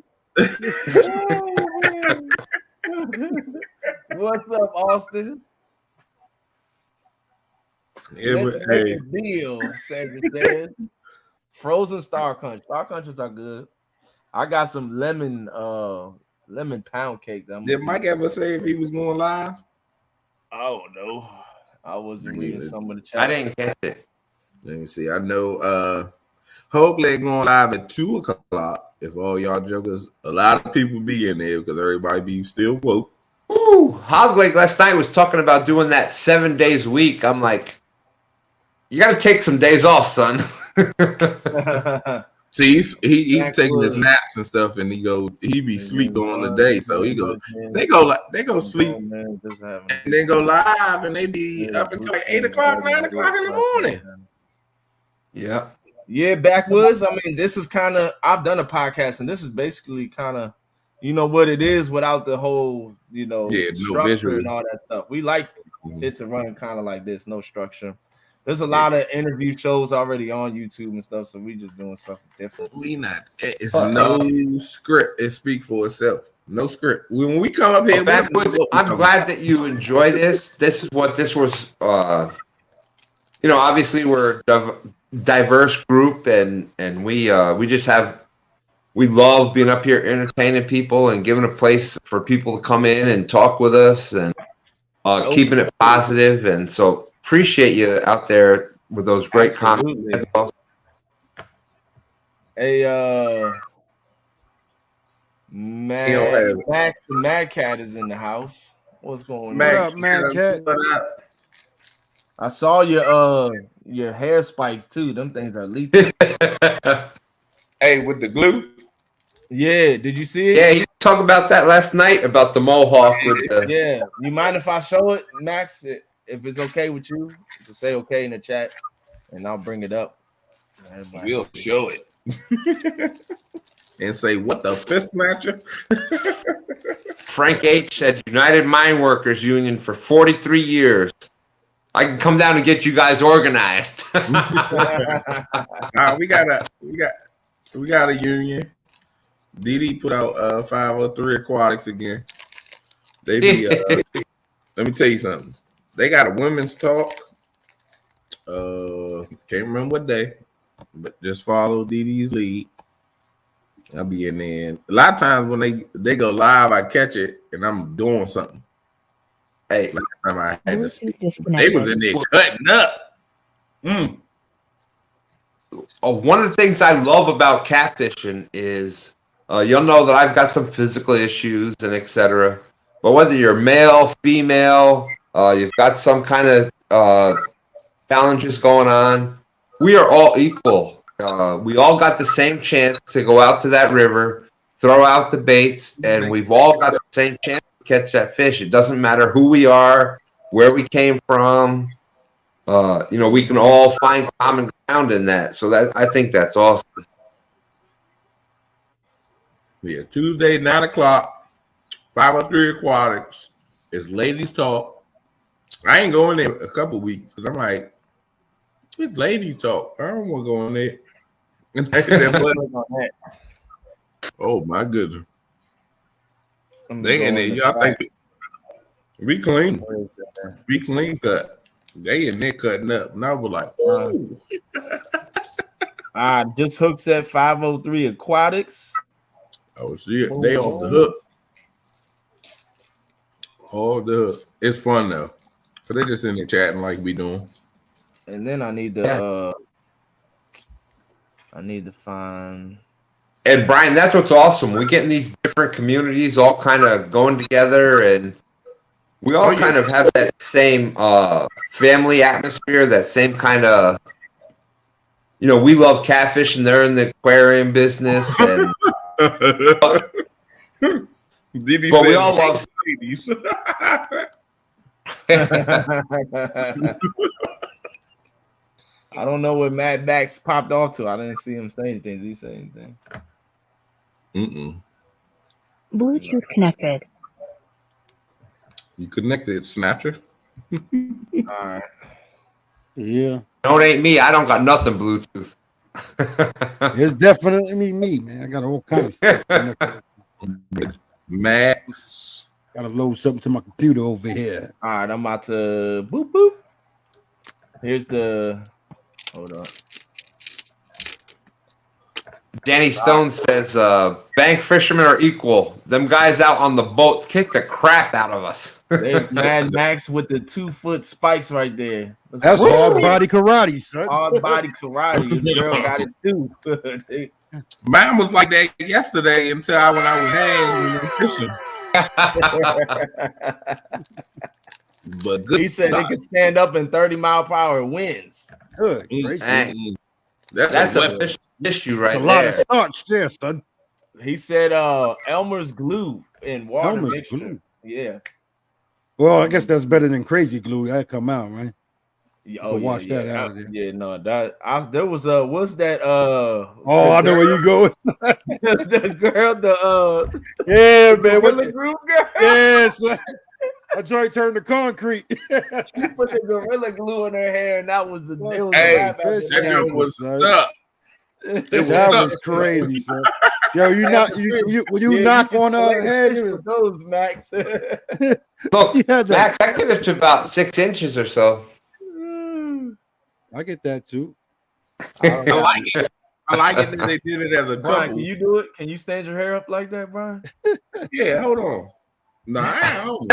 What's up, Austin? It was, Let's make hey, a deal, Sandra says. Frozen Star Crunch. Star Crunches are good. I got some lemon pound cake. did Mike ever say if he was going live? Oh no, I wasn't Me reading neither. some of the chat. I didn't get it. Let me see. I know hopefully going live at 2:00. If all y'all jokers, a lot of people be in there because everybody be still woke. Ooh, Hogleg last night was talking about doing that 7 days a week. I'm like, you got to take some days off, son. See, he Back taking his wood. naps and stuff, and he be sleep on the day. So they go sleep Man, just having and then go live, and they be up until like 8 o'clock, 9 o'clock in the morning. Yeah. Yeah, backwoods. I mean, this is kind of, I've done a podcast, and this is basically kind of, you know what it is without the whole, no structure visual. and all that stuff. We like it to run kind of like this, no structure. There's a lot of interview shows already on YouTube and stuff, so we just doing something different. We not. It's no script. It speaks for itself. No script. When we come up here, Backwoods, I'm glad that you enjoy this. This is what this was. Obviously we're a diverse group, and we love being up here entertaining people and giving a place for people to come in and talk with us and keeping it positive. And so appreciate you out there with those great Absolutely. comments. Hey, Max the Mad Cat is in the house. What's going What on? up, Mad Cat? I saw your hair spikes too. Them things are lethal. Hey, with the glue. Yeah, did you see it? Yeah, you talked about that last night about the mohawk with the. Yeah, you mind if I show it, Max? If it's okay with you, just say okay in the chat, and I'll bring it up. Everybody We'll see. show it. And say, what the fist snatcher? Frank H. said United Mine Workers Union for 43 years. I can come down and get you guys organized. we got a union. DD put out 503 Aquatics again. They be let me tell you something. They got a women's talk. Can't remember what day, but just follow DD's lead. I'll be in there. A lot of times when they go live, I catch it and I'm doing something. Hey, last time I had to speak, they disconnected. was in there cutting up. One of the things I love about catfishing is you'll know that I've got some physical issues and etc. But whether you're male, female, you've got some kind of challenges going on, we are all equal. We all got the same chance to go out to that river, throw out the baits, and we've all got the same chance to catch that fish. It doesn't matter who we are, where we came from. We can all find common ground in that. So I think that's awesome. Yeah, Tuesday, 9 o'clock, 503 Aquatics. It's ladies talk. I ain't going there a couple weeks because I'm like, it's ladies talk. I don't want to go in there. Oh my goodness. They in there, y'all think we clean. We clean cut. They in there cutting up. And I was like, ooh. Just hooks at 503 Aquatics. Oh shit. They off the hook. Oh, the hook. It's fun though. But they just in there chatting like we doing. And then I need to find. And Brian, that's what's awesome. We get in these different communities all kind of going together, and we all kind of have that same family atmosphere, that same kind of, we love catfish and they're in the aquarium business. And, but we all love ladies. I don't know what Matt Max popped off to. I didn't see him say anything. Did he say anything? Bluetooth connected. You connected, Snatcher? All right. Yeah. No, it ain't me. I don't got nothing Bluetooth. It's definitely me, man. I got all kinds of stuff. Max. Gotta load something to my computer over here. All right, I'm about to boop boop. Here's the. Hold on. Danny Stone says, bank fishermen are equal. Them guys out on the boats kick the crap out of us. There's Mad Max with the 2-foot spikes right there. That's hard body karate, son. Hard body karate. This girl got it too. Mine was like that yesterday until when I was hanging fishing. But good. He said they could stand up in 30-mile-per-hour winds. Good. That's a fish issue right there. A lot of starch there, son. He said Elmer's glue in water Elmer's mixture. glue. Yeah. Well, I guess that's better than crazy glue. That come out, right? Wash that out of there. Yeah, no, there was what's that I know where you go. the girl, yeah, man. Gorilla Glue girl. Yes. A joint turned to concrete. She put the Gorilla Glue in her hair, and that was that was stuck. That was crazy, son. Yo, when you knock on her head, those Max. Look, Max, I get it to about 6 inches or so. I get that too. I like it. I like it that they did it as a couple. Brian, can you do it? Can you stand your hair up like that, Brian? Yeah, hold on. No, I don't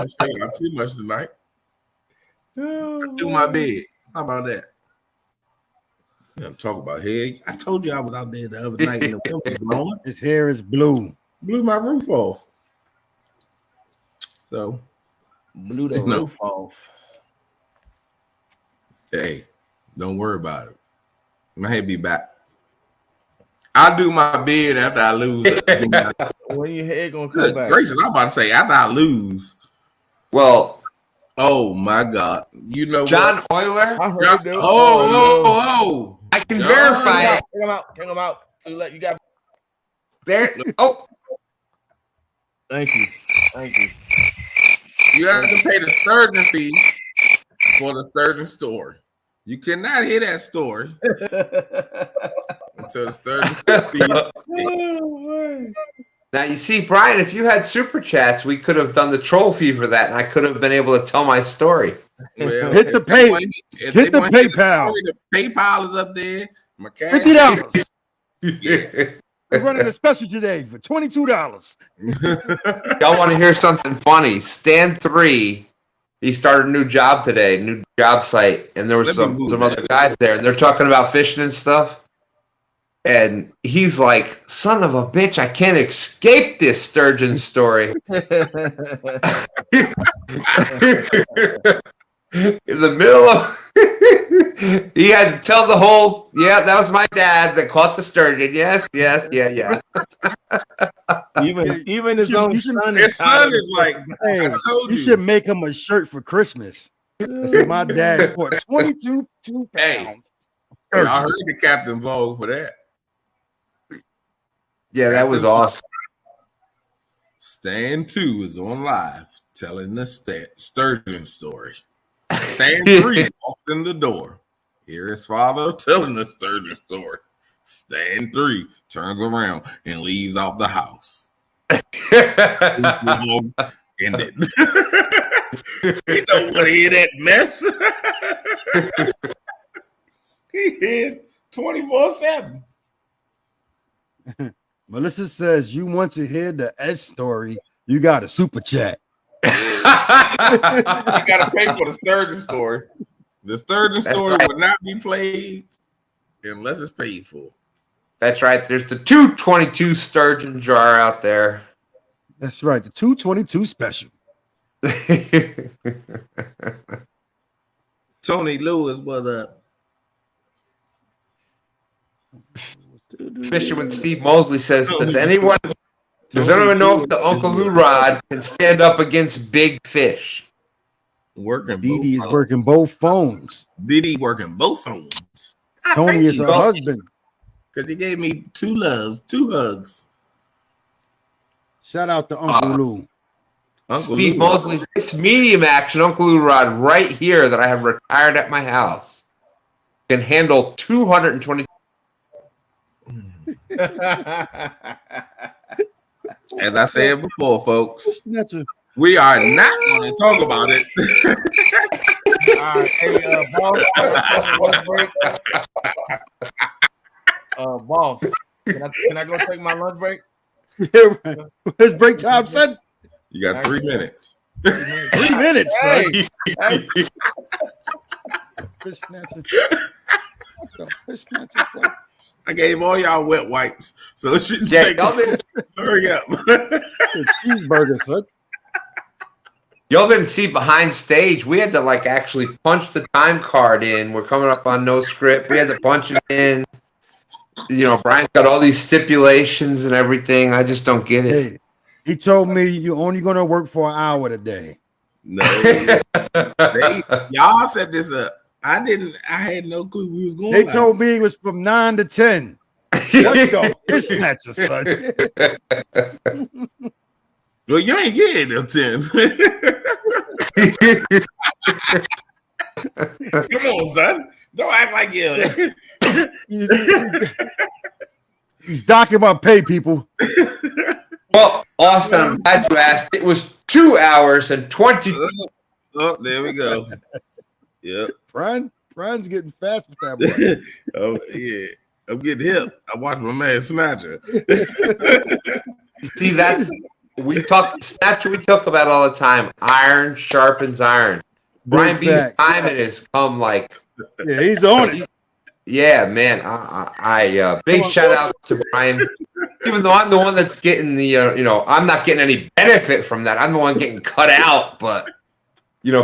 stay out too much tonight. I do my bed. How about that? Talk about hair. I told you I was out there the other night and the wind was blowing. His hair is blue. Blew my roof off. So blew the roof off. Hey, don't worry about it. My hair be back. I'll do my bed after I lose it. When your hair gonna come back? Gracious, I'm about to say after I lose. Well, oh my God. You know John what? Euler? I can verify it. Hang him out. So let you got there. Oh. Thank you. You have to pay the sturgeon fee for the sturgeon story. You cannot hear that story until the sturgeon fee. Now you see, Brian, if you had super chats, we could have done the troll fee for that, and I could have been able to tell my story. Well, hit the PayPal. The PayPal is up there. My cash $50. Yeah. We're running a special today for $22. Y'all want to hear something funny? Stand 3, he started a new job today, new job site, and there was some other guys there, and they're talking about fishing and stuff. And he's like, son of a bitch, I can't escape this sturgeon story. In the middle of he had to tell the whole, yeah, that was my dad that caught the sturgeon. Yes, yeah. Even his own son is like, hey, you should make him a shirt for Christmas. That's my dad caught 22 pounds. Hey, I heard the captain vote for that. Yeah, that was awesome. Stand 2 is on live telling the sturgeon story. Stand 3 walks in the door. Hear his father telling the sturgeon story. Stand 3 turns around and leaves out the house. Ended. He don't want to hear that mess. He hid 24/7. Melissa says, you want to hear the S story, you got a super chat. You got to pay for the sturgeon story. The sturgeon story will not be played unless it's paid for. That's right. There's the 222 sturgeon jar out there. That's right. The 222 special. Tony Lewis, what up? Fishing with Steve Mosley says, does anyone know if the Uncle Lou rod can stand up against big fish? Dee is working both phones. Dee working both phones. Tony is her husband. Because he gave me 2 loves, 2 hugs. Shout out to Uncle Lou. Steve Mosley, this medium action Uncle Lou rod right here that I have retired at my house can handle 220. As I said before, folks, we are not going to talk about it. All right, hey, boss, can I go take my lunch break? Yeah, right. It's break time, son. You got 3 minutes. 3 minutes, son. Fish snatcher. Fish snatcher, son. I gave all y'all wet wipes, so it shouldn't y'all didn't hurry up. Cheeseburger, son. Y'all didn't see behind stage. We had to actually punch the time card in. We're coming up on no script. We had to punch it in. Brian's got all these stipulations and everything. I just don't get it. Hey, he told me you're only going to work for an hour today. No, y'all set this up. I had no clue we was going. They told me it was from 9 to 10. Let's go. Fish snatcher, son. Well, you ain't getting till 10. Come on, son. Don't act like you. He's docking my pay, people. Well, Austin, I'm glad you asked. It was 2 hours and 20. Oh, there we go. Yep. Brian's getting fast with that boy. Oh, yeah. I'm getting hip. I watched my man Snatcher. See, we talk about all the time. Iron sharpens iron. Brian B's time it has come yeah, he's on it. Yeah, man. I big shout out to Brian. Even though I'm the one that's getting the I'm not getting any benefit from that. I'm the one getting cut out, but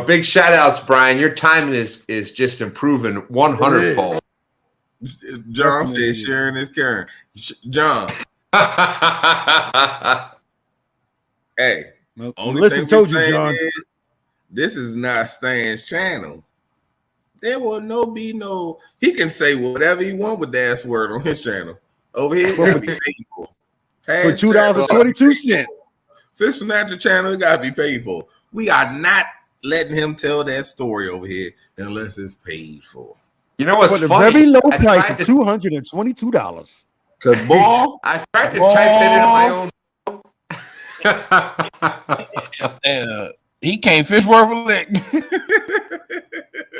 big shout outs, Brian. Your timing is just improving 100-fold. John says sharing is caring. John. Hey, listen, told you, John. This is not Stan's channel. There will be no. He can say whatever he wants with that word on his channel. Over here, for $2.22. Fishing at the channel, it gotta be paid for. We are not letting him tell that story over here unless it's paid for. You know what's for the funny? very low price of $222. Cause ball, I tried to type it in my own. He can't fish worth a lick.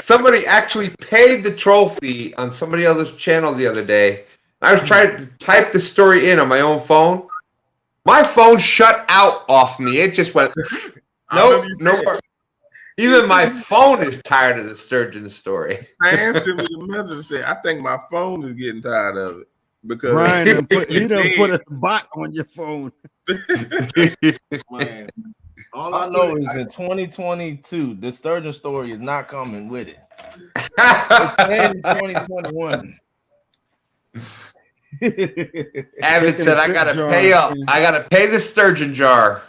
Somebody actually paid the trophy on somebody else's channel the other day. I was trying to type the story in on my own phone. My phone shut out off me. It just went. No. Even my phone is tired of the sturgeon story. Stan sent me the message and said, "I think my phone is getting tired of it because Brian he done put a bot on your phone." Man. All I know is in 2022, the sturgeon story is not coming with it. It's in 2021. Avid said, "I gotta pay up. I gotta pay the sturgeon jar."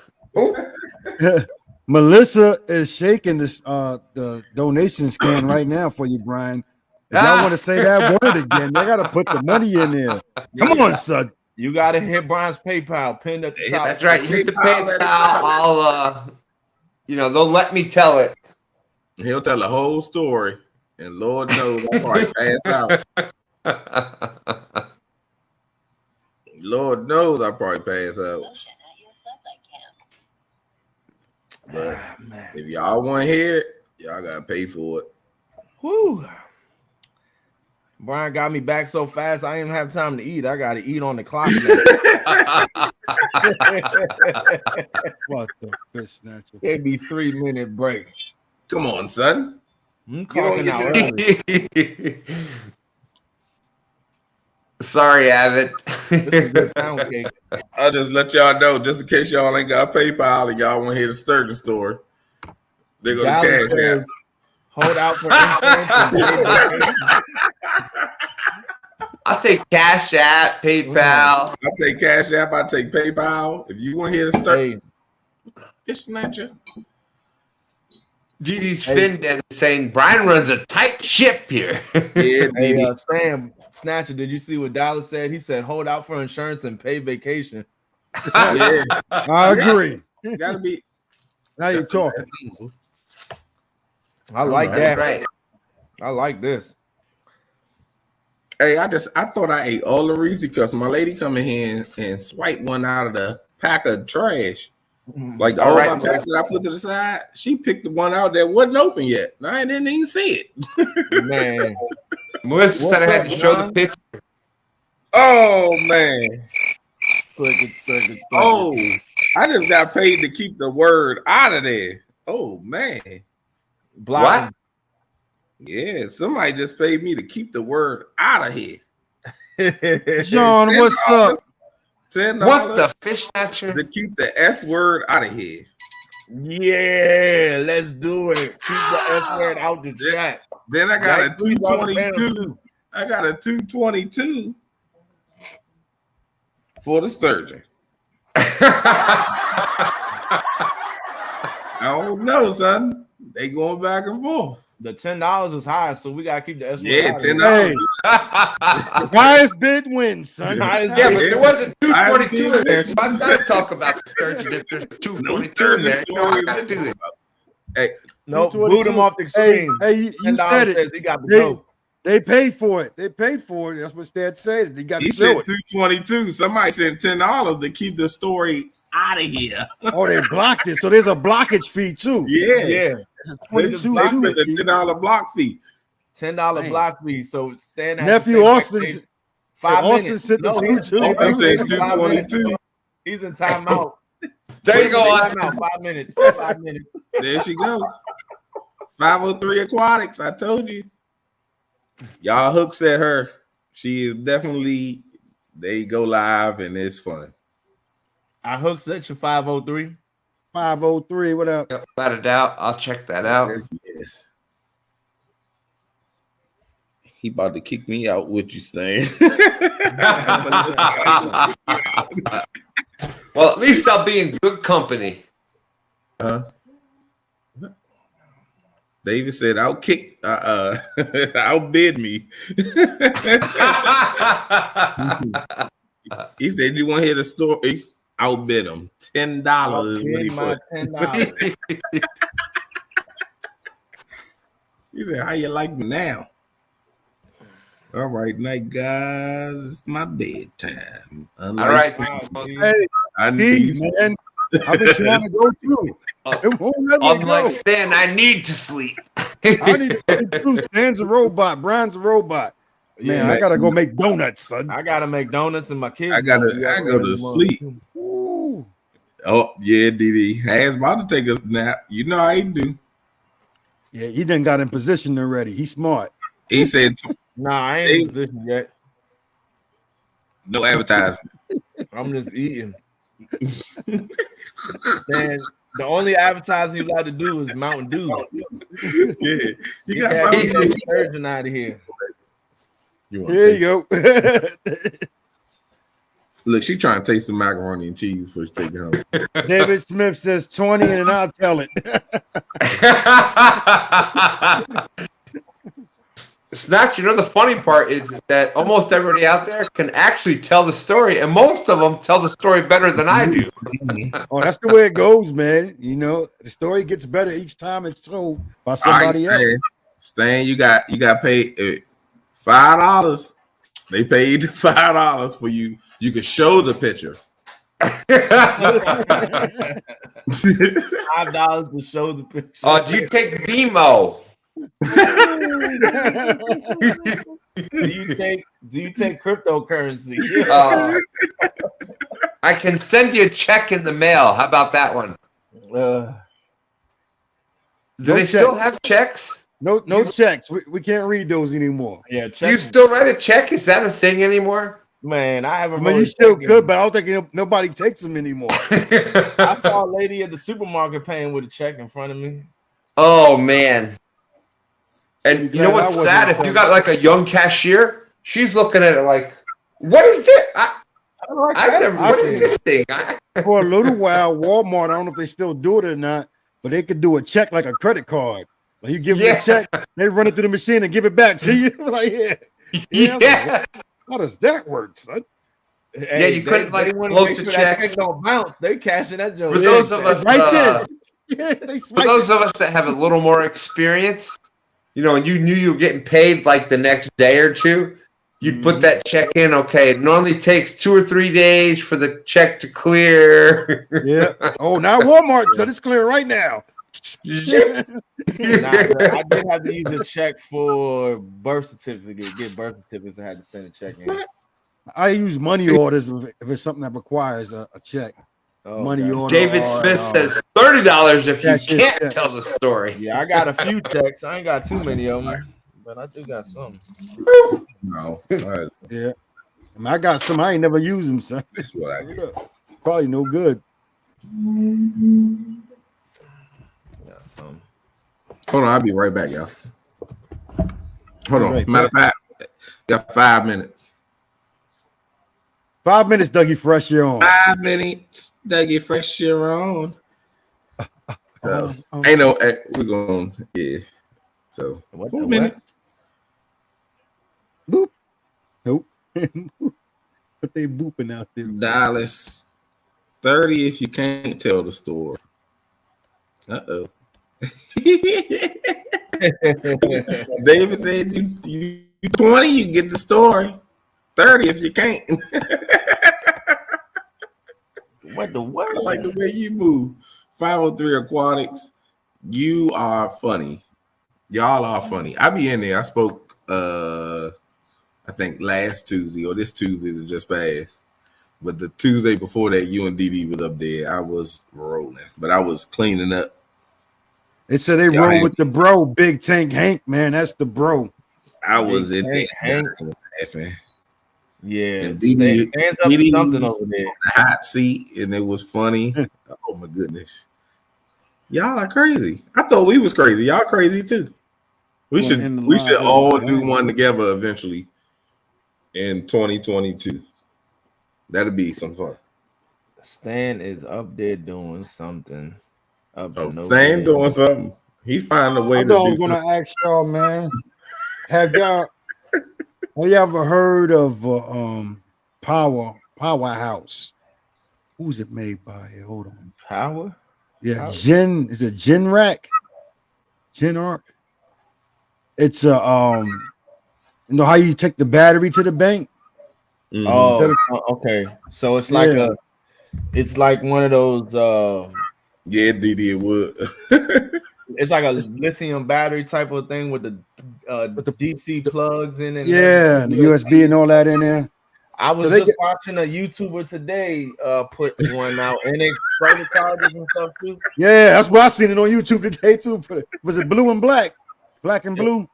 Melissa is shaking this the donations can right now for you, Brian. If y'all want to say that word again, they gotta put the money in there. Come on, son. You gotta hit Brian's PayPal pinned at the top. That's right. You hit the PayPal. I'll they'll let me tell it. He'll tell the whole story, and Lord knows I'll probably pass out. Lord knows I'll probably pass out. But if y'all want to hear it, y'all gotta pay for it. Whew. Brian got me back so fast I didn't have time to eat. I gotta eat on the clock now. What the fish snatcher? It'd be 3-minute break. Come on, son. I'm clocking out early. Sorry, Avid. This is a good pound cake. I'll just let y'all know, just in case y'all ain't got PayPal and y'all want to hear the sturgeon story. They're gonna cash out. Hold out for insurance. I'll take Cash App, PayPal. I take Cash App. I take PayPal. If you want to hear the sturgeon, fish snatcher. GD's fin den saying Brian runs a tight ship here. Yeah, hey, Sam Snatcher, did you see what Dallas said? He said, "Hold out for insurance and pay vacation." Yeah, I agree. Gotta be. Now you're talking. I like that. Right. I like this. Hey, I thought I ate all the Reese's because my lady come in here and swipe one out of the pack of trash. Like all my packs that I put to the side, she picked the one out that wasn't open yet. I didn't even see it. Man. Melissa said I had to show the picture. Oh man. Oh, I just got paid to keep the word out of there. Oh man. What? Yeah, somebody just paid me to keep the word out of here. John, what's up? $10 What the fish snatcher? to keep the S word out of here. Yeah, let's do it. Keep the F word out the chat. Then I got a Like, please, 222. I got a 222 for the sturgeon. I don't know, son. They going back and forth. The $10 is high, so we gotta keep the S word. Yeah, out of it. $10. The highest bid wins, son. Highest Yeah, bid. but there wasn't 222 in there. So I've got to talk about the sturgeon if there's 222 in there. I got to do that. Hey, No, boot him off the screen. Hey, you $10 said it. says he got the dope. They paid for it. They paid for it. That's what Stan said. They got he to show said it. 222. Somebody said $10 to keep the story out of here. Oh, they blocked it. So there's a blockage fee too. Yeah. It's a They spent the $10 block fee. $10 block fee. So Stan has Nephew to stay Austin. backstage 5 Austin minutes. said the No, two he's too. I said 222. 222. He's in timeout. There you go, Austin. Timeout, 5 minutes. 5 minutes. There she goes. 503 Aquatics. I told you. Y'all hooks at her. She is definitely, they go live and it's fun. I hooked at your 503. 503. What up? Yep, without a doubt. I'll check that out. Yes. He about to kick me out with you, Stan. Well, at least I'll be in good company. David said, outbid me. He said, you want to hear the story? outbid him. $10 is what he put. $10. He said, "How you like me now?" All right, night, guys. It's my bedtime. All right. Hey, Steve, man. I've been trying to go through. It won't let me go. Like Stan, I need to sleep. I need to sleep too. Stan's a robot. Brian's a robot. Man, I gotta go make donuts, son. I gotta make donuts, and my kids. I go to sleep. Ooh. Oh yeah, DD. Han's about to take a nap. You know how he do. Yeah, he done got in position already. He's smart. He said, "Nah, I ain't in position yet. No advertisement. I'm just eating." And the only advertising you allowed to do is Mountain Dew. Yeah, you got that sturgeon out of here. Here you go. Look, she trying to taste the macaroni and cheese before she take it home. David Smith says 20 and I'll tell it. Snatch, you know, the funny part is that almost everybody out there can actually tell the story, and most of them tell the story better than I do. Oh, that's the way it goes, man. You know, the story gets better each time it's told by somebody else. Stan, you got paid $5. They paid $5 for you. You can show the picture. $5 to show the picture. Oh, do you take BMO? Do you take cryptocurrency? I can send you a check in the mail. How about that one? Do they still have checks? No checks. We can't read those anymore. Yeah, do you still write a check? Is that a thing anymore? Man, I haven't. I mean, you still could, but I don't think nobody takes them anymore. I saw a lady at the supermarket paying with a check in front of me. Oh man. And you know what's sad? If you got like a young cashier, she's looking at it like, "What is this? What is this thing?" For a little while, Walmart, I don't know if they still do it or not, but they could do a check like a credit card. Like you give them a check, they run it through the machine and give it back to you. Like, like, how does that work, son? Hey, you couldn't like float the check. That don't bounce. They cashing that joke. For those of us, for those of us that have a little more experience, you know, and you knew you were getting paid like the next day or two, you'd put that check in. Okay, it normally takes 2 or 3 days for the check to clear. Yeah. Oh, now Walmart said it's clear right now. I did have to use a check for birth certificate. Get birth certificates. I had to send a check in. I use money orders if it's something that requires a check. Money order. David Smith says $30 if you can't tell the story. Yeah, I got a few checks. I ain't got too many of them, but I do got some. No. Yeah. I got some. I ain't never used them, son. That's what I get. Probably no good. Hold on, I'll be right back, y'all. Hold on. Right, Matter of fact, got 5 minutes. 5 minutes, Dougie Fresh, you're on. 5 minutes, Dougie Fresh, you're on. So, ain't no, we're going, yeah. So, 4 minutes. Boop. Nope. But they booping out there. Dallas, 30 if you can't tell the story. Uh-oh. David said you 20, you get the story. 30 if you can't. What the what? I like the way you move. 503 Aquatics. You are funny. Y'all are funny. I be in there. I spoke I think last Tuesday or this Tuesday that just passed. But the Tuesday before that, you and DD was up there. I was rolling, but I was cleaning up. They said they roll with the bro, Big Tank Hank, man. That's the bro. I was in there laughing. Yeah, and DD, hands up DD something over there. On the hot seat, and it was funny. Oh my goodness, y'all are crazy. I thought we was crazy. Y'all crazy too. We should all do one together eventually in 2022. That'll be some fun. Stan is up there doing something. Stan doing something. He found a way to do something. I'm gonna ask y'all, man. Have you ever heard of Powerhouse? Who's it made by? Hold on. Power? Yeah, Power? Is it Genrac? Genarc? It's a you know how you take the battery to the bank? Oh, okay. So it's like it's like one of those yeah, DD would. it's like a lithium battery type of thing with the DC plugs in it. Yeah, and the USB and all that in there. I was just watching a YouTuber today put one out, and it solar chargers and stuff too. Yeah, that's why I seen it on YouTube today too. Was it blue and black? Black and blue?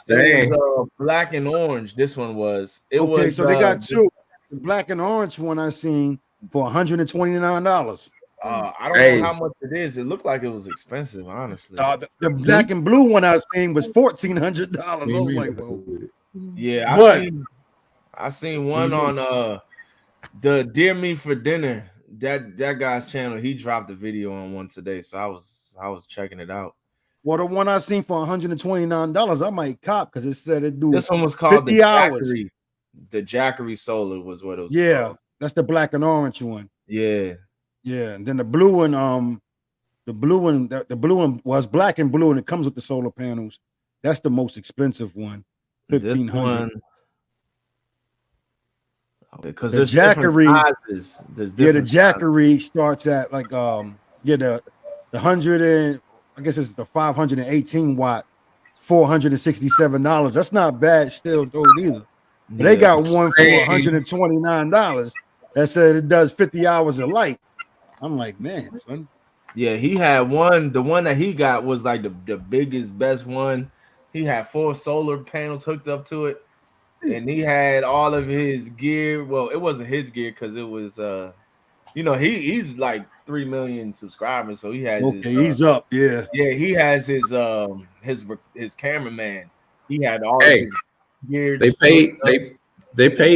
It was black and orange. This one was. It was. So they got two. The black and orange one I seen for $129. I don't know how much it is. It looked like it was expensive, honestly. The black and blue one I seen was $1,400. I was like, whoa. Yeah, I seen one on the Dear Me for Dinner. That guy's channel. He dropped a video on one today, so I was checking it out. Well, the one I seen for $129, I might cop because it said it do. This one was called 50 hours. The Jackery Solar was what it was. Yeah, called. That's the black and orange one. Yeah. Yeah, and then the blue one, the blue one was black and blue, and it comes with the solar panels. That's the most expensive one, $1,500. Because the Jackery, the Jackery starts at like the 100 and I guess it's the 518 watt, $467. That's not bad still though either. But they got one for $129 that said it does 50 hours of light. I'm like, man, son. Yeah, he had one. The one that he got was like the biggest, best one. He had 4 solar panels hooked up to it, and he had all of his gear. Well, it wasn't his gear because it was, he's like 3 million subscribers, so he has. He's up, yeah. Yeah, he has his cameraman. He had all his gear. They paid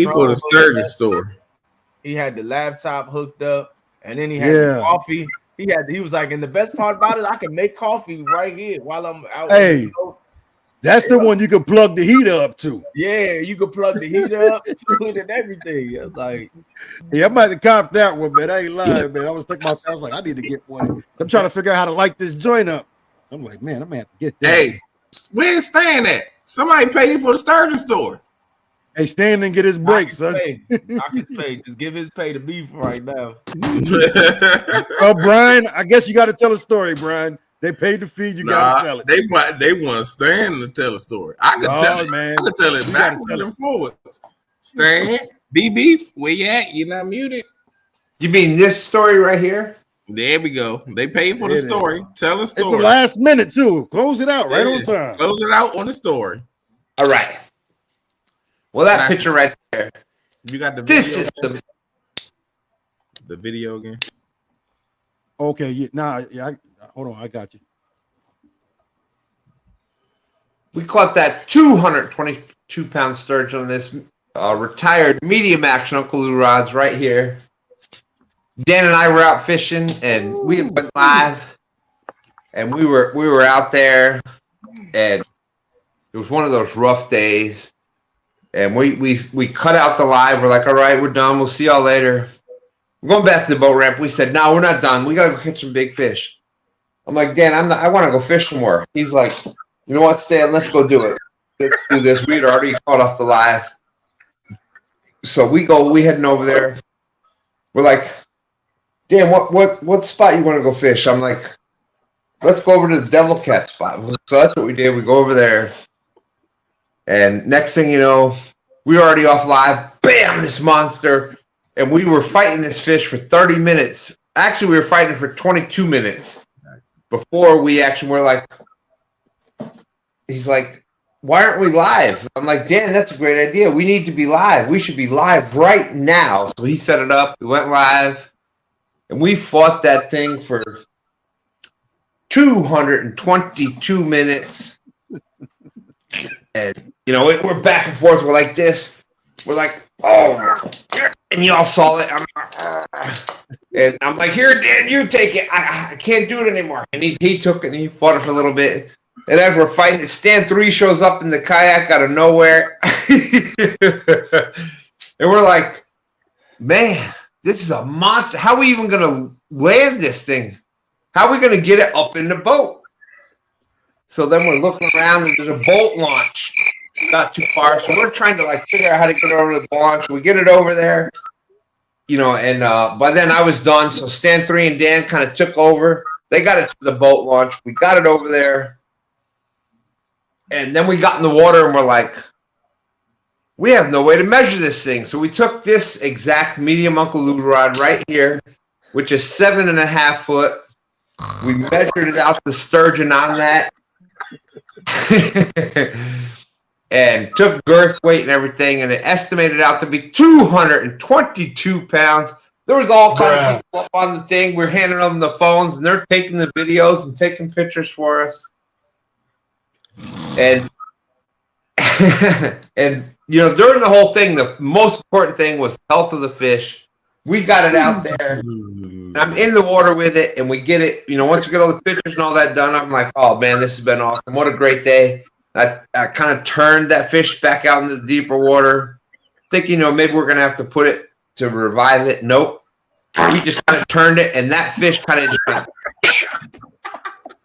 for the sturgeon store. He had the laptop hooked up. And then he had the coffee. He was like, and the best part about it, I can make coffee right here while I'm out. Hey, that's the one you can plug the heater up to. Yeah, you can plug the heater up to it and everything. I was like, yeah, I might have copped that one, man. I ain't lying, man. I was thinking about that. I was like, I need to get one. I'm trying to figure out how to light this joint up. I'm like, man, I'm gonna have to get that. Hey, where's Stan at? Somebody paid for the sturgeon store. Hey, stand and get his break, son. I can pay. Just give his pay to me for right now. Brian, I guess you got to tell a story, Brian. They paid the fee. You got to tell it. They want Stan to tell a story. I can tell it, man. I can tell it backwards and forwards. Stan, BB, where you at? You're not muted. You mean this story right here? There we go. They paid for the story. Tell a story. It's the last minute too. Close it out right on time. Close it out on the story. All right. Well, that picture right there. You got the video. This is the video again. Okay, hold on, I got you. We caught that 222-pound sturgeon on this retired medium action Uncle Lou rods right here. Dan and I were out fishing, and we went live, and we were out there, and it was one of those rough days. And we cut out the live. We're like, all right, we're done. We'll see y'all later. We're going back to the boat ramp. We said, no, we're not done. We got to go catch some big fish. I'm like, Dan, I want to go fish some more. He's like, you know what, Stan, let's go do it. Let's do this. We had already caught off the live. So we heading over there. We're like, Dan, what spot you want to go fish? I'm like, let's go over to the Devil Cat spot. So that's what we did. We go over there. And next thing you know, we were already off live. Bam, this monster. And we were fighting this fish for 30 minutes. Actually, we were fighting for 22 minutes before we actually were like, he's like, why aren't we live? I'm like, Dan, that's a great idea. We need to be live. We should be live right now. So he set it up. We went live. And we fought that thing for 222 minutes. And, we're back and forth. We're like this. We're like, oh, and y'all saw it. And I'm like, here, Dan, you take it. I can't do it anymore. And he took it and he fought it for a little bit. And as we're fighting, Stan 3 shows up in the kayak out of nowhere. And we're like, man, this is a monster. How are we even going to land this thing? How are we going to get it up in the boat? So then we're looking around and there's a boat launch not too far. So we're trying to like figure out how to get it over to the launch. We get it over there, you know, and by then I was done. So Stan 3 and Dan kind of took over. They got it to the boat launch. We got it over there. And then we got in the water and we're like, we have no way to measure this thing. So we took this exact medium Uncle Lou rod right here, which is 7.5 foot. We measured it out, the sturgeon on that. And took girth weight and everything, and it estimated out to be 222 pounds. There was all kinds of people up on the thing. We're handing them the phones, and they're taking the videos and taking pictures for us. And and you know, during the whole thing, the most important thing was health of the fish. We got it out there. And I'm in the water with it, and we get it. You know, once we get all the pictures and all that done, I'm like, oh man, this has been awesome. What a great day. I kind of turned that fish back out into the deeper water, thinking, you know, maybe we're gonna have to put it to revive it. Nope. We just kind of turned it, and that fish kind of just went,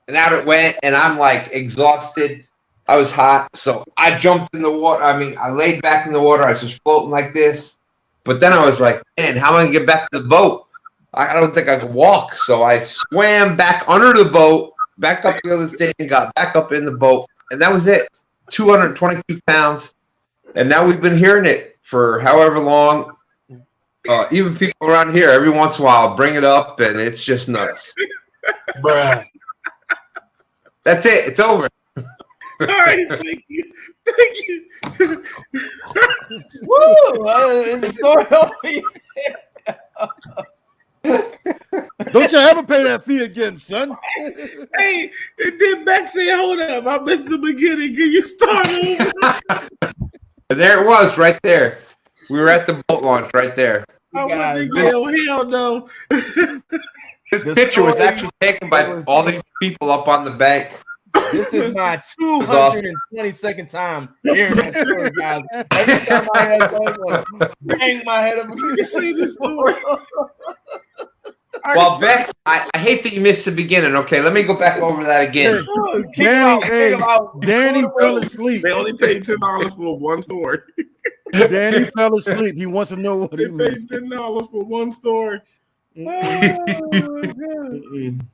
and out it went. And I'm like exhausted. I was hot, so I jumped in the water. I mean, I laid back in the water. I was just floating like this. But then I was like, man, how am I gonna get back to the boat? I don't think I could walk. So I swam back under the boat, back up the other thing, got back up in the boat. And that was it. 222 pounds. And now we've been hearing it for however long. Even people around here, every once in a while, bring it up, and it's just nuts. Bruh. That's it. It's over. All right, thank you. Thank you. Woo! It's a story over here. Don't you ever pay that fee again, son? Hey, and then Beck said, hold up, I missed the beginning. Can you start over? And there it was, right there. We were at the boat launch right there. I went to yell, hell no. This picture was actually taken by all these people up on the bank. This is my 222nd time hearing that story, guys. Every time I hear that story, I want to bang my head up. You see this story? Well, Beck, I hate that you missed the beginning. Okay, let me go back over that again. Danny fell asleep. They only paid $10 for one story. Danny fell asleep. He wants to know what he paid $10 for one story.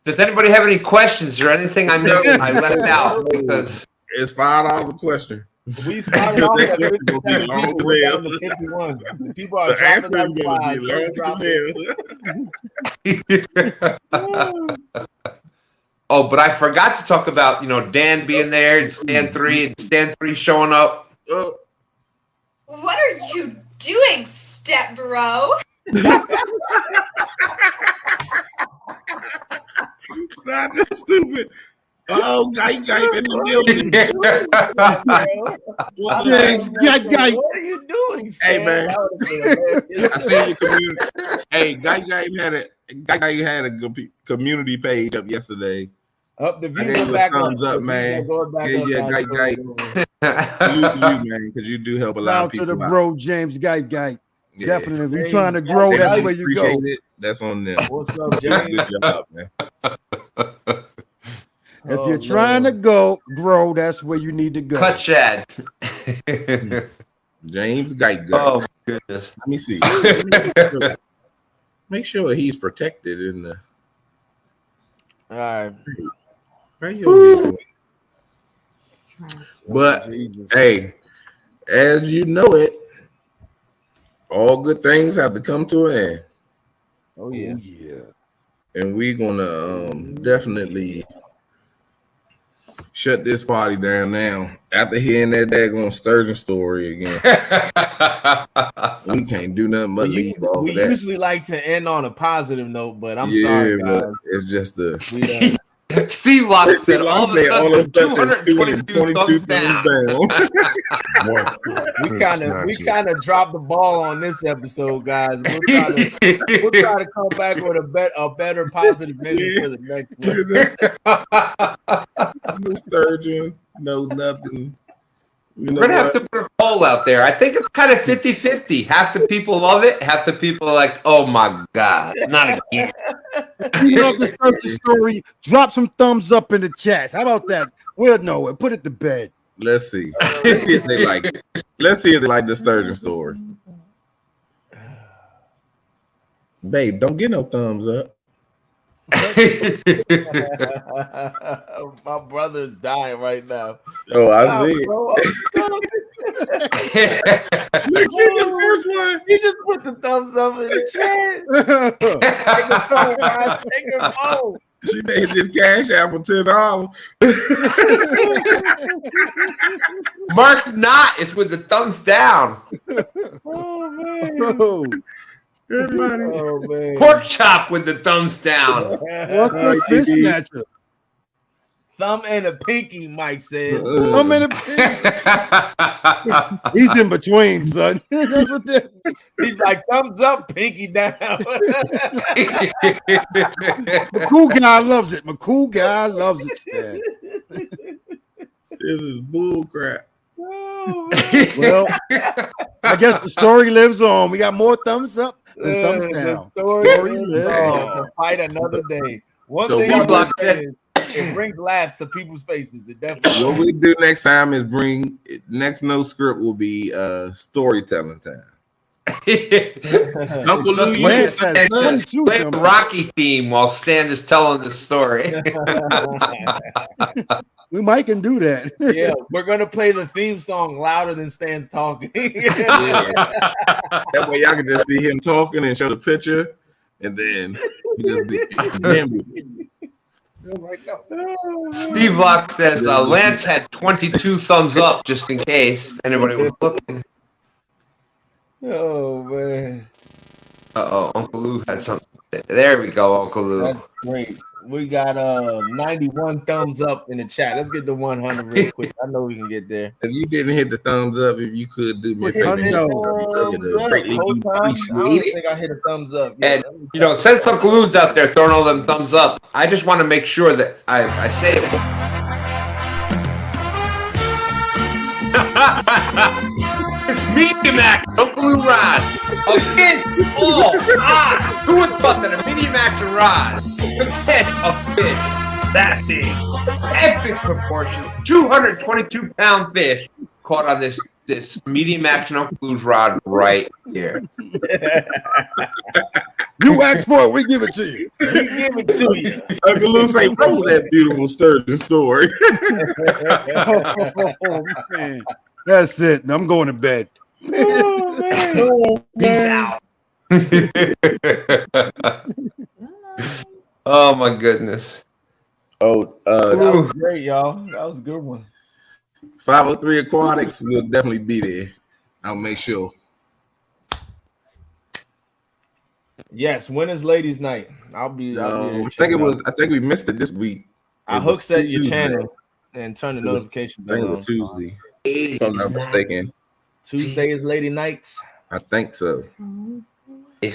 Does anybody have any questions or anything I missed? I left out because it's $5 a question. We started off at 51. The people are dropping that Oh, but I forgot to talk about, you know, Dan being there and Stan 3 showing up. What are you doing, step bro? It's not just stupid. Oh, guy in the building. James, guy. What are you doing, Stan? Hey, man. I see your community. Hey, guy had a community page up yesterday. Up the views back thumbs up, man. Yeah, guy. You, man, because you do help a lot of people. To the bro, James, guy. Yeah. Definitely. If you're trying to grow, that's where you go. It. That's on them. What's up, James? Good job, man. If you're trying to grow, that's where you need to go. Cut Shad. James Guy. Oh, goodness. Let me see. Make sure he's protected in the. All right. But hey, as you know it, all good things have to come to an end. Oh yeah. And we're gonna definitely shut this party down now. After hearing that daggone sturgeon story again, we can't do nothing but leave off we of that. Usually like to end on a positive note, but I'm sorry, guys. But it's just a. Steve Locke said all of a sudden 222 thumbs down. We kind of dropped the ball on this episode, guys. We'll try to come back with a better positive ending for the next one. No sturgeon, no nothing. We're going to have to put a poll out there. I think it's kind of 50-50. Half the people love it. Half the people are like, oh, my God, not again. You love the sturgeon story? Drop some thumbs up in the chat. How about that? We'll know it. Put it to bed. Let's see. Let's see if they like it. Let's see if they like the sturgeon story. Babe, don't get no thumbs up. My brother's dying right now. Oh, I see. You see the first one? You just put the thumbs up in the chat. Take a phone, guys. Take a phone. She made this cash out for $10. Mark Knott is with the thumbs down. Oh man. Oh, man. Pork chop with the thumbs down. What the fish snatcher? Thumb and a pinky, Mike said. Thumb and a pinky. He's in between, son. That's what he's like, thumbs up, pinky down. McCool guy loves it. McCool guy loves it. This is bull crap. Oh, well, I guess the story lives on. We got more thumbs up than thumbs down. The story lives on to fight another day. One thing I will say is it brings laughs to people's faces. It definitely. What we do next time is next no script will be storytelling time. Uncle Lou, you play the Rocky theme while Stan is telling the story. We might can do that. Yeah, we're gonna play the theme song louder than Stan's talking. That way y'all can just see him talking and show the picture, and then just be. Steve Locke says Lance had 22 thumbs up just in case anybody was looking. Oh man. Uncle Lou had something. There we go, Uncle Lou. That's great. We got 91 thumbs up in the chat. Let's get the 100 real quick. I know we can get there. If you didn't hit the thumbs up, if you could do me a favor, I don't think I hit a thumbs up. Yeah, and since Uncle Lou's out there throwing all them thumbs up, I just want to make sure that I say it. It's Medium Action, Uncle Lou Rod. A fish. Who would have thought that a Medium Action rod could catch a fish that big? Epic proportions. 222-pound fish caught on this Medium Action Uncle Lou's rod right here. You asked for it, we give it to you. We give it to you. Uncle Lou say, roll that beautiful sturgeon story. Oh, man. That's it. I'm going to bed. Oh, man. Peace out. Oh my goodness. Oh, that was great, y'all. That was a good one. 503 Aquatics will definitely be there. I'll make sure. Yes, when is ladies' night? I'll be I think we missed it this week. I hook set your channel and turn the notifications on. I think it was Tuesday. If I'm not mistaken. Tuesday is lady nights. I think so.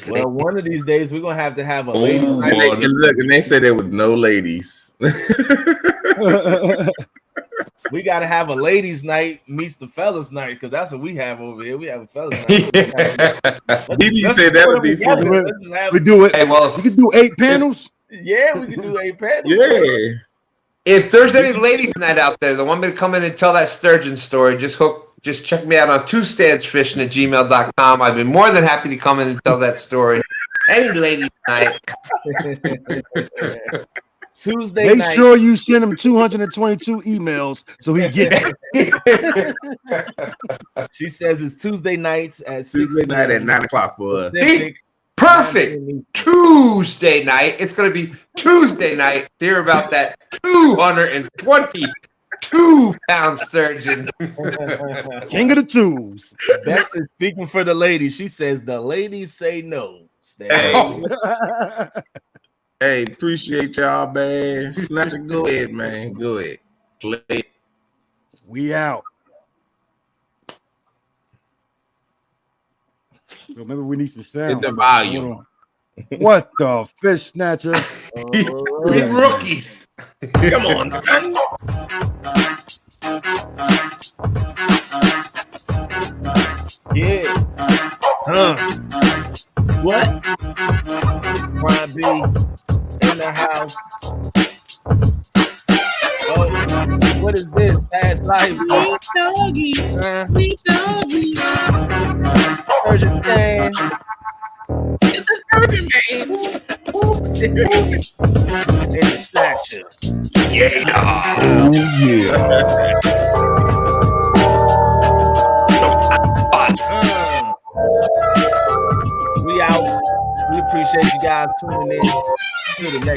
Well, one of these days we're gonna have to have a lady night. And they said there was no ladies. We gotta have a ladies' night meets the fellas' night because that's what we have over here. We have a fellas' night. Didi said that would be fun. We do it. Hey, well, we could do 8 panels. Yeah, we can do 8 panels. Yeah. If there's any ladies night out there that want me to come in and tell that sturgeon story, just check me out on twostandsfishing@gmail.com. I'd be more than happy to come in and tell that story. Any ladies night. Tuesday night. Make sure you send him 222 emails so he gets it. She says it's Tuesday nights at 6 Tuesday night at 9 o'clock for us. Perfect. Tuesday night. It's going to be Tuesday night to hear about that 222-pound sturgeon. King of the twos. Bess is speaking for the ladies. She says the ladies say no. Hey, appreciate y'all, man. Snatcher, go ahead, man. Go ahead. Play it. We out. Remember, we need some sound. Hit the volume. What the fish snatcher? We rookies. Come on. Yeah. What? Brian B in the house. Oh, what is this? Past life. Sweet doggy. Sweet doggy. Sturgeon stand. It's a sturgeon game. In the snatcher. Yeah. Oh yeah. We out. We appreciate you guys tuning in. To the next